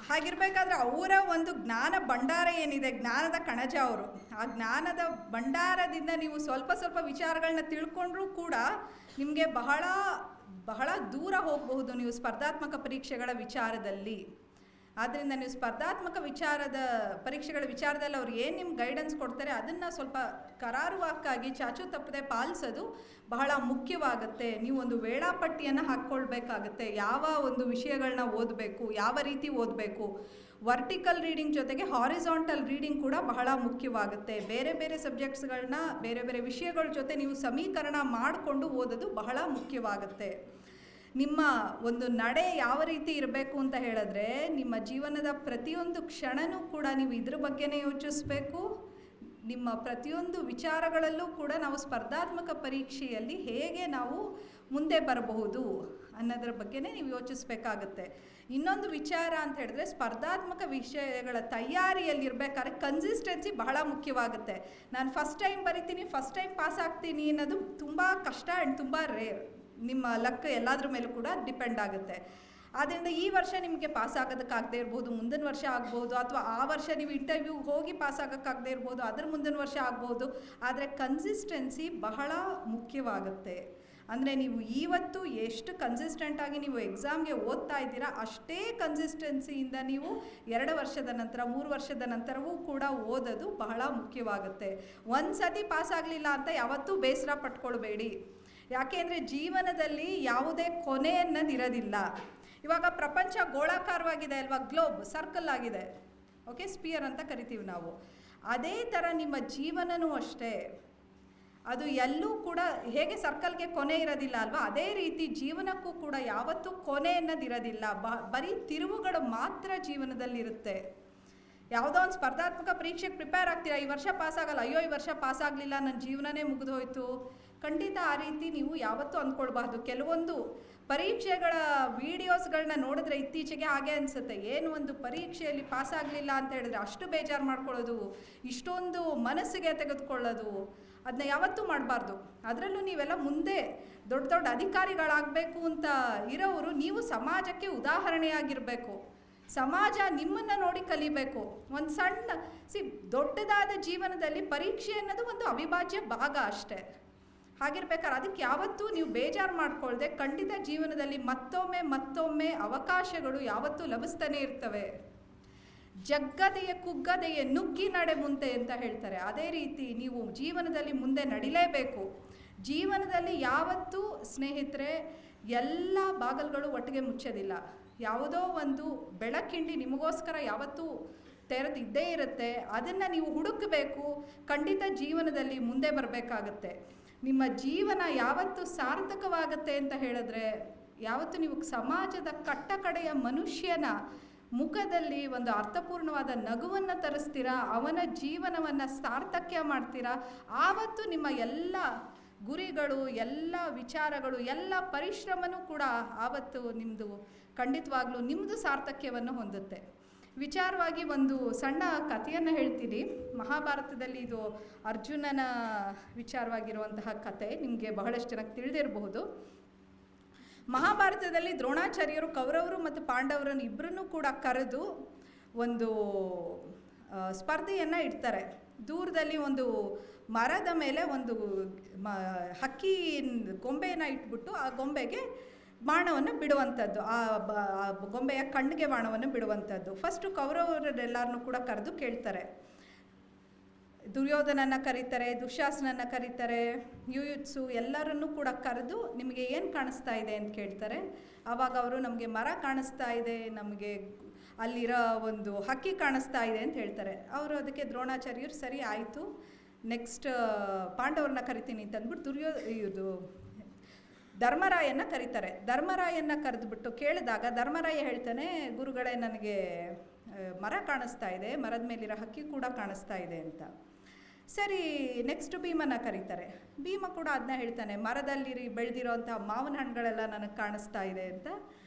ಹಾಗಿರ್ಬೇಕಾದ್ರೆ ಅವರ ಒಂದು ಜ್ಞಾನ ಭಂಡಾರ ಏನಿದೆ, ಜ್ಞಾನದ ಕಣಜ ಅವರು, ಆ ಜ್ಞಾನದ ಭಂಡಾರದಿಂದ ನೀವು ಸ್ವಲ್ಪ ಸ್ವಲ್ಪ ವಿಚಾರಗಳನ್ನ ತಿಳ್ಕೊಂಡ್ರೂ ಕೂಡ ನಿಮಗೆ ಬಹಳ ಬಹಳ ದೂರ ಹೋಗಬಹುದು ನೀವು ಸ್ಪರ್ಧಾತ್ಮಕ ಪರೀಕ್ಷೆಗಳ ವಿಚಾರದಲ್ಲಿ. ಆದ್ದರಿಂದ ನೀವು ಸ್ಪರ್ಧಾತ್ಮಕ ಪರೀಕ್ಷೆಗಳ ವಿಚಾರದಲ್ಲಿ ಅವ್ರು ಏನು ನಿಮ್ಗೆ ಗೈಡೆನ್ಸ್ ಕೊಡ್ತಾರೆ ಅದನ್ನು ಸ್ವಲ್ಪ ಕರಾರುವಾಕ್ಕಾಗಿ ಚಾಚು ತಪ್ಪದೆ ಪಾಲಿಸೋದು ಬಹಳ ಮುಖ್ಯವಾಗುತ್ತೆ. ನೀವು ಒಂದು ವೇಳಾಪಟ್ಟಿಯನ್ನು ಹಾಕ್ಕೊಳ್ಬೇಕಾಗತ್ತೆ. ಯಾವ ಒಂದು ವಿಷಯಗಳನ್ನ ಓದಬೇಕು, ಯಾವ ರೀತಿ ಓದಬೇಕು. ವರ್ಟಿಕಲ್ ರೀಡಿಂಗ್ ಜೊತೆಗೆ ಹಾರಿಜಾಂಟಲ್ ರೀಡಿಂಗ್ ಕೂಡ ಬಹಳ ಮುಖ್ಯವಾಗುತ್ತೆ. ಬೇರೆ ಬೇರೆ ಸಬ್ಜೆಕ್ಟ್ಸ್ಗಳನ್ನ ಬೇರೆ ಬೇರೆ ವಿಷಯಗಳ ಜೊತೆ ನೀವು ಸಮೀಕರಣ ಮಾಡಿಕೊಂಡು ಓದೋದು ಬಹಳ ಮುಖ್ಯವಾಗುತ್ತೆ. ನಿಮ್ಮ ಒಂದು ನಡೆ ಯಾವ ರೀತಿ ಇರಬೇಕು ಅಂತ ಹೇಳಿದ್ರೆ ನಿಮ್ಮ ಜೀವನದ ಪ್ರತಿಯೊಂದು ಕ್ಷಣನೂ ಕೂಡ ನೀವು ಇದ್ರ ಬಗ್ಗೆನೇ ಯೋಚಿಸಬೇಕು. ನಿಮ್ಮ ಪ್ರತಿಯೊಂದು ವಿಚಾರಗಳಲ್ಲೂ ಕೂಡ ನಾವು ಸ್ಪರ್ಧಾತ್ಮಕ ಪರೀಕ್ಷೆಯಲ್ಲಿ ಹೇಗೆ ನಾವು ಮುಂದೆ ಬರಬಹುದು ಅನ್ನೋದ್ರ ಬಗ್ಗೆನೇ ನೀವು ಯೋಚಿಸಬೇಕಾಗತ್ತೆ. ಇನ್ನೊಂದು ವಿಚಾರ ಅಂತ ಹೇಳಿದ್ರೆ ಸ್ಪರ್ಧಾತ್ಮಕ ವಿಷಯಗಳ ತಯಾರಿಯಲ್ಲಿ ಇರಬೇಕಾದ್ರೆ ಕನ್ಸಿಸ್ಟೆನ್ಸಿ ಬಹಳ ಮುಖ್ಯವಾಗುತ್ತೆ. ನಾನು ಫಸ್ಟ್ ಟೈಮ್ ಬರಿತೀನಿ, ಫಸ್ಟ್ ಟೈಮ್ ಪಾಸ್ ಆಗ್ತೀನಿ ಅನ್ನೋದು ತುಂಬ ಕಷ್ಟ ಆ್ಯಂಡ್ ತುಂಬ ರೇರ್. ನಿಮ್ಮ ಲಕ್ ಎಲ್ಲಾದ್ರ ಮೇಲೂ ಕೂಡ ಡಿಪೆಂಡ್ ಆಗುತ್ತೆ. ಆದ್ದರಿಂದ ಈ ವರ್ಷ ನಿಮಗೆ ಪಾಸ್ ಆಗೋದಕ್ಕಾಗದೇ ಇರ್ಬೋದು, ಮುಂದಿನ ವರ್ಷ ಆಗ್ಬೋದು, ಅಥವಾ ಆ ವರ್ಷ ನೀವು ಇಂಟರ್ವ್ಯೂಗೆ ಹೋಗಿ ಪಾಸ್ ಆಗೋಕ್ಕಾಗದೇ ಇರ್ಬೋದು, ಅದ್ರ ಮುಂದಿನ ವರ್ಷ ಆಗ್ಬೋದು. ಆದರೆ ಕನ್ಸಿಸ್ಟೆನ್ಸಿ ಬಹಳ ಮುಖ್ಯವಾಗುತ್ತೆ. ಅಂದರೆ ನೀವು ಇವತ್ತು ಎಷ್ಟು ಕನ್ಸಿಸ್ಟೆಂಟಾಗಿ ನೀವು ಎಕ್ಸಾಮ್ಗೆ ಓದ್ತಾ ಇದ್ದೀರಾ ಅಷ್ಟೇ ಕನ್ಸಿಸ್ಟೆನ್ಸಿಯಿಂದ ನೀವು 2 ವರ್ಷದ ನಂತರ 3 ವರ್ಷದ ನಂತರವೂ ಕೂಡ ಓದೋದು ಬಹಳ ಮುಖ್ಯವಾಗುತ್ತೆ. ಒಂದು ಸತಿ ಪಾಸ್ ಆಗಲಿಲ್ಲ ಅಂತ ಯಾವತ್ತೂ ಬೇಸರ ಪಟ್ಕೊಳ್ಬೇಡಿ. ಯಾಕೆಂದರೆ ಜೀವನದಲ್ಲಿ ಯಾವುದೇ ಕೊನೆ ಅನ್ನೋದಿರೋದಿಲ್ಲ. ಇವಾಗ ಪ್ರಪಂಚ ಗೋಳಾಕಾರವಾಗಿದೆ ಅಲ್ವಾ, ಗ್ಲೋಬ್ ಸರ್ಕಲ್ ಆಗಿದೆ, ಓಕೆ, ಸ್ಪಿಯರ್ ಅಂತ ಕರಿತೀವಿ ನಾವು. ಅದೇ ಥರ ನಿಮ್ಮ ಜೀವನವೂ ಅಷ್ಟೇ. ಅದು ಎಲ್ಲೂ ಕೂಡ ಹೇಗೆ ಸರ್ಕಲ್ಗೆ ಕೊನೆ ಇರೋದಿಲ್ಲ ಅಲ್ವಾ, ಅದೇ ರೀತಿ ಜೀವನಕ್ಕೂ ಕೂಡ ಯಾವತ್ತೂ ಕೊನೆ ಅನ್ನೋದಿರೋದಿಲ್ಲ. ಬರೀ ತಿರುವುಗಳು ಮಾತ್ರ ಜೀವನದಲ್ಲಿರುತ್ತೆ. ಯಾವುದೋ ಒಂದು ಸ್ಪರ್ಧಾತ್ಮಕ ಪರೀಕ್ಷೆಗೆ ಪ್ರಿಪೇರ್ ಆಗ್ತೀರಾ, ಈ ವರ್ಷ ಪಾಸ್ ಆಗಲ್ಲ, ಅಯ್ಯೋ ಈ ವರ್ಷ ಪಾಸ್ ಆಗಲಿಲ್ಲ, ನನ್ನ ಜೀವನನೇ ಮುಗಿದೋಯ್ತು. ಖಂಡಿತ ಆ ರೀತಿ ನೀವು ಯಾವತ್ತೂ ಅಂದ್ಕೊಳ್ಬಾರ್ದು. ಕೆಲವೊಂದು ಪರೀಕ್ಷೆಗಳ ವೀಡಿಯೋಸ್ಗಳನ್ನ ನೋಡಿದ್ರೆ ಇತ್ತೀಚೆಗೆ ಹಾಗೆ ಅನಿಸುತ್ತೆ, ಏನು ಒಂದು ಪರೀಕ್ಷೆಯಲ್ಲಿ ಪಾಸ್ ಆಗಲಿಲ್ಲ ಅಂತ ಹೇಳಿದ್ರೆ ಅಷ್ಟು ಬೇಜಾರು ಮಾಡ್ಕೊಳ್ಳೋದು, ಇಷ್ಟೊಂದು ಮನಸ್ಸಿಗೆ ತೆಗೆದುಕೊಳ್ಳೋದು, ಅದನ್ನ ಯಾವತ್ತೂ ಮಾಡಬಾರ್ದು. ಅದರಲ್ಲೂ ನೀವೆಲ್ಲ ಮುಂದೆ ದೊಡ್ಡ ದೊಡ್ಡ ಅಧಿಕಾರಿಗಳಾಗಬೇಕು ಅಂತ ಇರೋರು, ನೀವು ಸಮಾಜಕ್ಕೆ ಉದಾಹರಣೆಯಾಗಿರಬೇಕು. ಸಮಾಜ ನಿಮ್ಮನ್ನು ನೋಡಿ ಕಲಿಬೇಕು. ಒಂದು ಸಣ್ಣ ದೊಡ್ಡದಾದ ಜೀವನದಲ್ಲಿ ಪರೀಕ್ಷೆ ಅನ್ನೋದು ಒಂದು ಅವಿಭಾಜ್ಯ ಭಾಗ ಅಷ್ಟೇ. ಹಾಗಿರ್ಬೇಕಾದ್ರೆ ಅದಕ್ಕೆ ಯಾವತ್ತೂ ನೀವು ಬೇಜಾರು ಮಾಡ್ಕೊಳ್ದೆ ಖಂಡಿತ ಜೀವನದಲ್ಲಿ ಮತ್ತೊಮ್ಮೆ ಅವಕಾಶಗಳು ಯಾವತ್ತೂ ಲಭಿಸ್ತಾನೆ ಇರ್ತವೆ. ಜಗ್ಗದೆಯ ಕುಗ್ಗದೆಯ ನುಗ್ಗಿ ನಡೆ ಮುಂದೆ ಅಂತ ಹೇಳ್ತಾರೆ. ಅದೇ ರೀತಿ ನೀವು ಜೀವನದಲ್ಲಿ ಮುಂದೆ ನಡಿಲೇಬೇಕು. ಜೀವನದಲ್ಲಿ ಯಾವತ್ತೂ ಸ್ನೇಹಿತರೆ ಎಲ್ಲ ಬಾಗಿಲುಗಳು ಒಟ್ಟಿಗೆ ಮುಚ್ಚೋದಿಲ್ಲ. ಯಾವುದೋ ಒಂದು ಬೆಳಕಿಂಡಿ ನಿಮಗೋಸ್ಕರ ಯಾವತ್ತೂ ತೆರೆದಿದ್ದೇ ಇರುತ್ತೆ. ಅದನ್ನು ನೀವು ಹುಡುಕಬೇಕು. ಖಂಡಿತ ಜೀವನದಲ್ಲಿ ಮುಂದೆ ಬರಬೇಕಾಗತ್ತೆ. ನಿಮ್ಮ ಜೀವನ ಯಾವತ್ತು ಸಾರ್ಥಕವಾಗುತ್ತೆ ಅಂತ ಹೇಳಿದ್ರೆ ಯಾವತ್ತು ನೀವು ಸಮಾಜದ ಕಟ್ಟಕಡೆಯ ಮನುಷ್ಯನ ಮುಖದಲ್ಲಿ ಒಂದು ಅರ್ಥಪೂರ್ಣವಾದ ನಗುವನ್ನು ತರಿಸ್ತೀರಾ, ಅವನ ಜೀವನವನ್ನು ಸಾರ್ಥಕ್ಯ ಮಾಡ್ತೀರಾ. ಆವತ್ತು ನಿಮ್ಮ ಎಲ್ಲ ಗುರಿಗಳು, ಎಲ್ಲ ವಿಚಾರಗಳು, ಎಲ್ಲ ಪರಿಶ್ರಮನೂ ಕೂಡ ಆವತ್ತು ನಿಮ್ಮದು ಖಂಡಿತವಾಗ್ಲೂ ನಿಮ್ಮದು ಸಾರ್ಥಕ್ಯವನ್ನು ಹೊಂದುತ್ತೆ. ವಿಚಾರವಾಗಿ ಒಂದು ಸಣ್ಣ ಕಥೆಯನ್ನು ಹೇಳ್ತೀನಿ. ಮಹಾಭಾರತದಲ್ಲಿ ಇದು ಅರ್ಜುನನ ವಿಚಾರವಾಗಿರುವಂತಹ ಕತೆ, ನಿಮಗೆ ಬಹಳಷ್ಟು ಜನಕ್ಕೆ ತಿಳಿದಿರಬಹುದು. ಮಹಾಭಾರತದಲ್ಲಿ ದ್ರೋಣಾಚಾರ್ಯರು ಕೌರವರು ಮತ್ತು ಪಾಂಡವರನ್ನು ಇಬ್ಬರನ್ನೂ ಕೂಡ ಕರೆದು ಒಂದು ಸ್ಪರ್ಧೆಯನ್ನು ಇಡ್ತಾರೆ. ದೂರದಲ್ಲಿ ಒಂದು ಮರದ ಮೇಲೆ ಒಂದು ಹಕ್ಕಿ ಗೊಂಬೆಯನ್ನು ಇಟ್ಬಿಟ್ಟು ಆ ಗೊಂಬೆಗೆ ಬಾಣವನ್ನು ಬಿಡುವಂಥದ್ದು, ಆ ಗೊಂಬೆಯ ಕಣ್ಣಿಗೆ ಬಾಣವನ್ನು ಬಿಡುವಂಥದ್ದು. ಫಸ್ಟು ಕೌರವರೆಲ್ಲರನ್ನೂ ಕೂಡ ಕರೆದು ಕೇಳ್ತಾರೆ. ದುರ್ಯೋಧನನ್ನು ಕರೀತಾರೆ, ದುಶ್ಯಾಸನನ್ನು ಕರೀತಾರೆ, ಯುಯುತ್ಸು ಎಲ್ಲರನ್ನೂ ಕೂಡ ಕರೆದು ನಿಮಗೆ ಏನು ಕಾಣಿಸ್ತಾ ಇದೆ ಅಂತ ಕೇಳ್ತಾರೆ. ಆವಾಗ ಅವರು ನಮಗೆ ಮರ ಕಾಣಿಸ್ತಾ ಇದೆ, ನಮಗೆ ಅಲ್ಲಿರೋ ಒಂದು ಹಕ್ಕಿ ಕಾಣಿಸ್ತಾ ಇದೆ ಅಂತ ಹೇಳ್ತಾರೆ. ಅವರು ಅದಕ್ಕೆ ದ್ರೋಣಾಚಾರ್ಯರು ಸರಿ ಆಯಿತು, ನೆಕ್ಸ್ಟ್ ಪಾಂಡವ್ರನ್ನ ಕರಿತೀನಿ ಅಂತ ಅಂದ್ಬಿಟ್ಟು ಇದು ಧರ್ಮರಾಯನ ಕರೀತಾರೆ. ಧರ್ಮರಾಯನ ಕರೆದುಬಿಟ್ಟು ಕೇಳಿದಾಗ ಧರ್ಮರಾಯ ಹೇಳ್ತಾನೆ, ಗುರುಗಳೇ ನನಗೆ ಮರ ಕಾಣಿಸ್ತಾ ಇದೆ, ಮರದ ಮೇಲಿರೋ ಹಕ್ಕಿ ಕೂಡ ಕಾಣಿಸ್ತಾ ಇದೆ ಅಂತ. ಸರಿ, ನೆಕ್ಸ್ಟ್ ಭೀಮನ ಕರೀತಾರೆ. ಭೀಮ ಕೂಡ ಅದನ್ನ ಹೇಳ್ತಾನೆ, ಮರದಲ್ಲಿ ಬೆಳೆದಿರೋಂಥ ಮಾವಿನ ಹಣ್ಣುಗಳೆಲ್ಲ ನನಗೆ ಕಾಣಿಸ್ತಾ ಇದೆ ಅಂತ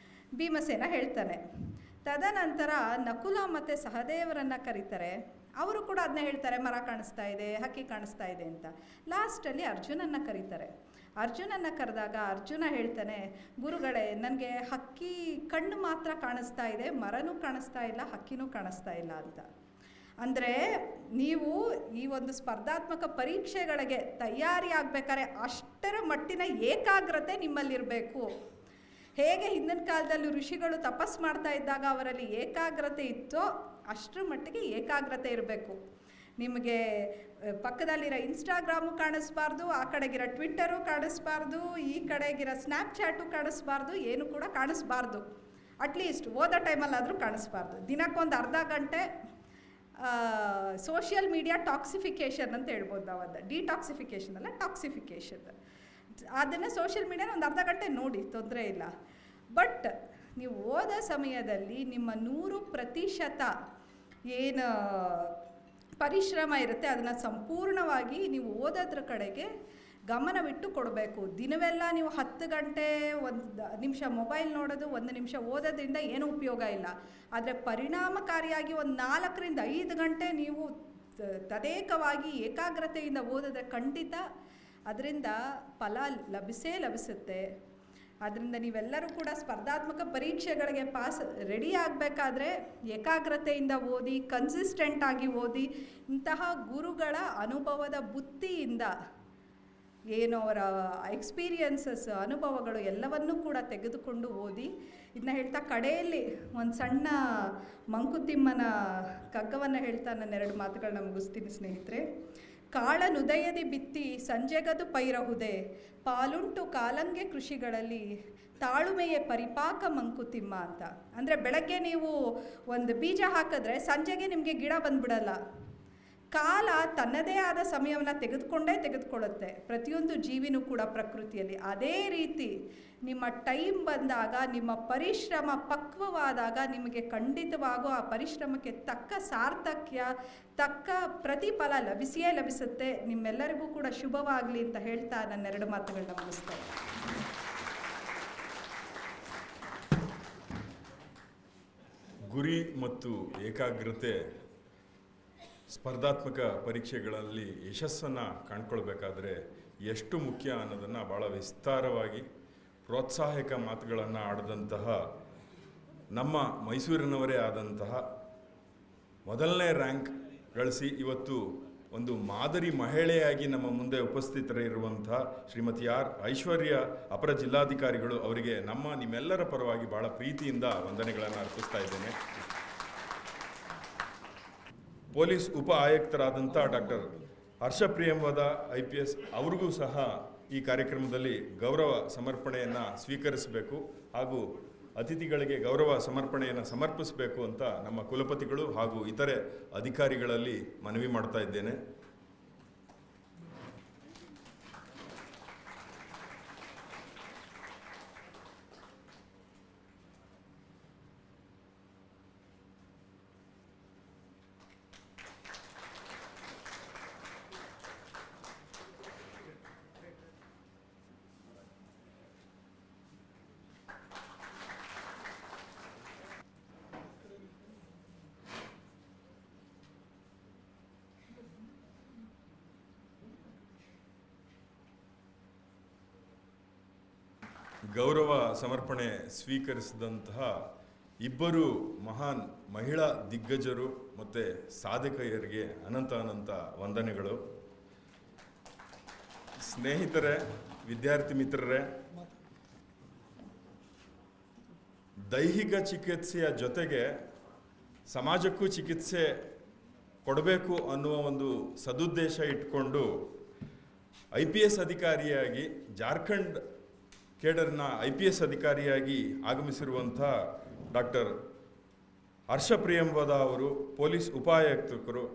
ಭೀಮಸೇನ ಹೇಳ್ತಾನೆ. ತದನಂತರ ನಕುಲ ಮತ್ತು ಸಹದೇವರನ್ನು ಕರೀತಾರೆ. ಅವರು ಕೂಡ ಅದನ್ನ ಹೇಳ್ತಾರೆ, ಮರ ಕಾಣಿಸ್ತಾ ಇದೆ, ಹಕ್ಕಿ ಕಾಣಿಸ್ತಾ ಇದೆ ಅಂತ. ಲಾಸ್ಟಲ್ಲಿ ಅರ್ಜುನನ್ನು ಕರೀತಾರೆ. ಅರ್ಜುನನ್ನು ಕರೆದಾಗ ಅರ್ಜುನ ಹೇಳ್ತಾನೆ, ಗುರುಗಳೇ ನನಗೆ ಹಕ್ಕಿ ಕಣ್ಣು ಮಾತ್ರ ಕಾಣಿಸ್ತಾ ಇದೆ, ಮರನೂ ಕಾಣಿಸ್ತಾ ಇಲ್ಲ, ಹಕ್ಕಿನೂ ಕಾಣಿಸ್ತಾ ಇಲ್ಲ ಅಂತ. ಅಂದರೆ ನೀವು ಈ ಒಂದು ಸ್ಪರ್ಧಾತ್ಮಕ ಪರೀಕ್ಷೆಗಳಿಗೆ ತಯಾರಿ ಆಗಬೇಕಾದ್ರೆ ಅಷ್ಟರ ಮಟ್ಟಿನ ಏಕಾಗ್ರತೆ ನಿಮ್ಮಲ್ಲಿರಬೇಕು. ಹೇಗೆ ಹಿಂದಿನ ಕಾಲದಲ್ಲಿ ಋಷಿಗಳು ತಪಸ್ಸು ಮಾಡ್ತಾ ಇದ್ದಾಗ ಅವರಲ್ಲಿ ಏಕಾಗ್ರತೆ ಇತ್ತೋ ಅಷ್ಟರ ಮಟ್ಟಿಗೆ ಏಕಾಗ್ರತೆ ಇರಬೇಕು. ನಿಮಗೆ ಪಕ್ಕದಲ್ಲಿರೋ ಇನ್ಸ್ಟಾಗ್ರಾಮು ಕಾಣಿಸ್ಬಾರ್ದು, ಆ ಕಡೆಗಿರೋ ಟ್ವಿಟ್ಟರು ಕಾಣಿಸ್ಬಾರ್ದು, ಈ ಕಡೆಗಿರೋ ಸ್ನ್ಯಾಪ್ಚಾಟು ಕಾಣಿಸ್ಬಾರ್ದು, ಏನು ಕೂಡ ಕಾಣಿಸ್ಬಾರ್ದು. ಅಟ್ಲೀಸ್ಟ್ ಓದೋ ಟೈಮಲ್ಲಾದರೂ ಕಾಣಿಸ್ಬಾರ್ದು. ದಿನಕ್ಕೊಂದು ಅರ್ಧ ಗಂಟೆ ಸೋಷಿಯಲ್ ಮೀಡಿಯಾ ಟಾಕ್ಸಿಫಿಕೇಷನ್ ಅಂತ ಹೇಳ್ಬೋದು ನಾವು. ಅದು ಡಿಟಾಕ್ಸಿಫಿಕೇಷನ್ ಅಲ್ಲ, ಟಾಕ್ಸಿಫಿಕೇಷನ್. ಅದನ್ನು ಸೋಷಿಯಲ್ ಮೀಡಿಯಾನ ಒಂದು ಅರ್ಧ ಗಂಟೆ ನೋಡಿ, ತೊಂದರೆ ಇಲ್ಲ. ಬಟ್ ನೀವು ಓದೋ ಸಮಯದಲ್ಲಿ ನಿಮ್ಮ 100% ಏನು ಪರಿಶ್ರಮ ಇರುತ್ತೆ ಅದನ್ನು ಸಂಪೂರ್ಣವಾಗಿ ನೀವು ಓದೋದ್ರ ಕಡೆಗೆ ಗಮನವಿಟ್ಟು ಕೊಡಬೇಕು. ದಿನವೆಲ್ಲ ನೀವು 10 ಗಂಟೆ 1 ನಿಮಿಷ ಮೊಬೈಲ್ ನೋಡೋದು, 1 ನಿಮಿಷ ಓದೋದ್ರಿಂದ ಏನೂ ಉಪಯೋಗ ಇಲ್ಲ. ಆದರೆ ಪರಿಣಾಮಕಾರಿಯಾಗಿ ಒಂದು 4 ರಿಂದ 5 ಗಂಟೆ ನೀವು ತದೇಕವಾಗಿ ಏಕಾಗ್ರತೆಯಿಂದ ಓದಿದ್ರೆ ಖಂಡಿತ ಅದರಿಂದ ಫಲ ಲಭಿಸುತ್ತೆ. ಅದರಿಂದ ನೀವೆಲ್ಲರೂ ಕೂಡ ಸ್ಪರ್ಧಾತ್ಮಕ ಪರೀಕ್ಷೆಗಳಿಗೆ ರೆಡಿ ಆಗಬೇಕಾದ್ರೆ ಏಕಾಗ್ರತೆಯಿಂದ ಓದಿ, ಕನ್ಸಿಸ್ಟೆಂಟಾಗಿ ಓದಿ, ಇಂತಹ ಗುರುಗಳ ಅನುಭವದ ಬುದ್ಧಿಯಿಂದ ಏನು ಅವರ ಎಕ್ಸ್ಪೀರಿಯನ್ಸಸ್, ಅನುಭವಗಳು ಎಲ್ಲವನ್ನೂ ಕೂಡ ತೆಗೆದುಕೊಂಡು ಓದಿ. ಇದನ್ನ ಹೇಳ್ತಾ ಕಡೆಯಲ್ಲಿ ಒಂದು ಸಣ್ಣ ಮಂಕುತಿಮ್ಮನ ಕಗ್ಗವನ್ನು ಹೇಳ್ತಾ ನನ್ನ 2 ಮಾತುಗಳನ್ನ ಮುಗಿಸ್ತೀನಿ ಸ್ನೇಹಿತರೆ. ಕಾಳನುದಯದಿ ಬಿತ್ತಿ ಸಂಜೆಗದು ಪೈರಹುದೆ, ಪಾಲುಂಟು ಕಾಲಂಗೆ ಕೃಷಿಗಳಲ್ಲಿ ತಾಳುಮೆಯೇ ಪರಿಪಾಕ ಮಂಕುತಿಮ್ಮ ಅಂತ. ಅಂದರೆ ಬೆಳಗ್ಗೆ ನೀವು ಒಂದು ಬೀಜ ಹಾಕಿದ್ರೆ ಸಂಜೆಗೆ ನಿಮಗೆ ಗಿಡ ಬಂದ್ಬಿಡಲ್ಲ. ಕಾಲ ತನ್ನದೇ ಆದ ಸಮಯವನ್ನು ತೆಗೆದುಕೊಳ್ಳುತ್ತೆ, ಪ್ರತಿಯೊಂದು ಜೀವಿನೂ ಕೂಡ ಪ್ರಕೃತಿಯಲ್ಲಿ. ಅದೇ ರೀತಿ ನಿಮ್ಮ ಟೈಮ್ ಬಂದಾಗ, ನಿಮ್ಮ ಪರಿಶ್ರಮ ಪಕ್ವವಾದಾಗ ನಿಮಗೆ ಖಂಡಿತವಾಗೂ ಆ ಪರಿಶ್ರಮಕ್ಕೆ ತಕ್ಕ ಸಾರ್ಥಕ್ಯ, ತಕ್ಕ ಪ್ರತಿಫಲ ಲಭಿಸಿಯೇ ಲಭಿಸುತ್ತೆ. ನಿಮ್ಮೆಲ್ಲರಿಗೂ ಕೂಡ ಶುಭವಾಗಲಿ ಅಂತ ಹೇಳ್ತಾ ನನ್ನ 2 ಮಾತುಗಳನ್ನ ಮುಗಿಸ್ತೇನೆ. ಗುರಿ ಮತ್ತು ಏಕಾಗ್ರತೆ ಸ್ಪರ್ಧಾತ್ಮಕ ಪರೀಕ್ಷೆಗಳಲ್ಲಿ ಯಶಸ್ಸನ್ನು ಕಾಣ್ಕೊಳ್ಬೇಕಾದ್ರೆ ಎಷ್ಟು ಮುಖ್ಯ ಅನ್ನೋದನ್ನು ಭಾಳ ವಿಸ್ತಾರವಾಗಿ ಪ್ರೋತ್ಸಾಹಕ ಮಾತುಗಳನ್ನು ಆಡಿದಂತಹ ನಮ್ಮ ಮೈಸೂರಿನವರೇ ಆದಂತಹ ಮೊದಲನೇ ರ್ಯಾಂಕ್ ಗಳಿಸಿ ಇವತ್ತು ಒಂದು ಮಾದರಿ ಮಹಿಳೆಯಾಗಿ ನಮ್ಮ ಮುಂದೆ ಉಪಸ್ಥಿತರಿರುವಂತಹ ಶ್ರೀಮತಿ ಆರ್ ಐಶ್ವರ್ಯ ಅಪರ ಜಿಲ್ಲಾಧಿಕಾರಿಗಳು ಅವರಿಗೆ ನಿಮ್ಮೆಲ್ಲರ ಪರವಾಗಿ ಭಾಳ ಪ್ರೀತಿಯಿಂದ ವಂದನೆಗಳನ್ನು ಅರ್ಪಿಸ್ತಾ ಇದ್ದೇನೆ. ಪೊಲೀಸ್ ಉಪ ಆಯುಕ್ತರಾದಂಥ ಡಾಕ್ಟರ್ ಹರ್ಷಪ್ರಿಯಂವದ IPS ಅವ್ರಿಗೂ ಸಹ ಈ ಕಾರ್ಯಕ್ರಮದಲ್ಲಿ ಗೌರವ ಸಮರ್ಪಣೆಯನ್ನು ಸ್ವೀಕರಿಸಬೇಕು ಹಾಗೂ ಅತಿಥಿಗಳಿಗೆ ಗೌರವ ಸಮರ್ಪಣೆಯನ್ನು ಸಮರ್ಪಿಸಬೇಕು ಅಂತ ನಮ್ಮ ಕುಲಪತಿಗಳು ಹಾಗೂ ಇತರೆ ಅಧಿಕಾರಿಗಳಲ್ಲಿ ಮನವಿ ಮಾಡ್ತಾ ಇದ್ದೇನೆ. ಗೌರವ ಸಮರ್ಪಣೆ ಸ್ವೀಕರಿಸಿದಂತಹ ಇಬ್ಬರು ಮಹಾನ್ ಮಹಿಳಾ ದಿಗ್ಗಜರು ಮತ್ತು ಸಾಧಕಿಯರಿಗೆ ಅನಂತ ವಂದನೆಗಳು. ಸ್ನೇಹಿತರೆ, ವಿದ್ಯಾರ್ಥಿ ಮಿತ್ರರೇ, ದೈಹಿಕ ಚಿಕಿತ್ಸೆಯ ಜೊತೆಗೆ ಸಮಾಜಕ್ಕೂ ಚಿಕಿತ್ಸೆ ಕೊಡಬೇಕು ಅನ್ನುವ ಒಂದು ಸದುದ್ದೇಶ ಇಟ್ಕೊಂಡು IPS ಅಧಿಕಾರಿಯಾಗಿ ಜಾರ್ಖಂಡ್ ಕೇಡರ್ನ IPS ಅಧಿಕಾರಿಯಾಗಿ ಆಗಮಿಸಿರುವಂಥ ಡಾಕ್ಟರ್ ಹರ್ಷಪ್ರಿಯಂವದ ಅವರು ಪೊಲೀಸ್ ಉಪಾಯುಕ್ತರು,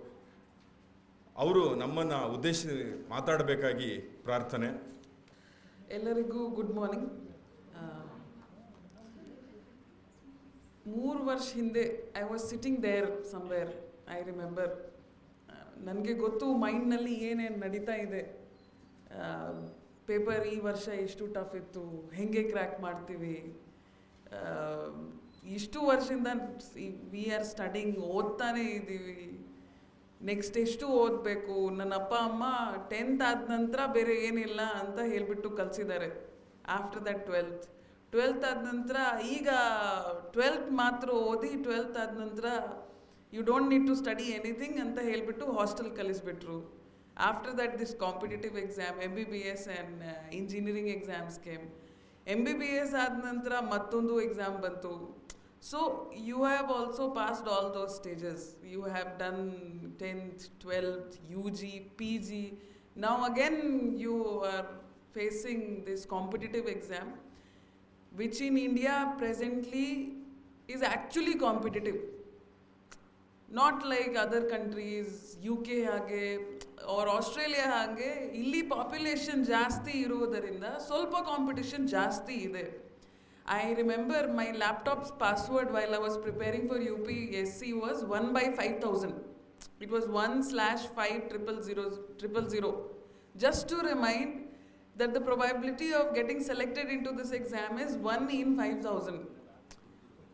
ಅವರು ನಮ್ಮನ್ನು ಉದ್ದೇಶಿಸಿ ಮಾತಾಡಬೇಕಾಗಿ ಪ್ರಾರ್ಥನೆ. ಎಲ್ಲರಿಗೂ ಗುಡ್ ಮಾರ್ನಿಂಗ್. 3 ವರ್ಷ ಹಿಂದೆ I was sitting there somewhere, I remember. ನನಗೆ ಗೊತ್ತು ಮೈಂಡ್ನಲ್ಲಿ ಏನೇನು ನಡೀತಾ ಇದೆ. ಪೇಪರ್ ಈ ವರ್ಷ ಎಷ್ಟು ಟಫ್ ಇತ್ತು, ಹೇಗೆ ಕ್ರ್ಯಾಕ್ ಮಾಡ್ತೀವಿ, ಇಷ್ಟು ವರ್ಷದಿಂದ ವಿ ಆರ್ ಸ್ಟಡಿಂಗ್, ಓದ್ತಾನೇ ಇದ್ದೀವಿ, ನೆಕ್ಸ್ಟ್ ಎಷ್ಟು ಓದಬೇಕು. ನನ್ನ ಅಪ್ಪ ಅಮ್ಮ 10th ಆದ ನಂತರ ಬೇರೆ ಏನಿಲ್ಲ ಅಂತ ಹೇಳಿಬಿಟ್ಟು ಕಲಿಸಿದ್ದಾರೆ. ಆಫ್ಟರ್ ದಟ್ 12th ಆದ ನಂತರ ಈಗ 12th ಮಾತ್ರ ಓದಿ 12th ಆದ ನಂತರ you don't need to study anything ಅಂತ ಹೇಳಿಬಿಟ್ಟು ಹಾಸ್ಟೆಲ್ ಕಲಿಸ್ಬಿಟ್ರು. After that, this competitive exam, MBBS and engineering exams came. MBBS ಆದ ನಂತರ ಮತ್ತೊಂದು ಎಕ್ಸಾಮ್ ಬಂತು. So you have also passed all those stages. You have done 10th, 12th, UG, PG. Now again you are facing this competitive exam, which in India presently is actually competitive. Not like other countries, UK ಹಾಗೆ और Australia ಹಾಗೆ ಇಲ್ಲಿ population ಜಾಸ್ತಿ ಇರುವುದರಿಂದ ಸ್ವಲ್ಪ competition ಜಾಸ್ತಿ ಇದೆ. I remember my laptop's password while I was preparing for UPSC was 1/5000. It was 1/5000000. Just to remind that the probability of getting selected into this exam is 1 in 5000.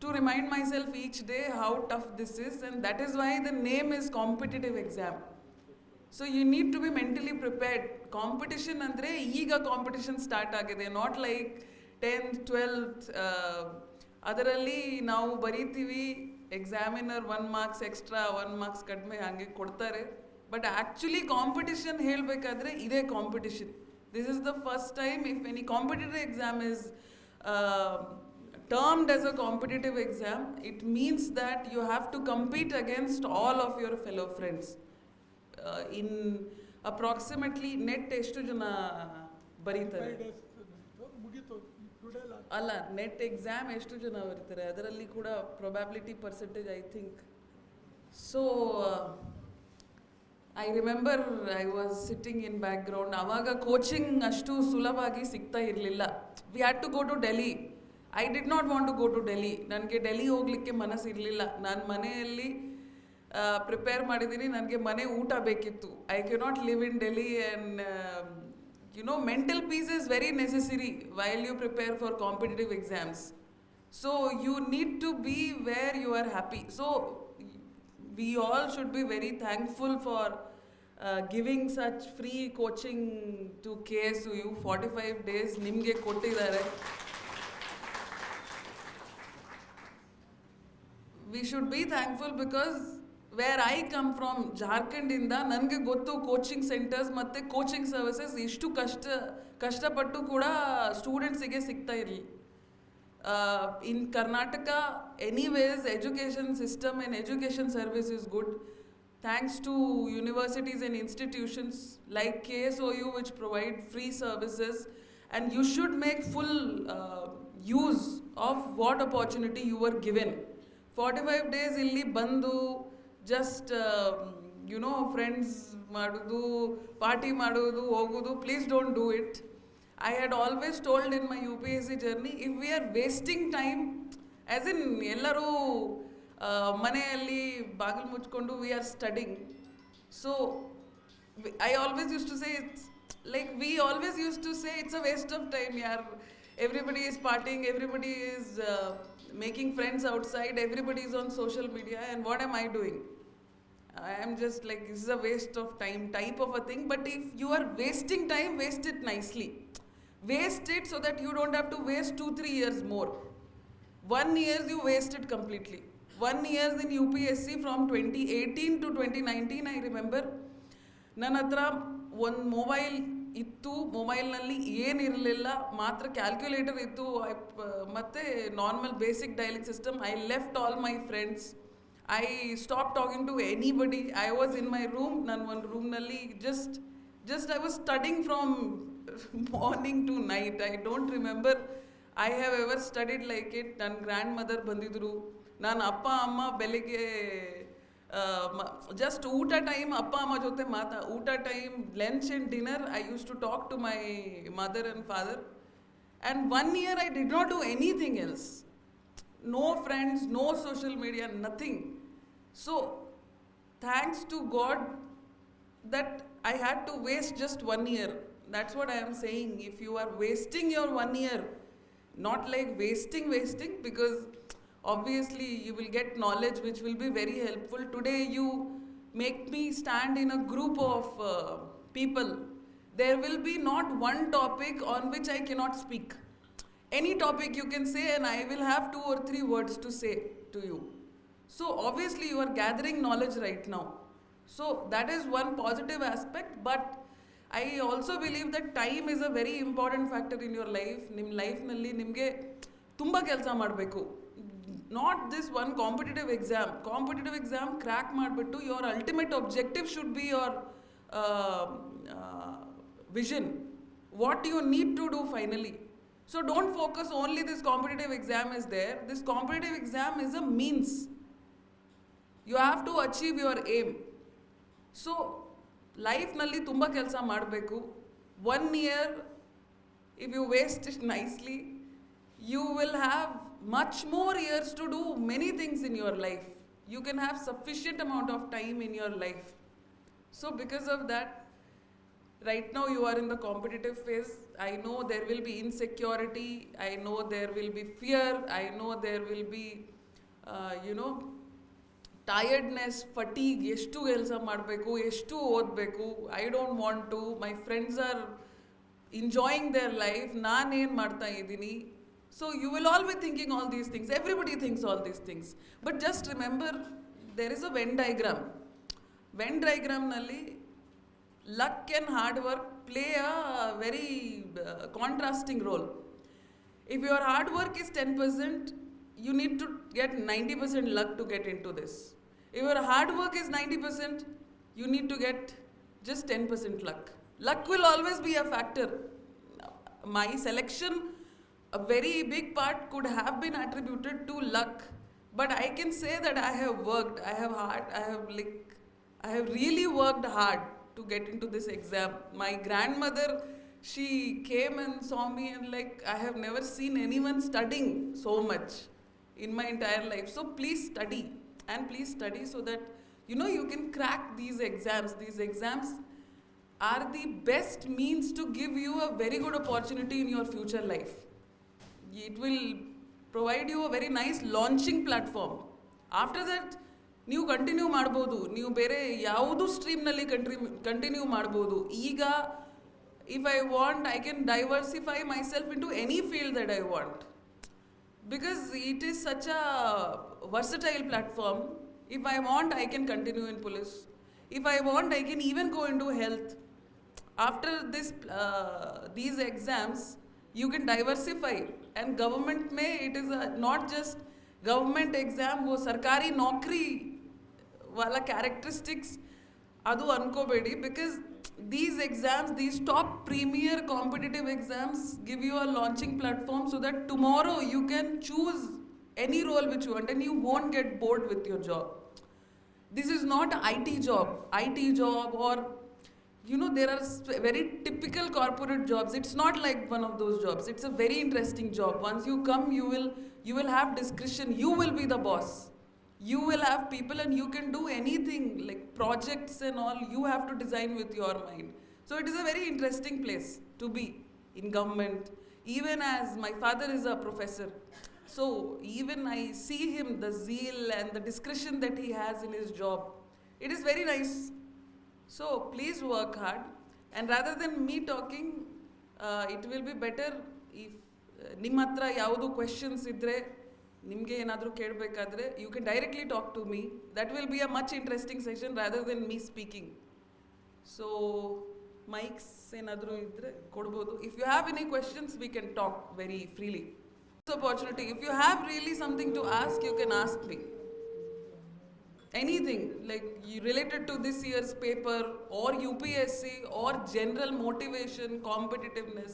To remind myself each day how tough this is, and that is why the name is competitive exam. So you need to be mentally prepared. Competition andre ಈಗ competition start ಆಗಿದೆ, not like 10th 12th. ಅದರಲ್ಲಿ ನಾವು ಬರೀತೀವಿ, examiner 1 marks extra 1 marks ಕಡಿಮೆ ಹಾಗೆ ಕೊಡ್ತಾರೆ. But actually competition ಹೇಳಬೇಕಾದ್ರೆ ಇದೇ competition. This is the first time if any competitive exam is termed as a competitive exam, it means that you have to compete against all of your fellow friends. In approximately net ಎಷ್ಟು ಜನ ಬರೀತಾರೆ ಅಲ್ಲ, net exam ಎಷ್ಟು ಜನ ಬರೀತಾರೆ ಅದರಲ್ಲಿ ಕೂಡ probability percentage I think. So I remember I was sitting in background. ಆವಾಗ ಕೋಚಿಂಗ್ ಅಷ್ಟು ಸುಲಭವಾಗಿ ಸಿಗ್ತಾ ಇರಲಿಲ್ಲ. We had to go to Delhi. I did not want to go to Delhi. ನನಗೆ ಡೆಲ್ಲಿ ಹೋಗಲಿಕ್ಕೆ ಮನಸ್ಸಿರಲಿಲ್ಲ. ನಾನು ಮನೆಯಲ್ಲಿ ಪ್ರಿಪೇರ್ ಮಾಡಿದ್ದೀನಿ. ನನಗೆ ಮನೆ ಊಟ ಬೇಕಿತ್ತು. I cannot live in Delhi. And mental peace is very necessary while you prepare for competitive exams. So you need to be where you are happy. So we all should be very thankful for giving such free coaching to KSU. 45 days nimge kottidare. We should be thankful because where I come from, Jharkhand inda nange gottu coaching centers matte coaching services ishtu ಕಷ್ಟಪಟ್ಟು ಕೂಡ ಸ್ಟೂಡೆಂಟ್ಸಿಗೆ ಸಿಗ್ತಾ ಇರಲಿ. In Karnataka, anyways, education system and education service is good. Thanks to universities and institutions like KSOU, which provide free services, and you should make full use of what opportunity you were given. 45 days illi bandu just friends madudu, party madudu, hogudu. Please don't do it. I had always told in my UPSC journey, if we are wasting time, as in ellaru maneyalli bagal muchkondu we are studying. So I always used to say, we always used to say it's a waste of time, yaar. Everybody is partying, everybody is making friends outside, everybody is on social media, and what am I doing? I am just like, this is a waste of time type of a thing. But if you are wasting time, waste it nicely. Waste it so that you don't have to waste 2-3 years more. 1 year you wasted completely. 1 year in UPSC from 2018 to 2019, I remember. ನನ್ನ ಹತ್ರ ಒಂದು mobile ಇತ್ತು. ಮೊಬೈಲ್ನಲ್ಲಿ ಏನಿರಲಿಲ್ಲ, ಮಾತ್ರ calculator ಇತ್ತು ಮತ್ತು normal basic dialing system. I left all my friends. I stop talking to anybody. I was in my room. ನಾನು ಒಂದು ರೂಮ್ನಲ್ಲಿ just I was studying from morning to night. I don't remember I have ever studied like it. ನನ್ನ grand mother ಬಂದಿದ್ರು. ನಾನು ಅಪ್ಪ ಅಮ್ಮ ಬೆಳಿಗ್ಗೆ just ಊಟ ಟೈಮ್ ಅಪ್ಪ ಅಮ್ಮ ಜೊತೆ ಊಟ time, lunch and dinner, I use to talk to my mother and father. And 1 year I did not do anything else. No friends, no social media, nothing. So thanks to God that I had to waste just 1 year. That's what I am saying. If you are wasting your 1 year, not like wasting, because obviously you will get knowledge which will be very helpful. Today you make me stand in a group of people. There will be not one topic on which I cannot speak. Any topic you can say and I will have 2 or 3 words to say to you. So obviously you are gathering knowledge right now. So that is one positive aspect, but I also believe that time is a very important factor in your life. ನಿಮ್ಮ ಲೈಫ್ನಲ್ಲಿ ನಿಮಗೆ ತುಂಬ ಕೆಲಸ ಮಾಡಬೇಕು. Not this one competitive exam crack ಮಾಡಿಬಿಟ್ಟು your ultimate objective should be your vision. What you need to do finally. So don't focus only this competitive exam is there. This competitive exam is a means. You have to achieve your aim. So ಲೈಫ್ನಲ್ಲಿ ತುಂಬ ಕೆಲಸ ಮಾಡಬೇಕು. 1 year, if you waste it nicely, you will have much more years to do many things in your life. You can have sufficient amount of time in your life. So because of that, right now you are in the competitive phase. I know there will be insecurity. I know there will be fear. I know there will be, tiredness, fatigue. ಎಷ್ಟು ಕೆಲಸ ಮಾಡಬೇಕು, ಎಷ್ಟು ಓದಬೇಕು, I don't want to. My friends are enjoying their life, ನಾನೇನು ಮಾಡ್ತಾ ಇದ್ದೀನಿ. So you will all be thinking all these things. Everybody thinks all these things. But just remember, there is a Venn diagram. Venn ಡೈಗ್ರಾಮ್ನಲ್ಲಿ luck and hard work play a very contrasting role. If your hard work is 10%, you need to get 90% luck to get into this. If your hard work is 90%, you need to get just 10% luck. Luck will always be a factor. My selection, a very big part could have been attributed to luck, but I can say that I have worked, I have I have really worked hard to get into this exam. My grandmother, she came and saw me and like, I have never seen anyone studying so much in my entire life. So please study, and please study so that you can crack these exams. These exams are the best means to give you a very good opportunity in your future life. It will provide you a very nice launching platform. After that, ನೀವು continue ಮಾಡ್ಬೋದು, ನೀವು ಬೇರೆ ಯಾವುದು ಸ್ಟ್ರೀಮ್ನಲ್ಲಿ continue ಮಾಡ್ಬೋದು. ಈಗ if I want, I can diversify myself into any field that I want, because it is such a versatile platform. If I want, I can continue in police. If I want, I can even go into health. After these exams, you can diversify. And government में it is not just government exam, वो सरकारी नौकरी वाला characteristics adu अनकोबेडी, because these exams, these top premier competitive exams give you a launching platform so that tomorrow you can choose any role which you want and you won't get bored with your job. This is not an IT job or there are very typical corporate jobs. It's not like one of those jobs. It's a very interesting job. Once you come, you will have discretion. You will be the boss. You will have people and you can do anything like projects and all. You have to design with your mind. So it is a very interesting place to be in government. Even as my father is a professor, so even I see him, the zeal and the discretion that he has in his job. It is very nice. So please work hard, and rather than me talking, it will be better if ನಿಮ್ಮ ಹತ್ರ ಯಾವುದು questions ಇದ್ದರೆ, ನಿಮಗೆ ಏನಾದರೂ ಕೇಳಬೇಕಾದ್ರೆ you can directly talk to me. That will be a much interesting session rather than me speaking. So mics ಏನಾದರೂ ಇದ್ದರೆ ಕೊಡ್ಬೋದು. If you have any questions we can talk very freely. Opportunity. If you have really something to ask, you can ask me. Anything like related to this year's paper or UPSC or general motivation, competitiveness.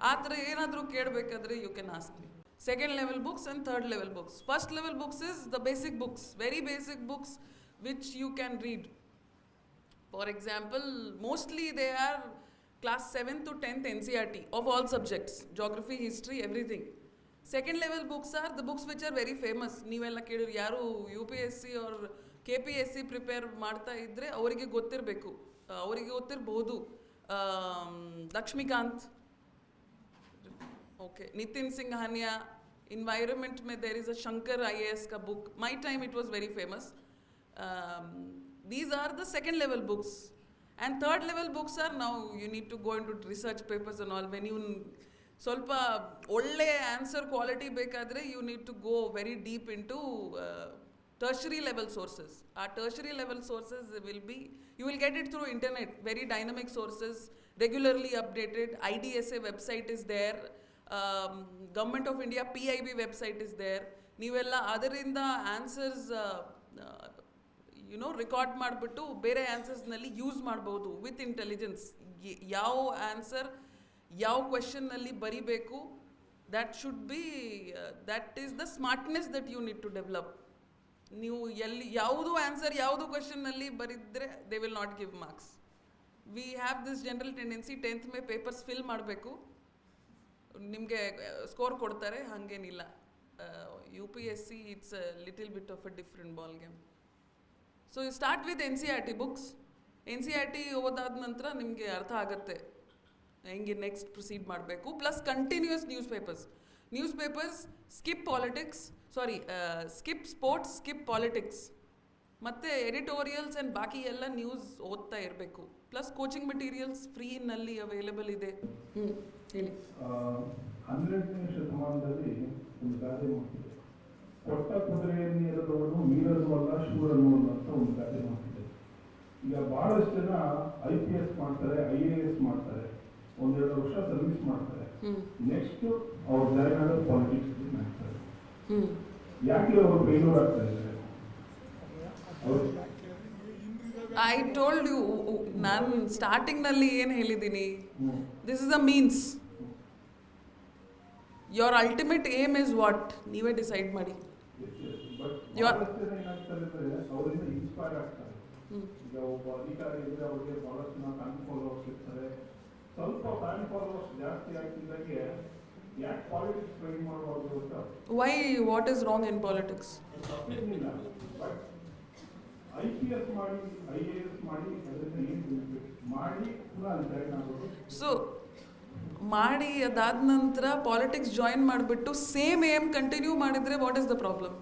Aatra enadru kedbekadre you can ask me. Second level books and third level books. First level books is the basic books, very basic books which you can read. For example, mostly they are class 7th to 10th NCERT of all subjects, geography, history, everything. Second level books are the books which are very famous. ನೀವೆಲ್ಲ ಕೇಳಿದ್ರು, ಯಾರು UPSC or KPSC prepare ಮಾಡ್ತಾ ಇದ್ದರೆ ಅವರಿಗೆ ಗೊತ್ತಿರಬೇಕು, ಅವರಿಗೆ ಗೊತ್ತಿರಬಹುದು. Lakshmikant, okay, Nitin Singhania. Environment में there is a Shankar IAS का book. My time it was very famous. These are the second level books. And third level books are now you need to go into research papers and all. When you ಸ್ವಲ್ಪ ಒಳ್ಳೆ answer quality ಬೇಕಾದರೆ you need to go very deep into tertiary level sources. ಆ tertiary level sources you will get it through internet, very dynamic sources, regularly updated. IDSA website is there, Government of India PIB website is there. ನೀವೆಲ್ಲ ಅದರಿಂದ answers record ಮಾಡಿಬಿಟ್ಟು ಬೇರೆ ಆನ್ಸರ್ಸ್ನಲ್ಲಿ use ಮಾಡ್ಬೋದು with intelligence. ಯಾವ answer ಯಾವ ಕ್ವೆಶನ್ನಲ್ಲಿ ಬರಿಬೇಕು, that should be that is the smartness that you need to develop. ನೀವು ಎಲ್ಲಿ ಯಾವುದು ಆನ್ಸರ್ ಯಾವುದು ಕ್ವೆಶನ್ನಲ್ಲಿ ಬರಿದ್ರೆ they will not give marks. We have this general tendency 10th ಮೇ ಪೇಪರ್ಸ್ ಫಿಲ್ ಮಾಡಬೇಕು, ನಿಮಗೆ ಸ್ಕೋರ್ ಕೊಡ್ತಾರೆ. ಹಾಗೇನಿಲ್ಲ. UPSC it's a little bit of a different ball game. So you start with NCERT books. NCERT ಓದಾದ ನಂತರ ನಿಮಗೆ ಅರ್ಥ ಆಗುತ್ತೆ ಹೆಂಗೆ ನೆಕ್ಸ್ಟ್ ಪ್ರೊಸೀಡ್ ಮಾಡಬೇಕು. Plus continuous news papers skip sports, skip politics, ಮತ್ತು ಎಡಿಟೋರಿಯಲ್ಸ್ ಆ್ಯಂಡ್ ಬಾಕಿ ಎಲ್ಲ ನ್ಯೂಸ್ ಓದ್ತಾ ಇರಬೇಕು. ಪ್ಲಸ್ ಕೋಚಿಂಗ್ ಮೆಟೀರಿಯಲ್ಸ್ ಫ್ರೀನಲ್ಲಿ ಅವೈಲೇಬಲ್ ಇದೆ. ಹೇಳಿ. 12ನೇ ಶತಮಾನದಲ್ಲಿ ಒಂದು ಗಾದೆ ಮಾತಿದೆ, ಕೊಟ್ಟ ಕುದುರೆಯನ್ನು ಎರೆದವನು ವೀರನು ಅಲ್ಲ ಶೂರನು ಅಂತ ಒಂದು ಗಾದೆ ಮಾತಿದೆ. ಈಗ ಬಹಳಷ್ಟು ಜನ IPS ಮಾಡ್ತಾರೆ, IAS ಮಾಡ್ತಾರೆ, 1-2 ವರ್ಷ ಸರ್ವಿಸ್ ಮಾಡ್ತಾರೆ, ನೆಕ್ಸ್ಟ್ ಅವ್ರು ಜಾಯ್ನ್ ಆಗೋದು ಪಾಲಿಟಿಕ್ಸ್ ಮಾಡ್ತಾರೆ. ಯಾಕೆ ಅವರು ಫೇಲ್ಯೂರ್ ಆಗ್ತಾ ಇದ್ದಾರೆ? ಐ ಟೋಲ್ಡ್ ಯು, ನಾನು ಸ್ಟಾರ್ಟಿಂಗ್ನಲ್ಲಿ ಏನು ಹೇಳಿದ್ದೀನಿ, this is a means. Your ultimate aim is what, ನೀವೇ ಡಿಸೈಡ್ ಮಾಡಿ. ಈಗ ಒಬ್ಬ ಅಧಿಕಾರಿ ಇದ್ರೆ ಅವ್ರಿಗೆ ಬಹಳಷ್ಟು ಜನ ಫ್ಯಾನ್ ಫಾಲೋವರ್ಸ್ ಇರ್ತಾರೆ. ಸ್ವಲ್ಪ ಫ್ಯಾನ್ ಫಾಲೋವರ್ಸ್ ಜಾಸ್ತಿ ಆಗ್ತಿದ್ದಾಗೆ ಯಾಕೆ ಪಾಲಿಟಿಕ್ಸ್ ಟ್ರೈ ಮಾಡಬಾರ್ದು ಅಂತ. Why? What is wrong in politics? ತಪ್ಪೇನಿಲ್ಲ, ಬಟ್ IPS ಮಾಡಿ IAS ಮಾಡಿ ಅದರಿಂದ ಏನು ಬೆನಿಫಿಟ್ ಮಾಡಿ ಪುನಃ ಅಲ್ಲಿ ಜಾಯ್ನ್ ಆಗೋದು. ಸೊ ಮಾಡಿ ಅದಾದ ನಂತರ ಪಾಲಿಟಿಕ್ಸ್ ಜಾಯಿನ್ ಮಾಡಿಬಿಟ್ಟು ಸೇಮ್ ಏಮ್ ಕಂಟಿನ್ಯೂ ಮಾಡಿದರೆ what is the problem?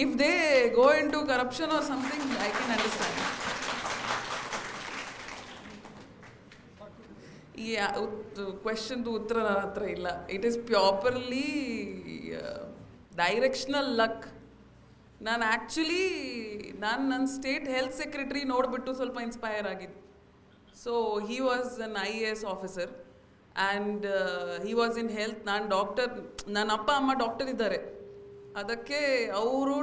If they go in to corruption or something I can understand. ಈ ಕ್ವೆಶನ್ದು ಉತ್ತರ ನನ್ನ ಹತ್ರ ಇಲ್ಲ. It is properly directional luck. ನಾನು ಆ್ಯಕ್ಚುಲಿ ನನ್ನ ಸ್ಟೇಟ್ ಹೆಲ್ತ್ ಸೆಕ್ರೆಟರಿ ನೋಡಿಬಿಟ್ಟು ಸ್ವಲ್ಪ ಇನ್ಸ್ಪೈರ್ ಆಗಿದ್ದು. So he was an IAS officer and he was in health. ನಾನು ಡಾಕ್ಟರ್, ನನ್ನ ಅಪ್ಪ ಅಮ್ಮ ಡಾಕ್ಟರ್ ಇದ್ದಾರೆ, ಅದಕ್ಕೆ ಅವರು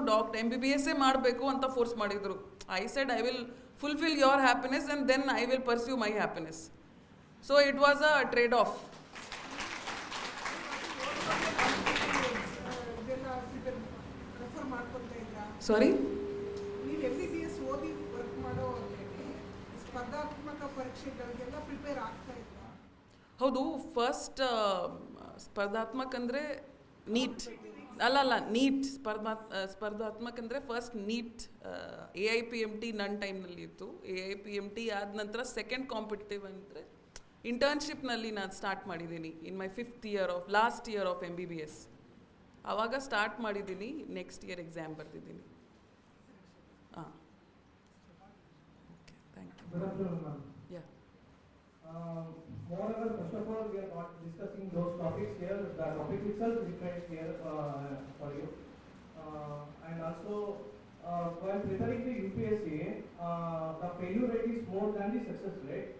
MBBS ಮಾಡಬೇಕು ಅಂತ ಫೋರ್ಸ್ ಮಾಡಿದರು. I said I will fulfil your happiness and then I will pursue my happiness. So it was a trade off. Sorry, ನೀವು MBBS ಓದಿ ವರ್ಕ್ ಮಾಡೋ ಸ್ಪರ್ಧಾತ್ಮಕ ಪರೀಕ್ಷೆಗಳಿಗೆಲ್ಲ ಪ್ರಿಪೇರ್ ಆಗ್ತಾ ಇದ್ರಾ? ಹೌದು. ಫಸ್ಟ್ ಸ್ಪರ್ಧಾತ್ಮಕ ಅಂದರೆ ನೀಟ್ ಅಲ್ಲ ನೀಟ್ ಸ್ಪರ್ಧಾತ್ಮಕ ಅಂದರೆ ಫಸ್ಟ್ ನೀಟ್ AIPMT ನನ್ನ ಟೈಮ್ನಲ್ಲಿ ಇತ್ತು. AIPMT ಆದ ನಂತರ ಸೆಕೆಂಡ್ ಕಾಂಪಿಟೇಟಿವ್ ಅಂದರೆ ಇಂಟರ್ನ್ಶಿಪ್ನಲ್ಲಿ ನಾನು ಸ್ಟಾರ್ಟ್ ಮಾಡಿದ್ದೀನಿ in my last year of MBBS. ಆವಾಗ ಸ್ಟಾರ್ಟ್ ಮಾಡಿದ್ದೀನಿ, ನೆಕ್ಸ್ಟ್ ಇಯರ್ ಎಕ್ಸಾಮ್ ಬರ್ತಿದ್ದೀನಿ. ಹಾಂ, okay, thank you. Good afternoon, ma'am. Yeah. Moreover, first of all, we are not discussing those topics here. The topic itself is different here for you. And also, while preparing the UPSC, the failure rate is more than the success rate.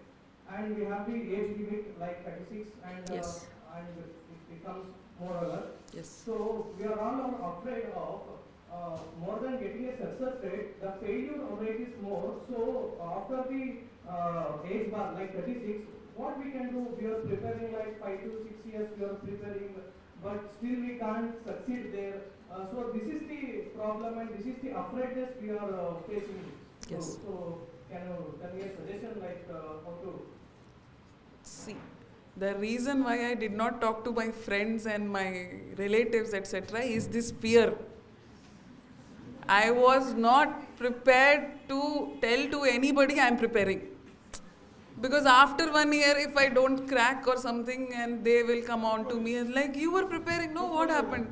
And we have the age limit like 36 and, Yes. And it becomes moreover. Yes. So, we are all afraid of more than getting a success rate, the failure rate is more. So after the age bar like 36, what we can do? We are preparing like 5 to 6 years. We are preparing, but still we can't succeed there. So this is the problem, and this is the afraidness we are facing. Yes. So can you tell me a suggestion like how to? See, the reason why I did not talk to my friends and my relatives, etc., is this fear. I was not prepared to tell to anybody I am preparing. Because after 1 year, if I don't crack or something, and they will come on to me and like, you were preparing, no, what happened?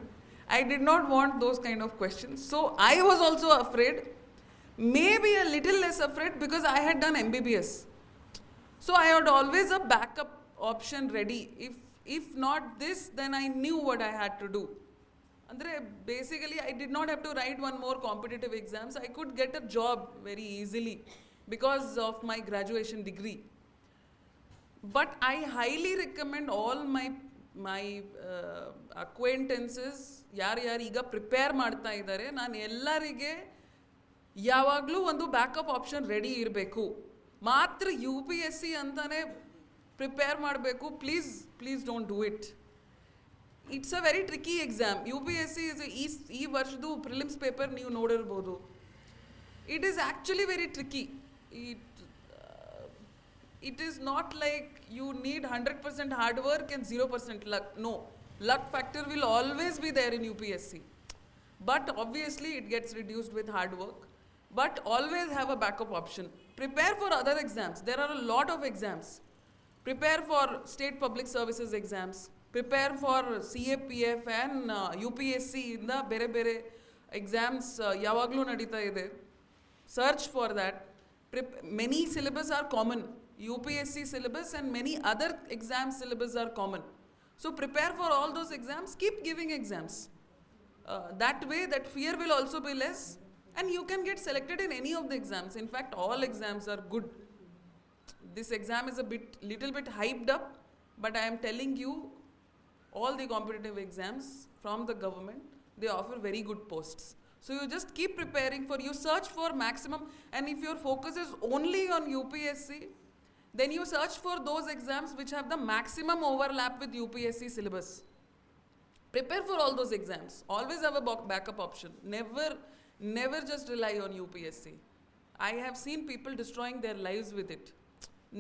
I did not want those kind of questions. So I was also afraid, maybe a little less afraid because I had done MBBS. So I had always a backup option ready. If not this, then I knew what I had to do. Andre, basically, I did not have to write one more competitive exams. I could get a job very easily because of my graduation degree. But I highly recommend all my acquaintances, ಯಾರು ಈಗ prepare ಮಾಡ್ತಾ ಇದ್ದಾರೆ, ನಾನು ಎಲ್ಲರಿಗೆ ಯಾವಾಗಲೂ ಒಂದು backup option ready ಇರಬೇಕು. ಮಾತ್ರ UPSC ಅಂತಾನೆ ಪ್ರಿಪೇರ್ ಮಾಡಬೇಕು, please don't do it. It's a very tricky exam. UPSC is ಈ ವರ್ಷದ್ದು ಪ್ರಿಲಿಮ್ಸ್ ಪೇಪರ್ ನೀವು ನೋಡಿರ್ಬೋದು. It is actually very tricky. It is not like you need 100% hard work and 0% luck. No, luck factor will always be there in UPSC. But obviously it gets reduced with hard work. But always have a backup option. Prepare for other exams. There are a lot of exams. Prepare for state public services exams. Prepare for CAPF and UPSC ಇಂದ ಬೇರೆ ಬೇರೆ exams ಯಾವಾಗಲೂ ನಡೀತಾ ಇದೆ. Search for that. Many syllabus are common. UPSC syllabus and many other exam syllabus are common. So prepare for all those exams, keep giving exams. That way that fear will also be less and you can get selected in any of the exams. In fact, all exams are good. This exam is little bit hyped up, but I am telling you, all the competitive exams from the government, they offer very good posts. So you just keep preparing you search for maximum, and if your focus is only on UPSC, then you search for those exams which have the maximum overlap with UPSC syllabus. Prepare for all those exams. Always have a backup option. Never just rely on UPSC. I have seen people destroying their lives with it.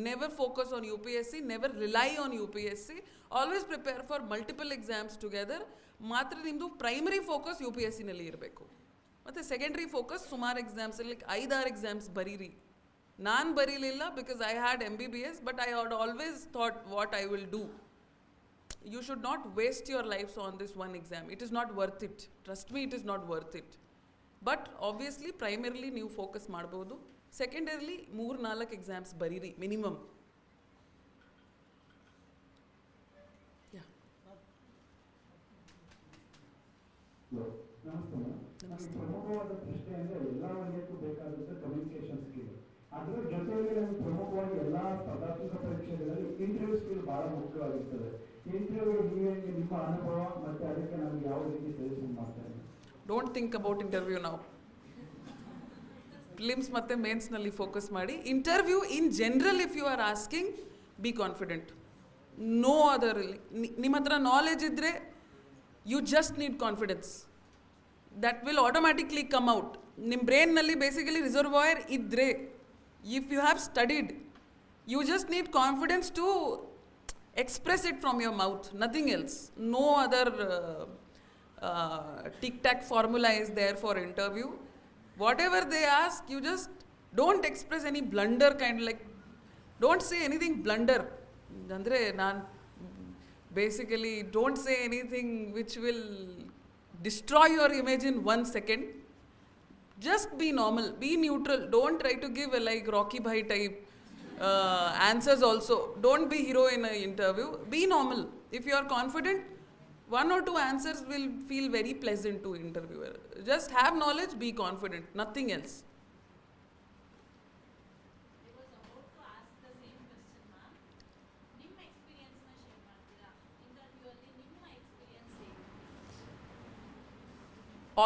Never focus on UPSC, never rely on UPSC, always prepare for multiple exams together. ಮಾತ್ರ ನಿಮ್ಮದು primary focus U P S ಸಿನಲ್ಲಿ ಇರಬೇಕು. ಮತ್ತು secondary focus ಸುಮಾರು ಎಕ್ಸಾಮ್ಸಲ್ಲಿ 5-6 exams ಬರೀರಿ. ನಾನು ಬರೀಲಿಲ್ಲ because I had MBBS, but I had always thought what I will do. You should not waste your lives on this one exam. It is not worth it. Trust me, it is not worth it. But obviously, primarily ನೀವು focus ಮಾಡ್ಬೋದು. ಸೆಕೆಂಡರಿಲಿ 3-4 exams ಬರೀರಿ minimum. ನಮಸ್ತೆ madam. ನಮಗೆ ಪ್ರಮುಖವಾದ ಪ್ರಶ್ನೆ ಅಂದರೆ ಎಲ್ಲ ವಲಯಕ್ಕೂ ಬೇಕಾದಂಥ ಕಮ್ಯುನಿಕೇಷನ್ ಸ್ಕಿಲ್. ಅದರ ಜೊತೆಯಲ್ಲಿ ನಮಗೆ ಪ್ರಮುಖವಾಗಿ ಎಲ್ಲ ಸ್ಪರ್ಧಾತ್ಮಕ ಪರೀಕ್ಷೆಗಳಲ್ಲಿ ಇಂಟರ್ವ್ಯೂ ಸ್ಕಿಲ್ ಬಹಳ ಮುಖ್ಯವಾಗಿರ್ತದೆ. ಇಂಟರ್ವ್ಯೂ ನೀವೇಗೆ ನಿಮ್ಮ ಅನುಭವ ಮತ್ತು ಅದಕ್ಕೆ ನಮಗೆ ಯಾವ ರೀತಿ ಸಜೆಷನ್ ಮಾಡ್ತಾರೆ? ಡೋಂಟ್ ಥಿಂಕ್ ಅಬೌಟ್ ಇಂಟರ್ವ್ಯೂ ನಾವು. ಪ್ರಿಲಿಮ್ಸ್ ಮತ್ತು ಮೇನ್ಸ್ನಲ್ಲಿ ಫೋಕಸ್ ಮಾಡಿ. Interview in general if you are asking, be confident. No other. ನಿಮ್ಮ ಹತ್ರ ನಾಲೆಜ್ ಇದ್ದರೆ you just need confidence. That will automatically come out. ನಿಮ್ಮ ಬ್ರೈನ್ನಲ್ಲಿ ಬೇಸಿಕಲಿ ರಿಸರ್ವಾಯರ್ ಇದ್ದರೆ, if you have studied, you just need confidence to express it from your mouth, nothing else. No other tic-tac formula is there for interview. Whatever they ask, you just don't express any blunder kind, like don't say anything blunder. Andre nan basically don't say anything which will destroy your image in 1 second. Just be normal, be neutral. Don't try to give a like Rocky Bhai type answers also. Don't be hero in an interview. Be normal. If you are confident, 1 or 2 answers will feel very pleasant to interviewer. Just have knowledge, be confident, nothing else. I was about to ask the same question, ma'am. ನಿಮ್ಮ experience ನ share ಮಾಡ್ತೀರಾ? Interview ಅಲ್ಲಿ ನಿಮ್ಮ experience ಏನು?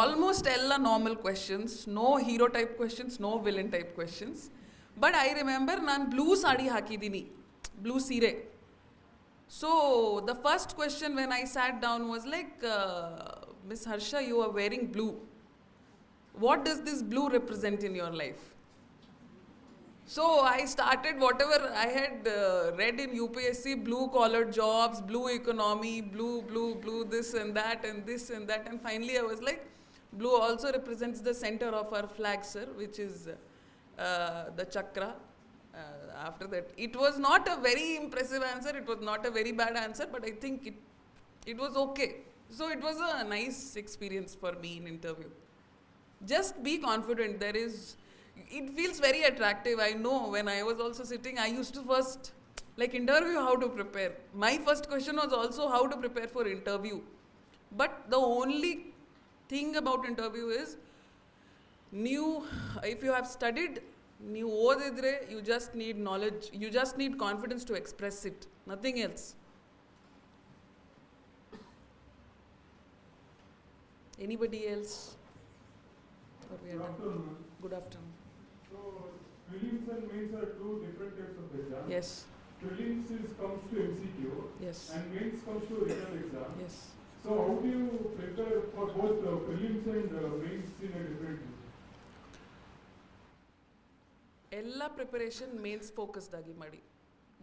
Almost all normal questions, no hero type questions, no villain type questions. But I remember ನಾನು blue sari ಹಾಕಿದ್ದೀನಿ, blue ಸೀರೆ. So the first question when I sat down was like, Miss Harsha, you are wearing blue. What does this blue represent in your life? So I started whatever I had read in UPSC, blue collar jobs, blue economy, blue, this and that and this and that. And finally I was like, blue also represents the center of our flag, sir, which is the chakra. After that, it was not a very impressive answer, it was not a very bad answer, but I think it was okay. So it was a nice experience for me in interview. Just be confident. It feels very attractive. I know when I was also sitting, I used to first, like interview, how to prepare. My first question was also how to prepare for interview. But the only thing about interview is, if you have studied, ನೀವು ಓದಿದ್ರೆ, you just need knowledge, you just need confidence to express it, nothing else. Anybody else? Good afternoon. Good afternoon. So prelims and mains are 2 different types of exams. Yes. Prelims comes to MCQ. Yes. And mains comes to written exam. Yes. So how do you prepare for both prelims and mains in a different way? ಎಲ್ಲ preparation mains focused ಆಗಿ ಮಾಡಿ.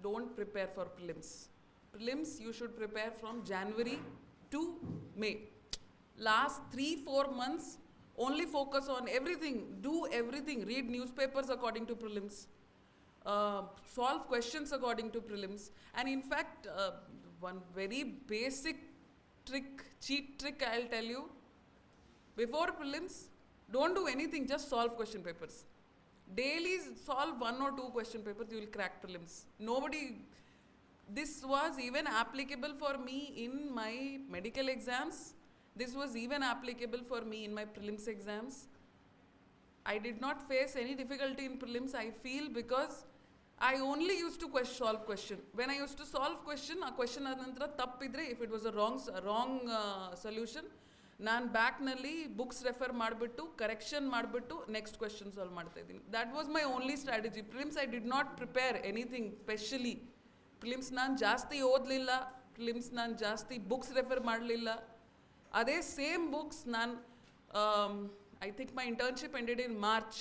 Don't prepare for prelims you should prepare from January to May. Last 3-4 months only focus on everything, do everything, read newspapers according to prelims, solve questions according to prelims. And in fact, one very basic cheat trick I'll tell you, before prelims, don't do anything, just solve question papers. Daily solve 1 or 2 question papers, you will crack prelims. This was even applicable for me in my medical exams. This was even applicable for me in my prelims exams. I did not face any difficulty in prelims, I feel, because I only used to solve question. When I used to solve question, a question adantra tappidre, if it was a wrong solution, ನಾನು ಬ್ಯಾಕ್ನಲ್ಲಿ books refer ಮಾಡಿಬಿಟ್ಟು correction ಮಾಡಿಬಿಟ್ಟು next question solve ಮಾಡ್ತಾ ಇದ್ದೀನಿ. That was my only strategy. Prelims I did not prepare anything specially. Prelims ನಾನು ಜಾಸ್ತಿ ಓದಲಿಲ್ಲ, prelims ನಾನು ಜಾಸ್ತಿ books refer ಮಾಡಲಿಲ್ಲ. ಅದೇ ಸೇಮ್ ಬುಕ್ಸ್ ನಾನು I think my internship ended in March.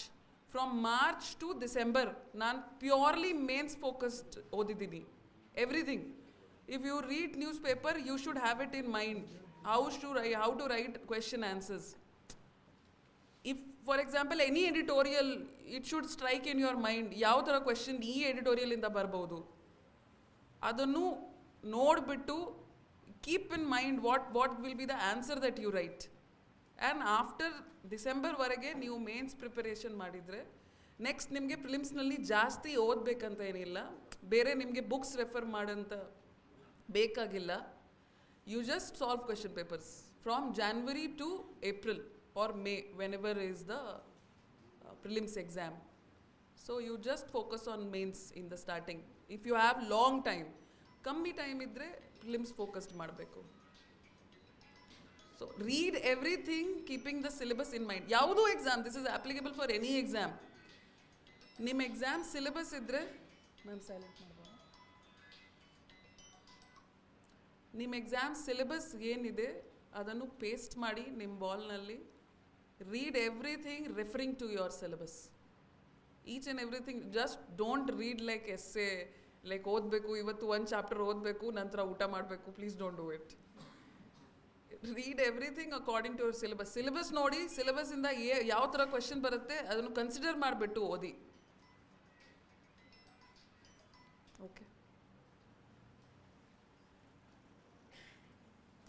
From March to December ನಾನು ಪ್ಯೂರ್ಲಿ ಮೇನ್ಸ್ ಫೋಕಸ್ಡ್ ಓದಿದ್ದೀನಿ everything. If you read news paper you should have it in mind how to write question answers. If for example any editorial it should strike in your mind ಯಾವ ಥರ question ಈ ಎಡಿಟೋರಿಯಲಿಂದ ಬರ್ಬೋದು ಅದನ್ನು ನೋಡಿಬಿಟ್ಟು keep in mind what will be the answer that you right. And after ಡಿಸೆಂಬರ್ವರೆಗೆ ನೀವು mains preparation ಮಾಡಿದರೆ next ನಿಮಗೆ ಪ್ರಿಲಿಮ್ಸ್ನಲ್ಲಿ ಜಾಸ್ತಿ ಓದಬೇಕಂತ ಏನಿಲ್ಲ, ಬೇರೆ ನಿಮಗೆ ಬುಕ್ಸ್ ರೆಫರ್ ಮಾಡೋಂಥ ಬೇಕಾಗಿಲ್ಲ. You just solve question papers from January to April or May, whenever is the prelims exam. So you just focus on mains in the starting. If you have long time, kammi time idre prelims focused ಮಾಡಬೇಕು. So read everything keeping the syllabus in mind. ಯಾವುದು exam, this is applicable for any exam. ನಿಮ್ಮ exam syllabus ಇದ್ರೆ ma'am silent ಮಾಡ್ಬೋದು. ನಿಮ್ಮ exam syllabus ಏನಿದೆ ಅದನ್ನು paste ಮಾಡಿ ನಿಮ್ಮ ಬಾಲ್ನಲ್ಲಿ. Read everything referring to your syllabus. Each and everything. Just don't read like essay, like ಓದಬೇಕು ಇವತ್ತು ಒಂದು ಚಾಪ್ಟರ್ ಓದಬೇಕು ನಂತರ ಊಟ ಮಾಡಬೇಕು. Please don't do it. Read everything according to your syllabus. Syllabus ನೋಡಿ, ಸಿಲೆಬಸ್ಸಿಂದ ಯಾವ ಥರ ಕ್ವೆಶನ್ ಬರುತ್ತೆ ಅದನ್ನು ಕನ್ಸಿಡರ್ ಮಾಡಿಬಿಟ್ಟು ಓದಿ. Okay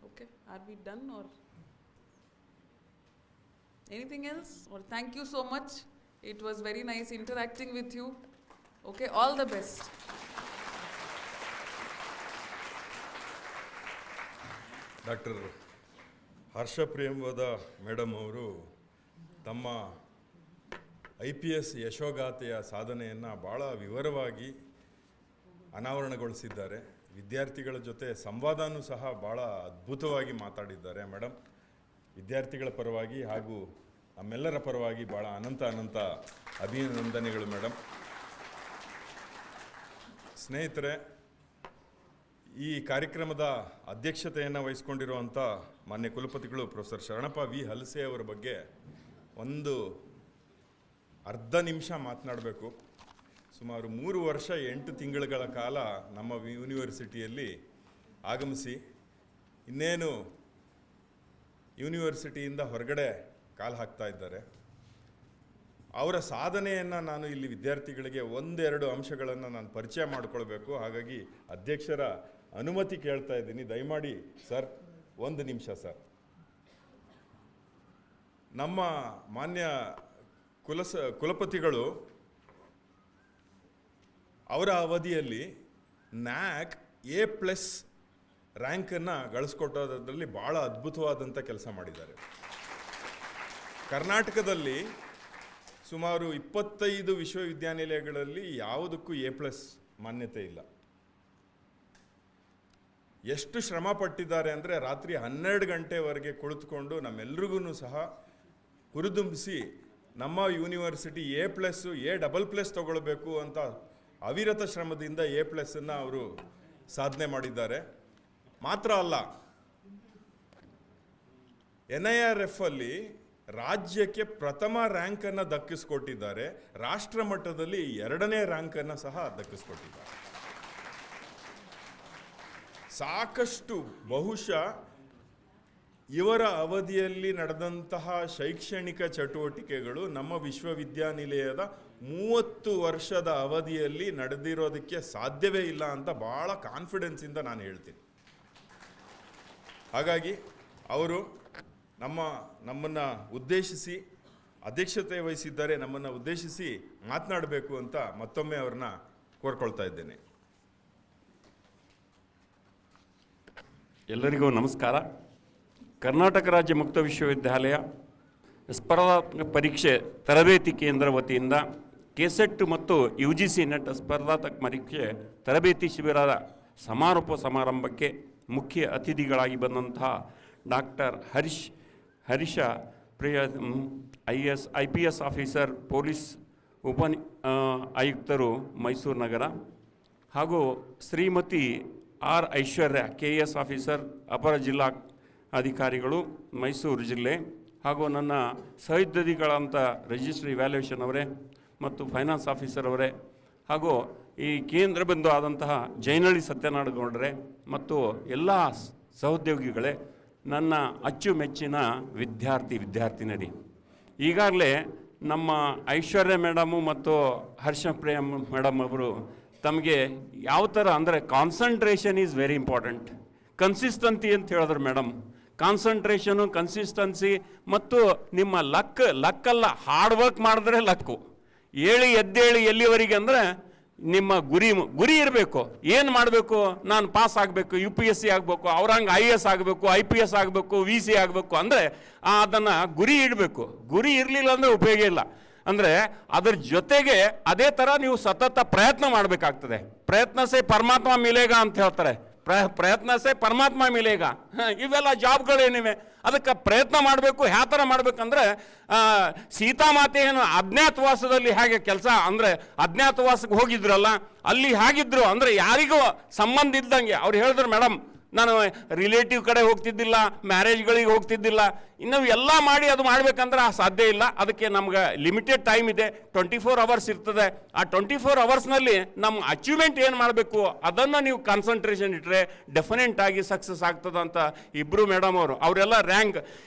okay, are we done or anything else? Or thank you so much. It was very nice interacting with you. Okay, all the best. Doctor Harsha Priyamvada madam ಅವರು ತಮ್ಮ IPS ಯಶೋಗಾಥೆಯ ಸಾಧನೆಯನ್ನು ಭಾಳ ವಿವರವಾಗಿ ಅನಾವರಣಗೊಳಿಸಿದ್ದಾರೆ. ವಿದ್ಯಾರ್ಥಿಗಳ ಜೊತೆ ಸಂವಾದನೂ ಸಹ ಭಾಳ ಅದ್ಭುತವಾಗಿ ಮಾತಾಡಿದ್ದಾರೆ ಮೇಡಮ್. ವಿದ್ಯಾರ್ಥಿಗಳ ಪರವಾಗಿ ಹಾಗೂ ನಮ್ಮೆಲ್ಲರ ಪರವಾಗಿ ಭಾಳ ಅನಂತ ಅಭಿನಂದನೆಗಳು ಮೇಡಮ್. ಸ್ನೇಹಿತರೆ, ಈ ಕಾರ್ಯಕ್ರಮದ ಅಧ್ಯಕ್ಷತೆಯನ್ನು ವಹಿಸ್ಕೊಂಡಿರುವಂಥ ಮಾನ್ಯ ಕುಲಪತಿಗಳು ಪ್ರೊಫೆಸರ್ ಶರಣಪ್ಪ ವಿ ಹಲಸೆ ಅವರ ಬಗ್ಗೆ ಒಂದು ಅರ್ಧ ನಿಮಿಷ ಮಾತನಾಡಬೇಕು. ಸುಮಾರು 3 ವರ್ಷ 8 ತಿಂಗಳುಗಳ ಕಾಲ ನಮ್ಮ ಯೂನಿವರ್ಸಿಟಿಯಲ್ಲಿ ಆಗಮಿಸಿ ಇನ್ನೇನು ಯೂನಿವರ್ಸಿಟಿಯಿಂದ ಹೊರಗಡೆ ಕಾಲು ಹಾಕ್ತಾ ಇದ್ದಾರೆ. ಅವರ ಸಾಧನೆಯನ್ನು ನಾನು ಇಲ್ಲಿ ವಿದ್ಯಾರ್ಥಿಗಳಿಗೆ 1-2 ಅಂಶಗಳನ್ನು ನಾನು ಪರಿಚಯ ಮಾಡಿಕೊಳ್ಬೇಕು. ಹಾಗಾಗಿ ಅಧ್ಯಕ್ಷರ ಅನುಮತಿ ಕೇಳ್ತಾ ಇದ್ದೀನಿ. ದಯಮಾಡಿ ಸರ್ 1 ನಿಮಿಷ ಸರ್. ನಮ್ಮ ಮಾನ್ಯ ಕುಲಪತಿಗಳು ಅವರ ಅವಧಿಯಲ್ಲಿ ನ್ಯಾಕ್ A+ ರ್ಯಾಂಕನ್ನು ಗಳಿಸ್ಕೊಟ್ಟೋದ್ರಲ್ಲಿ ಭಾಳ ಅದ್ಭುತವಾದಂಥ ಕೆಲಸ ಮಾಡಿದ್ದಾರೆ. ಕರ್ನಾಟಕದಲ್ಲಿ ಸುಮಾರು 25 ವಿಶ್ವವಿದ್ಯಾನಿಲಯಗಳಲ್ಲಿ ಯಾವುದಕ್ಕೂ A+ ಮಾನ್ಯತೆ ಇಲ್ಲ. ಎಷ್ಟು ಶ್ರಮ ಪಟ್ಟಿದ್ದಾರೆ ಅಂದರೆ ರಾತ್ರಿ 12 ಗಂಟೆವರೆಗೆ ಕುಳಿತುಕೊಂಡು ನಮ್ಮೆಲ್ರಿಗೂ ಸಹ ಹುರಿದುಂಬಿಸಿ ನಮ್ಮ ಯೂನಿವರ್ಸಿಟಿ A+, A++ ತಗೊಳ್ಬೇಕು ಅಂತ ಅವಿರತ ಶ್ರಮದಿಂದ A+ಅನ್ನು ಅವರು ಸಾಧನೆ ಮಾಡಿದ್ದಾರೆ. ಮಾತ್ರ ಅಲ್ಲ, NIRF ಅಲ್ಲಿ ರಾಜ್ಯಕ್ಕೆ ಪ್ರಥಮ ರ್ಯಾಂಕನ್ನು ದಕ್ಕಿಸ್ಕೊಟ್ಟಿದ್ದಾರೆ. ರಾಷ್ಟ್ರ ಮಟ್ಟದಲ್ಲಿ 2ನೇ ರ್ಯಾಂಕನ್ನು ಸಹ ದಕ್ಕಿಸ್ಕೊಟ್ಟಿದ್ದಾರೆ. ಸಾಕಷ್ಟು ಬಹುಶಃ ಇವರ ಅವಧಿಯಲ್ಲಿ ನಡೆದಂತಹ ಶೈಕ್ಷಣಿಕ ಚಟುವಟಿಕೆಗಳು ನಮ್ಮ ವಿಶ್ವವಿದ್ಯಾನಿಲಯದ 30 ವರ್ಷದ ಅವಧಿಯಲ್ಲಿ ನಡೆದಿರೋದಕ್ಕೆ ಸಾಧ್ಯವೇ ಇಲ್ಲ ಅಂತ ಭಾಳ ಕಾನ್ಫಿಡೆನ್ಸಿಂದ ನಾನು ಹೇಳ್ತೀನಿ. ಹಾಗಾಗಿ ಅವರು ನಮ್ಮನ್ನು ಉದ್ದೇಶಿಸಿ ಅಧ್ಯಕ್ಷತೆ ವಹಿಸಿದ್ದಾರೆ. ನಮ್ಮನ್ನು ಉದ್ದೇಶಿಸಿ ಮಾತನಾಡಬೇಕು ಅಂತ ಮತ್ತೊಮ್ಮೆ ಅವ್ರನ್ನ ಕೋರ್ಕೊಳ್ತಾ ಇದ್ದೇನೆ. ಎಲ್ಲರಿಗೂ ನಮಸ್ಕಾರ. ಕರ್ನಾಟಕ ರಾಜ್ಯ ಮುಕ್ತ ವಿಶ್ವವಿದ್ಯಾಲಯ ಸ್ಪರ್ಧಾತ್ಮಕ ಪರೀಕ್ಷೆ ತರಬೇತಿ ಕೇಂದ್ರ ವತಿಯಿಂದ ಕೆಸೆಟ್ ಮತ್ತು UGC ನೆಟ್ ಸ್ಪರ್ಧಾತ್ಮಕ ಪರೀಕ್ಷೆ ತರಬೇತಿ ಶಿಬಿರದ ಸಮಾರೋಪ ಸಮಾರಂಭಕ್ಕೆ ಮುಖ್ಯ ಅತಿಥಿಗಳಾಗಿ ಬಂದಂತಹ ಡಾಕ್ಟರ್ ಹರೀಶ ಪ್ರಿಯ IPS ಆಫೀಸರ್, ಪೊಲೀಸ್ ಆಯುಕ್ತರು ಮೈಸೂರು ನಗರ, ಹಾಗೂ ಶ್ರೀಮತಿ R ಐಶ್ವರ್ಯ KS ಆಫೀಸರ್, ಅಪರ ಜಿಲ್ಲಾ ಅಧಿಕಾರಿಗಳು ಮೈಸೂರು ಜಿಲ್ಲೆ, ಹಾಗೂ ನನ್ನ ಸಹೋದ್ಯೋಗಿಗಳಂಥ ರಿಜಿಸ್ಟ್ರಿ ವ್ಯಾಲ್ಯೂಯೇಷನ್ ಅವರೇ ಮತ್ತು ಫೈನಾನ್ಸ್ ಆಫೀಸರ್ ಅವರೇ ಹಾಗೂ ಈ ಕೇಂದ್ರ ಬಿಂದು ಆದಂತಹ ಜೈನಳ್ಳಿ ಸತ್ಯನಾರಾಯಣಗೌಡರೇ ಮತ್ತು ಎಲ್ಲ ಸಹೋದ್ಯೋಗಿಗಳೇ, ನನ್ನ ಅಚ್ಚುಮೆಚ್ಚಿನ ವಿದ್ಯಾರ್ಥಿನಿಯರೇ, ಈಗಾಗಲೇ ನಮ್ಮ ಐಶ್ವರ್ಯ ಮೇಡಮು ಮತ್ತು ಹರ್ಷಪ್ರಿಯ ಮೇಡಮ್ ಅವರು ತಮಗೆ ಯಾವ ಥರ ಅಂದರೆ concentration is very important, consistency ಅಂತ ಹೇಳಿದ್ರು ಮೇಡಮ್. ಕಾನ್ಸಂಟ್ರೇಷನು, ಕನ್ಸಿಸ್ಟೆನ್ಸಿ ಮತ್ತು ನಿಮ್ಮ ಲಕ್ಕಲ್ಲ, ಹಾರ್ಡ್ ವರ್ಕ್ ಮಾಡಿದ್ರೆ ಲಕ್ಕು. ಎದ್ದೇಳಿ ಎಲ್ಲಿವರೆಗೆ ಅಂದರೆ ನಿಮ್ಮ ಗುರಿ ಇರಬೇಕು. ಏನು ಮಾಡಬೇಕು? ನಾನು ಪಾಸ್ ಆಗಬೇಕು, UPSC ಆಗಬೇಕು, ಅವ್ರಂಗೆ IAS ಆಗಬೇಕು, IPS ಆಗಬೇಕು, VC ಆಗಬೇಕು ಅಂದರೆ ಅದನ್ನು ಗುರಿ ಇಡಬೇಕು. ಗುರಿ ಇರಲಿಲ್ಲ ಅಂದರೆ ಉಪಯೋಗ ಇಲ್ಲ. ಅಂದರೆ ಅದ್ರ ಜೊತೆಗೆ ಅದೇ ಥರ ನೀವು ಸತತ ಪ್ರಯತ್ನ ಮಾಡಬೇಕಾಗ್ತದೆ. ಪ್ರಯತ್ನಸೇ ಪರಮಾತ್ಮ ಮಿಲೇಗ ಅಂತ ಹೇಳ್ತಾರೆ. ಪ್ರಯತ್ನಸೇ ಪರಮಾತ್ಮ ಮಿಲೇಗ. ಇವೆಲ್ಲ ಜಾಬ್ಗಳೇನಿವೆ, ಅದಕ್ಕೆ ಪ್ರಯತ್ನ ಮಾಡಬೇಕು. ಯಾವ ಥರ ಮಾಡಬೇಕಂದ್ರೆ ಸೀತಾಮಾತೆ ಏನು ಅಜ್ಞಾತವಾಸದಲ್ಲಿ ಹೇಗೆ ಕೆಲಸ ಅಂದರೆ ಅಜ್ಞಾತವಾಸಕ್ಕೆ ಹೋಗಿದ್ರಲ್ಲ, ಅಲ್ಲಿ ಹೇಗಿದ್ರು ಅಂದರೆ ಯಾರಿಗೂ ಸಂಬಂಧ ಇದ್ದಂಗೆ. ಅವ್ರು ಹೇಳಿದ್ರು, ಮೇಡಮ್ ನಾನು ರಿಲೇಟಿವ್ ಕಡೆ ಹೋಗ್ತಿದ್ದಿಲ್ಲ, ಮ್ಯಾರೇಜ್ಗಳಿಗೆ ಹೋಗ್ತಿದ್ದಿಲ್ಲ, ಇನ್ನು ಎಲ್ಲ ಮಾಡಿ ಅದು ಮಾಡಬೇಕಂದ್ರೆ ಸಾಧ್ಯ ಇಲ್ಲ. ಅದಕ್ಕೆ ನಮ್ಗೆ ಲಿಮಿಟೆಡ್ ಟೈಮ್ ಇದೆ, 24 ಅವರ್ಸ್ ಇರ್ತದೆ. ಆ 24 ಅವರ್ಸ್ನಲ್ಲಿ ನಮ್ಮ ಅಚೀವ್ಮೆಂಟ್ ಏನು ಮಾಡಬೇಕು ಅದನ್ನು ನೀವು ಕಾನ್ಸಂಟ್ರೇಷನ್ ಇಟ್ಟರೆ ಡೆಫಿನೆಟ್ ಆಗಿ ಸಕ್ಸಸ್ ಆಗ್ತದೆ ಅಂತ ಇಬ್ಬರು ಮೇಡಮ್ ಅವರೆಲ್ಲ ರ್ಯಾಂಕ್.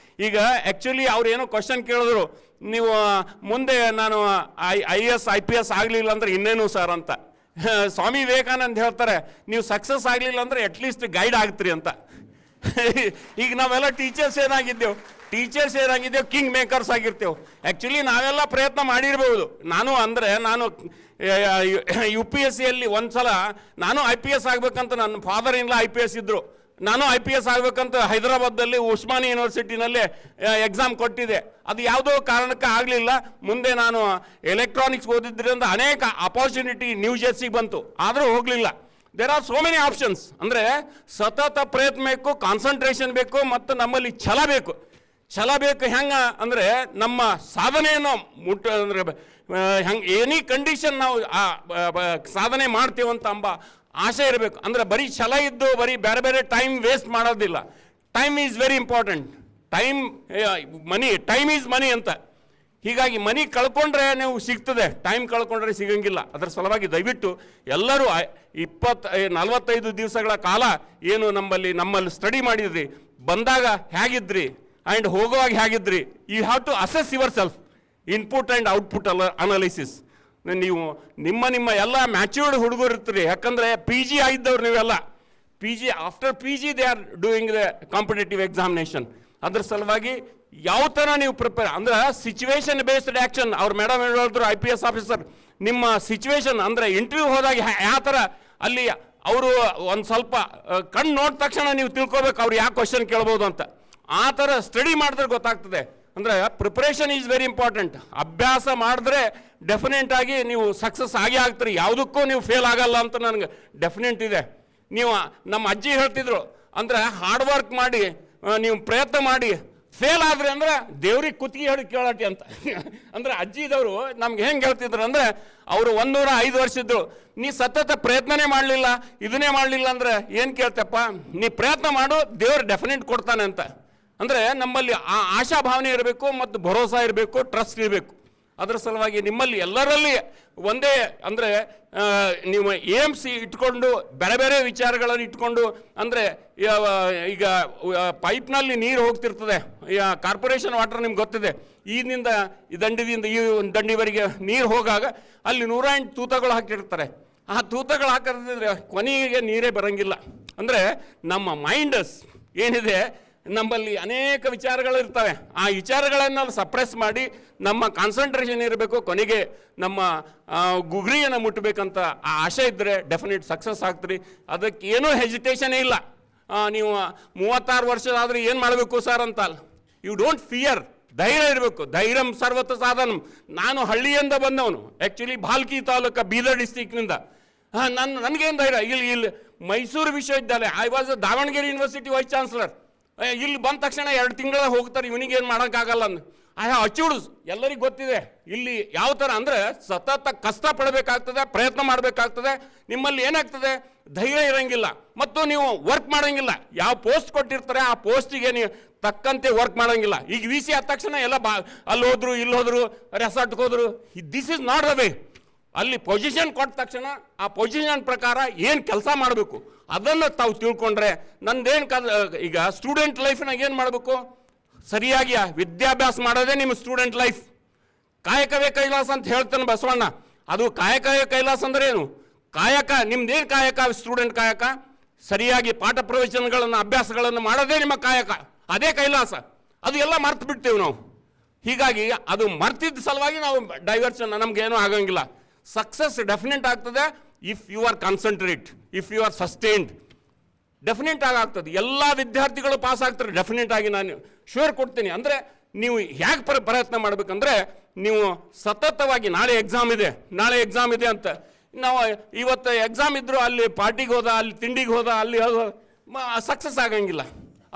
ಈಗ ಆ್ಯಕ್ಚುಲಿ ಅವ್ರು ಏನೋ ಕ್ವಶನ್ ಕೇಳಿದ್ರು, ನೀವು ಮುಂದೆ ನಾನು IAS IPS ಆಗಲಿಲ್ಲ ಅಂದರೆ ಇನ್ನೇನು ಸರ್ ಅಂತ. ಸ್ವಾಮಿ ವಿವೇಕಾನಂದ ಹೇಳ್ತಾರೆ, ನೀವು ಸಕ್ಸಸ್ ಆಗಲಿಲ್ಲ ಅಂದರೆ ಅಟ್ಲೀಸ್ಟ್ ಗೈಡ್ ಆಗ್ತೀರಿ ಅಂತ. ಈಗ ನಾವೆಲ್ಲ ಟೀಚರ್ಸ್ ಏನಾಗಿದ್ದೇವೆ ಕಿಂಗ್ ಮೇಕರ್ಸ್ ಆಗಿರ್ತೇವೆ. ಆ್ಯಕ್ಚುಲಿ ನಾವೆಲ್ಲ ಪ್ರಯತ್ನ ಮಾಡಿರ್ಬೋದು. ನಾನು UPSCಯಲ್ಲಿ ಒಂದು ಸಲ ನಾನು IPS ಆಗಬೇಕಂತ, ನನ್ನ ಫಾದರ್ ಇನ್ಲ IPS ಇದ್ದರು, ನಾನು IPS ಆಗಬೇಕಂತ ಹೈದರಾಬಾದಲ್ಲಿ ಉಸ್ಮಾನಿ ಯೂನಿವರ್ಸಿಟಿನಲ್ಲಿ ಎಕ್ಸಾಮ್ ಕೊಟ್ಟಿದ್ದೆ. ಅದು ಯಾವುದೋ ಕಾರಣಕ್ಕೆ ಆಗಲಿಲ್ಲ. ಮುಂದೆ ನಾನು ಎಲೆಕ್ಟ್ರಾನಿಕ್ಸ್ ಓದಿದ್ರಿಂದ ಅನೇಕ ಅಪಾರ್ಚುನಿಟಿ ನ್ಯೂ ಜೆರ್ಸಿಗೆ ಬಂತು, ಆದರೂ ಹೋಗಲಿಲ್ಲ. There are so many options. ಅಂದರೆ ಸತತ ಪ್ರಯತ್ನ ಬೇಕು, ಕಾನ್ಸಂಟ್ರೇಷನ್ ಬೇಕು, ಮತ್ತು ನಮ್ಮಲ್ಲಿ ಛಲ ಬೇಕು. ಹೆಂಗೆ ಅಂದರೆ ನಮ್ಮ ಸಾಧನೆಯನ್ನು ಅಂದರೆ ಹೆಂಗೆ ಎನಿ ಕಂಡೀಷನ್ ನಾವು ಸಾಧನೆ ಮಾಡ್ತೇವಂತ ಅಂಬ ಆಸೆ ಇರಬೇಕು. ಅಂದರೆ ಬರೀ ಛಲ ಇದ್ದು ಬರೀ ಬೇರೆ ಟೈಮ್ ವೇಸ್ಟ್ ಮಾಡೋದಿಲ್ಲ. Time is very important. Time is ಮನಿ ಅಂತ. ಹೀಗಾಗಿ ಮನಿ ಕಳ್ಕೊಂಡ್ರೆ ನೀವು ಸಿಗ್ತದೆ, ಟೈಮ್ ಕಳ್ಕೊಂಡ್ರೆ ಸಿಗಂಗಿಲ್ಲ. ಅದರ ಸಲುವಾಗಿ ದಯವಿಟ್ಟು ಎಲ್ಲರೂ 45 ದಿವಸಗಳ ಕಾಲ ಏನು ನಮ್ಮಲ್ಲಿ ಸ್ಟಡಿ ಮಾಡಿದ್ರಿ, ಬಂದಾಗ ಹೇಗಿದ್ರಿ ಆ್ಯಂಡ್ ಹೋಗುವಾಗ ಹೇಗಿದ್ರಿ, you have to assess yourself. Input and output analysis. ನೀವು ನಿಮ್ಮ ಎಲ್ಲ ಮ್ಯಾಚ್ಯೂರ್ಡ್ ಹುಡುಗರು ಇರ್ತೀರಿ. ಯಾಕಂದರೆ PG ಆಗಿದ್ದವ್ರು ನೀವೆಲ್ಲ after PG they are doing the competitive examination. ಅದ್ರ ಸಲುವಾಗಿ ಯಾವ ಥರ ನೀವು ಪ್ರಿಪೇರ್ ಅಂದರೆ ಸಿಚುವೇಶನ್ ಬೇಸ್ಡ್ ಆ್ಯಕ್ಷನ್. ಅವ್ರು ಮೇಡಮ್ ಹೇಳಿದ್ರು IPS ಆಫೀಸರ್, ನಿಮ್ಮ ಸಿಚುವೇಶನ್ ಅಂದರೆ ಇಂಟರ್ವ್ಯೂ ಹೋದಾಗ ಯಾವ ಥರ ಅಲ್ಲಿ ಅವರು ಒಂದು ಸ್ವಲ್ಪ ಕಣ್ಣು ನೋಡಿದ ತಕ್ಷಣ ನೀವು ತಿಳ್ಕೊಬೇಕು ಅವ್ರು ಯಾವ ಕ್ವಶನ್ ಕೇಳ್ಬೋದು ಅಂತ. ಆ ಥರ ಸ್ಟಡಿ ಮಾಡಿದ್ರೆ ಗೊತ್ತಾಗ್ತದೆ. ಅಂದರೆ ಪ್ರಿಪ್ರೇಷನ್ ಈಸ್ ವೆರಿ ಇಂಪಾರ್ಟೆಂಟ್. ಅಭ್ಯಾಸ ಮಾಡಿದ್ರೆ ಡೆಫಿನೆಟ್ ಆಗಿ ನೀವು ಸಕ್ಸಸ್ ಆಗೇ ಆಗ್ತೀರಿ. ಯಾವುದಕ್ಕೂ ನೀವು ಫೇಲ್ ಆಗಲ್ಲ ಅಂತ ನನಗೆ ಡೆಫಿನೆಟ್ ಇದೆ. ನೀವು ನಮ್ಮ ಅಜ್ಜಿ ಹೇಳ್ತಿದ್ರು, ಅಂದರೆ ಹಾರ್ಡ್ ವರ್ಕ್ ಮಾಡಿ ನೀವು ಪ್ರಯತ್ನ ಮಾಡಿ ಫೇಲ್ ಆದರೆ ಅಂದರೆ ದೇವ್ರಿಗೆ ಕುತ್ತಿಗೆ ಹೇಳಿ ಕೇಳಟಿ ಅಂತ. ಅಂದರೆ ಅಜ್ಜಿದವರು ನಮ್ಗೆ ಹೆಂಗೆ ಹೇಳ್ತಿದ್ರು ಅಂದರೆ, ಅವರು 105 ವರ್ಷ ಇದ್ದರು, ನೀ ಸತತ ಪ್ರಯತ್ನನೇ ಮಾಡಲಿಲ್ಲ, ಇದನ್ನೇ ಮಾಡಲಿಲ್ಲ ಅಂದರೆ ಏನು ಕೇಳ್ತಪ್ಪ, ನೀ ಪ್ರಯತ್ನ ಮಾಡು, ದೇವ್ರು ಡೆಫಿನೆಟ್ ಕೊಡ್ತಾನೆ ಅಂತ. ಅಂದರೆ ನಮ್ಮಲ್ಲಿ ಆ ಆಶಾಭಾವನೆ ಇರಬೇಕು ಮತ್ತು ಭರೋಸಾ ಇರಬೇಕು, ಟ್ರಸ್ಟ್ ಇರಬೇಕು. ಅದರ ಸಲುವಾಗಿ ನಿಮ್ಮಲ್ಲಿ ಎಲ್ಲರಲ್ಲಿ ಒಂದೇ ಅಂದರೆ ನೀವು AMC ಇಟ್ಕೊಂಡು ಬೇರೆ ವಿಚಾರಗಳನ್ನು ಇಟ್ಕೊಂಡು, ಅಂದರೆ ಈಗ ಪೈಪ್ನಲ್ಲಿ ನೀರು ಹೋಗ್ತಿರ್ತದೆ, ಕಾರ್ಪೊರೇಷನ್ ವಾಟರ್ ನಿಮ್ಗೆ ಗೊತ್ತಿದೆ, ಈಗಿನಿಂದ ಈ ದಂಡಿವರೆಗೆ ನೀರು ಹೋಗಾಗ ಅಲ್ಲಿ 108 ತೂತಗಳು ಹಾಕಿರ್ತಾರೆ. ಆ ತೂತಗಳು ಹಾಕಿದ್ರೆ ಕೊನೆಗೆ ನೀರೇ ಬರೋಂಗಿಲ್ಲ. ಅಂದರೆ ನಮ್ಮ ಮೈಂಡಸ್ ಏನಿದೆ, ನಮ್ಮಲ್ಲಿ ಅನೇಕ ವಿಚಾರಗಳು ಇರ್ತವೆ. ಆ ವಿಚಾರಗಳನ್ನು ಸಪ್ರೆಸ್ ಮಾಡಿ ನಮ್ಮ ಕಾನ್ಸಂಟ್ರೇಷನ್ ಇರಬೇಕು. ಕೊನೆಗೆ ನಮ್ಮ ಗುರಿಯನ್ನು ಮುಟ್ಟಬೇಕಂತ ಆ ಆಸೆ ಇದ್ದರೆ ಡೆಫಿನೆಟ್ ಸಕ್ಸಸ್ ಆಗ್ತೀರಿ. ಅದಕ್ಕೆ ಏನೂ ಹೆಜಿಟೇಷನೇ ಇಲ್ಲ. ನೀವು 36 ವರ್ಷ ಆದರೆ ಏನು ಮಾಡಬೇಕು ಸರ್ ಅಂತ, ಯು ಡೋಂಟ್ ಫಿಯರ್. ಧೈರ್ಯ ಇರಬೇಕು. ಧೈರ್ಯಂ ಸರ್ವತ ಸಾಧನಂ. ನಾನು ಹಳ್ಳಿಯಿಂದ ಬಂದವನು, ಆ್ಯಕ್ಚುಲಿ ಭಾಲ್ಕಿ ತಾಲೂಕು, ಬೀದರ್ ಡಿಸ್ಟಿಕ್ನಿಂದ. ನನಗೇನು ಧೈರ್ಯ, ಇಲ್ಲಿ ಮೈಸೂರು ವಿಶ್ವವಿದ್ಯಾಲಯ, I was Davanagere university vice chancellor. ಇಲ್ಲಿ ಬಂದ ತಕ್ಷಣ 2 ತಿಂಗಳ ಹೋಗ್ತಾರೆ, ಇವನಿಗೇನು ಮಾಡೋಕ್ಕಾಗಲ್ಲ ಅಂದು. ಐ ಹ್ಯಾವ್ ಅಚೀವ್ಡ್, ಎಲ್ಲರಿಗೂ ಗೊತ್ತಿದೆ. ಇಲ್ಲಿ ಯಾವ ಥರ ಅಂದರೆ ಸತತ ಕಷ್ಟಪಡಬೇಕಾಗ್ತದೆ, ಪ್ರಯತ್ನ ಮಾಡಬೇಕಾಗ್ತದೆ. ನಿಮ್ಮಲ್ಲಿ ಏನಾಗ್ತದೆ, ಧೈರ್ಯ ಇರೋಂಗಿಲ್ಲ ಮತ್ತು ನೀವು ವರ್ಕ್ ಮಾಡೋಂಗಿಲ್ಲ. ಯಾವ ಪೋಸ್ಟ್ ಕೊಟ್ಟಿರ್ತಾರೆ ಆ ಪೋಸ್ಟಿಗೆ ನೀವು ತಕ್ಕಂತೆ ವರ್ಕ್ ಮಾಡೋಂಗಿಲ್ಲ. ಈಗ ವಿ ಸಿ ಆದ ತಕ್ಷಣ ಎಲ್ಲ ಅಲ್ಲಿ ಹೋದ್ರು, ಇಲ್ಲಿ ಹೋದ್ರು, ರೆಸಾರ್ಟ್ಗೆ ಹೋದ್ರು. This is not the way. ಅಲ್ಲಿ ಪೊಸಿಷನ್ ಕೊಟ್ಟ ತಕ್ಷಣ ಆ ಪೊಸಿಷನ್ ಪ್ರಕಾರ ಏನು ಕೆಲಸ ಮಾಡಬೇಕು ಅದನ್ನು ತಾವು ತಿಳ್ಕೊಂಡ್ರೆ ನಂದೇನು ಈಗ ಸ್ಟೂಡೆಂಟ್ ಲೈಫ್ನಾಗ ಏನು ಮಾಡಬೇಕು, ಸರಿಯಾಗಿ ವಿದ್ಯಾಭ್ಯಾಸ ಮಾಡೋದೇ ನಿಮ್ಮ ಸ್ಟೂಡೆಂಟ್ ಲೈಫ್. ಕಾಯಕವೇ ಕೈಲಾಸ ಅಂತ ಹೇಳ್ತಾನೆ ಬಸವಣ್ಣ. ಅದು ಕಾಯಕವೇ ಕೈಲಾಸ ಅಂದ್ರೆ ಏನು? ಕಾಯಕ, ನಿಮ್ದೇನು ಕಾಯಕ? ಸ್ಟೂಡೆಂಟ್ ಕಾಯಕ ಸರಿಯಾಗಿ ಪಾಠ ಪ್ರವಚನಗಳನ್ನು ಅಭ್ಯಾಸಗಳನ್ನು ಮಾಡೋದೇ ನಿಮ್ಮ ಕಾಯಕ, ಅದೇ ಕೈಲಾಸ. ಅದು ಎಲ್ಲ ಮರ್ತು ಬಿಡ್ತೇವೆ ನಾವು. ಹೀಗಾಗಿ ಅದು ಮರ್ತಿದ್ದ ಸಲುವಾಗಿ ನಾವು ಡೈವರ್ಷನ್, ನಮಗೇನೂ ಆಗಂಗಿಲ್ಲ. ಸಕ್ಸಸ್ ಡೆಫಿನೆಟ್ ಆಗ್ತದೆ if you are concentrate, if you are sustained. Definite ಆಗ್ತದೆ. ಎಲ್ಲ ವಿದ್ಯಾರ್ಥಿಗಳು ಪಾಸ್ ಆಗ್ತಾರೆ ಡೆಫಿನೆಟ್ ಆಗಿ, ನಾನು ಶ್ಯೂರ್ ಕೊಡ್ತೀನಿ. ಅಂದರೆ ನೀವು ಹೇಗೆ ಪ್ರಯತ್ನ ಮಾಡಬೇಕಂದ್ರೆ, ನೀವು ಸತತವಾಗಿ ನಾಳೆ ಎಕ್ಸಾಮ್ ಇದೆ ಅಂತ ನಾವು ಇವತ್ತು ಎಕ್ಸಾಮ್ ಇದ್ದರೂ ಅಲ್ಲಿ ಪಾರ್ಟಿಗೆ ಹೋದ, ಅಲ್ಲಿ ತಿಂಡಿಗೆ ಹೋದ, ಅಲ್ಲಿ ಸಕ್ಸಸ್ ಆಗಂಗಿಲ್ಲ,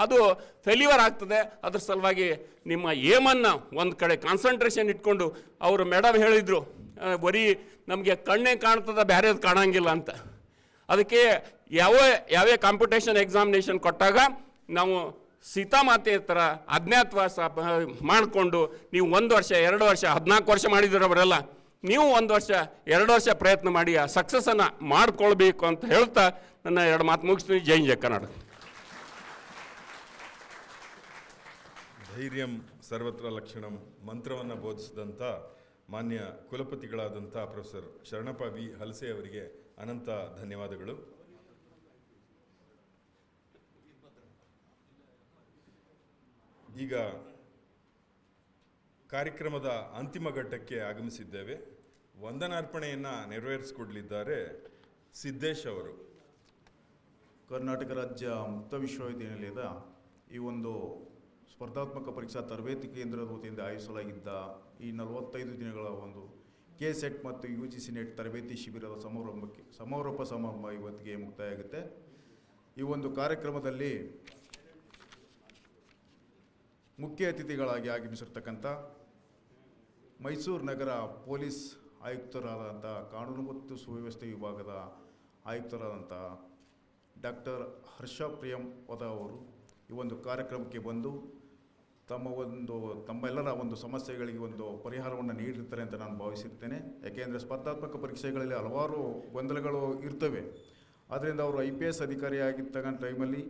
ಅದು ಫೇಲ್ಯೂರ್ ಆಗ್ತದೆ. ಅದ್ರ ಸಲುವಾಗಿ ನಿಮ್ಮ ಏಮನ್ನು ಒಂದು ಕಡೆ ಕಾನ್ಸಂಟ್ರೇಷನ್ ಇಟ್ಕೊಂಡು, ಅವರು ಮೇಡಮ್ ಹೇಳಿದರು ಬರೀ ನಮಗೆ ಕಣ್ಣೇ ಕಾಣ್ತದೆ, ಬೇರೆದು ಕಾಣಂಗಿಲ್ಲ ಅಂತ. ಅದಕ್ಕೆ ಯಾವೇ ಕಾಂಪಿಟೇಷನ್ ಎಕ್ಸಾಮಿನೇಷನ್ ಕೊಟ್ಟಾಗ ನಾವು ಸೀತಾಮಾತೆ ಥರ ಅಜ್ಞಾತವಾಸ ಮಾಡಿಕೊಂಡು, ನೀವು 1 ವರ್ಷ 2 ವರ್ಷ 14 ವರ್ಷ ಮಾಡಿದಿರವರೆಲ್ಲ, ನೀವು 1 ವರ್ಷ 2 ವರ್ಷ ಪ್ರಯತ್ನ ಮಾಡಿ ಆ ಸಕ್ಸಸ್ಸನ್ನು ಮಾಡಿಕೊಳ್ಬೇಕು ಅಂತ ಹೇಳ್ತಾ ನನ್ನ 2 ಮಾತು ಮುಗಿಸ್ತೀನಿ. ಜೈ ಜಯ ಕರ್ನಾಟಕ. ಧೈರ್ಯಂ ಸರ್ವತ್ರ ಲಕ್ಷಣಂ ಮಂತ್ರವನ್ನು ಬೋಧಿಸಿದಂಥ ಮಾನ್ಯ ಕುಲಪತಿಗಳಾದಂಥ ಪ್ರೊಫೆಸರ್ ಶರಣಪ್ಪ ವಿ ಹಲಸೆ ಅವರಿಗೆ ಅನಂತ ಧನ್ಯವಾದಗಳು. ಈಗ ಕಾರ್ಯಕ್ರಮದ ಅಂತಿಮ ಘಟ್ಟಕ್ಕೆ ಆಗಮಿಸಿದ್ದೇವೆ. ವಂದನಾರ್ಪಣೆಯನ್ನು ನೆರವೇರಿಸಿಕೊಡಲಿದ್ದಾರೆ ಸಿದ್ದೇಶ್ ಅವರು. ಕರ್ನಾಟಕ ರಾಜ್ಯ ಮುಕ್ತ ವಿಶ್ವವಿದ್ಯಾನಿಲಯದ ಈ ಒಂದು ಸ್ಪರ್ಧಾತ್ಮಕ ಪರೀಕ್ಷಾ ತರಬೇತಿ ಕೇಂದ್ರದ ವತಿಯಿಂದ ಆಯೋಜಿಸಲಾಗಿದ್ದ ಈ 45 ದಿನಗಳ ಒಂದು KSET ಮತ್ತು UGC ನೆಟ್ ತರಬೇತಿ ಶಿಬಿರದ ಸಮಾರೋಪ ಸಮಾರಂಭ ಇವತ್ತಿಗೆ ಮುಕ್ತಾಯ ಆಗುತ್ತೆ. ಈ ಒಂದು ಕಾರ್ಯಕ್ರಮದಲ್ಲಿ ಮುಖ್ಯ ಅತಿಥಿಗಳಾಗಿ ಆಗಮಿಸಿರ್ತಕ್ಕಂಥ ಮೈಸೂರು ನಗರ ಪೊಲೀಸ್ ಆಯುಕ್ತರಾದಂಥ ಕಾನೂನು ಮತ್ತು ಸುವ್ಯವಸ್ಥೆ ವಿಭಾಗದ ಆಯುಕ್ತರಾದಂಥ ಡಾಕ್ಟರ್ ಹರ್ಷ ಪ್ರಿಯಂ ವದ ಅವರು ಈ ಒಂದು ಕಾರ್ಯಕ್ರಮಕ್ಕೆ ಬಂದು ತಮ್ಮೆಲ್ಲರ ಒಂದು ಸಮಸ್ಯೆಗಳಿಗೆ ಒಂದು ಪರಿಹಾರವನ್ನು ನೀಡಿರ್ತಾರೆ ಅಂತ ನಾನು ಭಾವಿಸಿರ್ತೇನೆ. ಯಾಕೆಂದರೆ ಸ್ಪರ್ಧಾತ್ಮಕ ಪರೀಕ್ಷೆಗಳಲ್ಲಿ ಹಲವಾರು ಗೊಂದಲಗಳು ಇರ್ತವೆ. ಆದ್ದರಿಂದ ಅವರು IPS ಅಧಿಕಾರಿಯಾಗಿದ್ದ ಟೈಮಲ್ಲಿ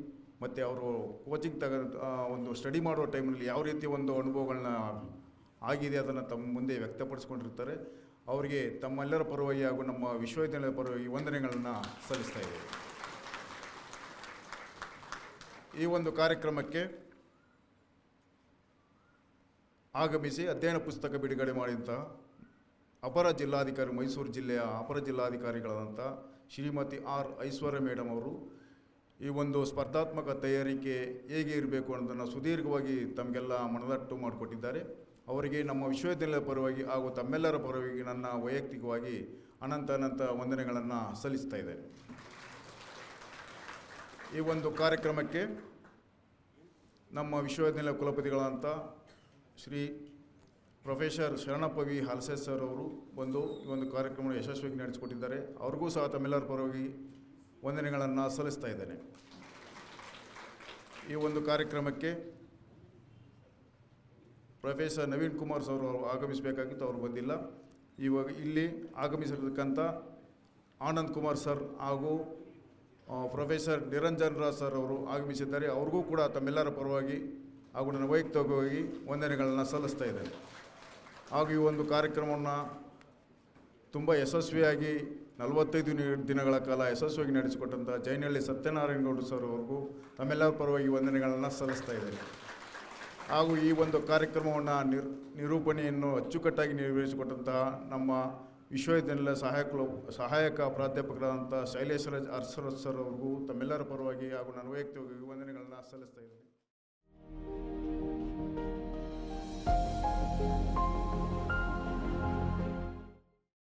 ಮತ್ತು ಅವರು ಕೋಚಿಂಗ್ ಒಂದು ಸ್ಟಡಿ ಮಾಡುವ ಟೈಮಲ್ಲಿ ಯಾವ ರೀತಿಯ ಒಂದು ಅನುಭವಗಳನ್ನ ಆಗಿದೆ ಅದನ್ನು ತಮ್ಮ ಮುಂದೆ ವ್ಯಕ್ತಪಡಿಸ್ಕೊಂಡಿರ್ತಾರೆ. ಅವರಿಗೆ ತಮ್ಮೆಲ್ಲರ ಪರವಾಗಿ ಹಾಗೂ ನಮ್ಮ ವಿಶ್ವವಿದ್ಯಾಲಯದ ಪರವಾಗಿ ವಂದನೆಗಳನ್ನು ಸಲ್ಲಿಸ್ತಾ ಇದ್ದೇವೆ. ಈ ಒಂದು ಕಾರ್ಯಕ್ರಮಕ್ಕೆ ಆಗಮಿಸಿ ಅಧ್ಯಯನ ಪುಸ್ತಕ ಬಿಡುಗಡೆ ಮಾಡಿದಂಥ ಅಪರ ಜಿಲ್ಲಾಧಿಕಾರಿ, ಮೈಸೂರು ಜಿಲ್ಲೆಯ ಅಪರ ಜಿಲ್ಲಾಧಿಕಾರಿಗಳಾದಂಥ ಶ್ರೀಮತಿ R ಐಶ್ವರ್ಯ ಮೇಡಮ್ ಅವರು ಈ ಒಂದು ಸ್ಪರ್ಧಾತ್ಮಕ ತಯಾರಿಕೆ ಹೇಗೆ ಇರಬೇಕು ಅನ್ನೋದನ್ನು ಸುದೀರ್ಘವಾಗಿ ತಮಗೆಲ್ಲ ಮನದಟ್ಟು ಮಾಡಿಕೊಟ್ಟಿದ್ದಾರೆ. ಅವರಿಗೆ ನಮ್ಮ ವಿಶ್ವವಿದ್ಯಾಲಯದ ಪರವಾಗಿ ಹಾಗೂ ತಮ್ಮೆಲ್ಲರ ಪರವಾಗಿ ನನ್ನ ವೈಯಕ್ತಿಕವಾಗಿ ಅನಂತ ವಂದನೆಗಳನ್ನು ಸಲ್ಲಿಸ್ತಾ ಇದ್ದೇನೆ. ಈ ಒಂದು ಕಾರ್ಯಕ್ರಮಕ್ಕೆ ನಮ್ಮ ವಿಶ್ವವಿದ್ಯಾಲಯ ಕುಲಪತಿಗಳಂತ ಶ್ರೀ ಪ್ರೊಫೆಸರ್ ಶರಣಪ್ಪ ವಿ ಹಲಸೆ ಸರ್ ಅವರು ಬಂದು ಈ ಒಂದು ಕಾರ್ಯಕ್ರಮವನ್ನು ಯಶಸ್ವಿಯಾಗಿ ನಡೆಸಿಕೊಟ್ಟಿದ್ದಾರೆ. ಅವ್ರಿಗೂ ಸಹ ತಮ್ಮೆಲ್ಲರ ಪರವಾಗಿ ವಂದನೆಗಳನ್ನು ಸಲ್ಲಿಸ್ತಾ ಇದ್ದೇನೆ. ಈ ಒಂದು ಕಾರ್ಯಕ್ರಮಕ್ಕೆ ಪ್ರೊಫೆಸರ್ ನವೀನ್ ಕುಮಾರ್ ಸರ್ ಅವರು ಆಗಮಿಸಬೇಕಾಗಿತ್ತು, ಅವರು ಬಂದಿಲ್ಲ. ಇವಾಗ ಇಲ್ಲಿ ಆಗಮಿಸಿರ್ತಕ್ಕಂಥ ಆನಂದ್ ಕುಮಾರ್ ಸರ್ ಹಾಗೂ ಪ್ರೊಫೆಸರ್ ನಿರಂಜನ್ ರಾಜ್ ಸರ್ ಅವರು ಆಗಮಿಸಿದ್ದಾರೆ. ಅವ್ರಿಗೂ ಕೂಡ ತಮ್ಮೆಲ್ಲರ ಪರವಾಗಿ ಹಾಗೂ ನನ್ನ ವೈಯಕ್ತಿಕವಾಗಿ ವಂದನೆಗಳನ್ನು ಸಲ್ಲಿಸ್ತಾ ಇದ್ದೇನೆ. ಹಾಗೂ ಈ ಒಂದು ಕಾರ್ಯಕ್ರಮವನ್ನು ತುಂಬ ಯಶಸ್ವಿಯಾಗಿ 45 ದಿನಗಳ ಕಾಲ ಯಶಸ್ವಿಯಾಗಿ ನಡೆಸಿಕೊಟ್ಟಂಥ ಜೈನಹಳ್ಳಿ ಸತ್ಯನಾರಾಯಣ ಗೌಡ ಸರ್ ಅವ್ರಿಗೂ ತಮ್ಮೆಲ್ಲರ ಪರವಾಗಿ ವಂದನೆಗಳನ್ನು ಸಲ್ಲಿಸ್ತಾ ಇದ್ದೇನೆ. ಹಾಗೂ ಈ ಒಂದು ಕಾರ್ಯಕ್ರಮವನ್ನು ನಿರೂಪಣೆಯನ್ನು ಅಚ್ಚುಕಟ್ಟಾಗಿ ನಿರ್ವಹಿಸಿಕೊಟ್ಟಂತಹ ನಮ್ಮ ವಿಶ್ವವಿದ್ಯಾನಿಲಯ ಸಹಾಯಕ ಪ್ರಾಧ್ಯಾಪಕರಾದಂಥ ಶೈಲೇಶ್ವರ ಅರ್ಸರ ಸರ್ ಅವ್ರಿಗೂ ತಮ್ಮೆಲ್ಲರ ಪರವಾಗಿ ಹಾಗೂ ನನ್ನ ವೈಯಕ್ತಿಕವಾಗಿ ವಂದನೆಗಳನ್ನು ಸಲ್ಲಿಸ್ತಾ ಇದ್ದೇನೆ.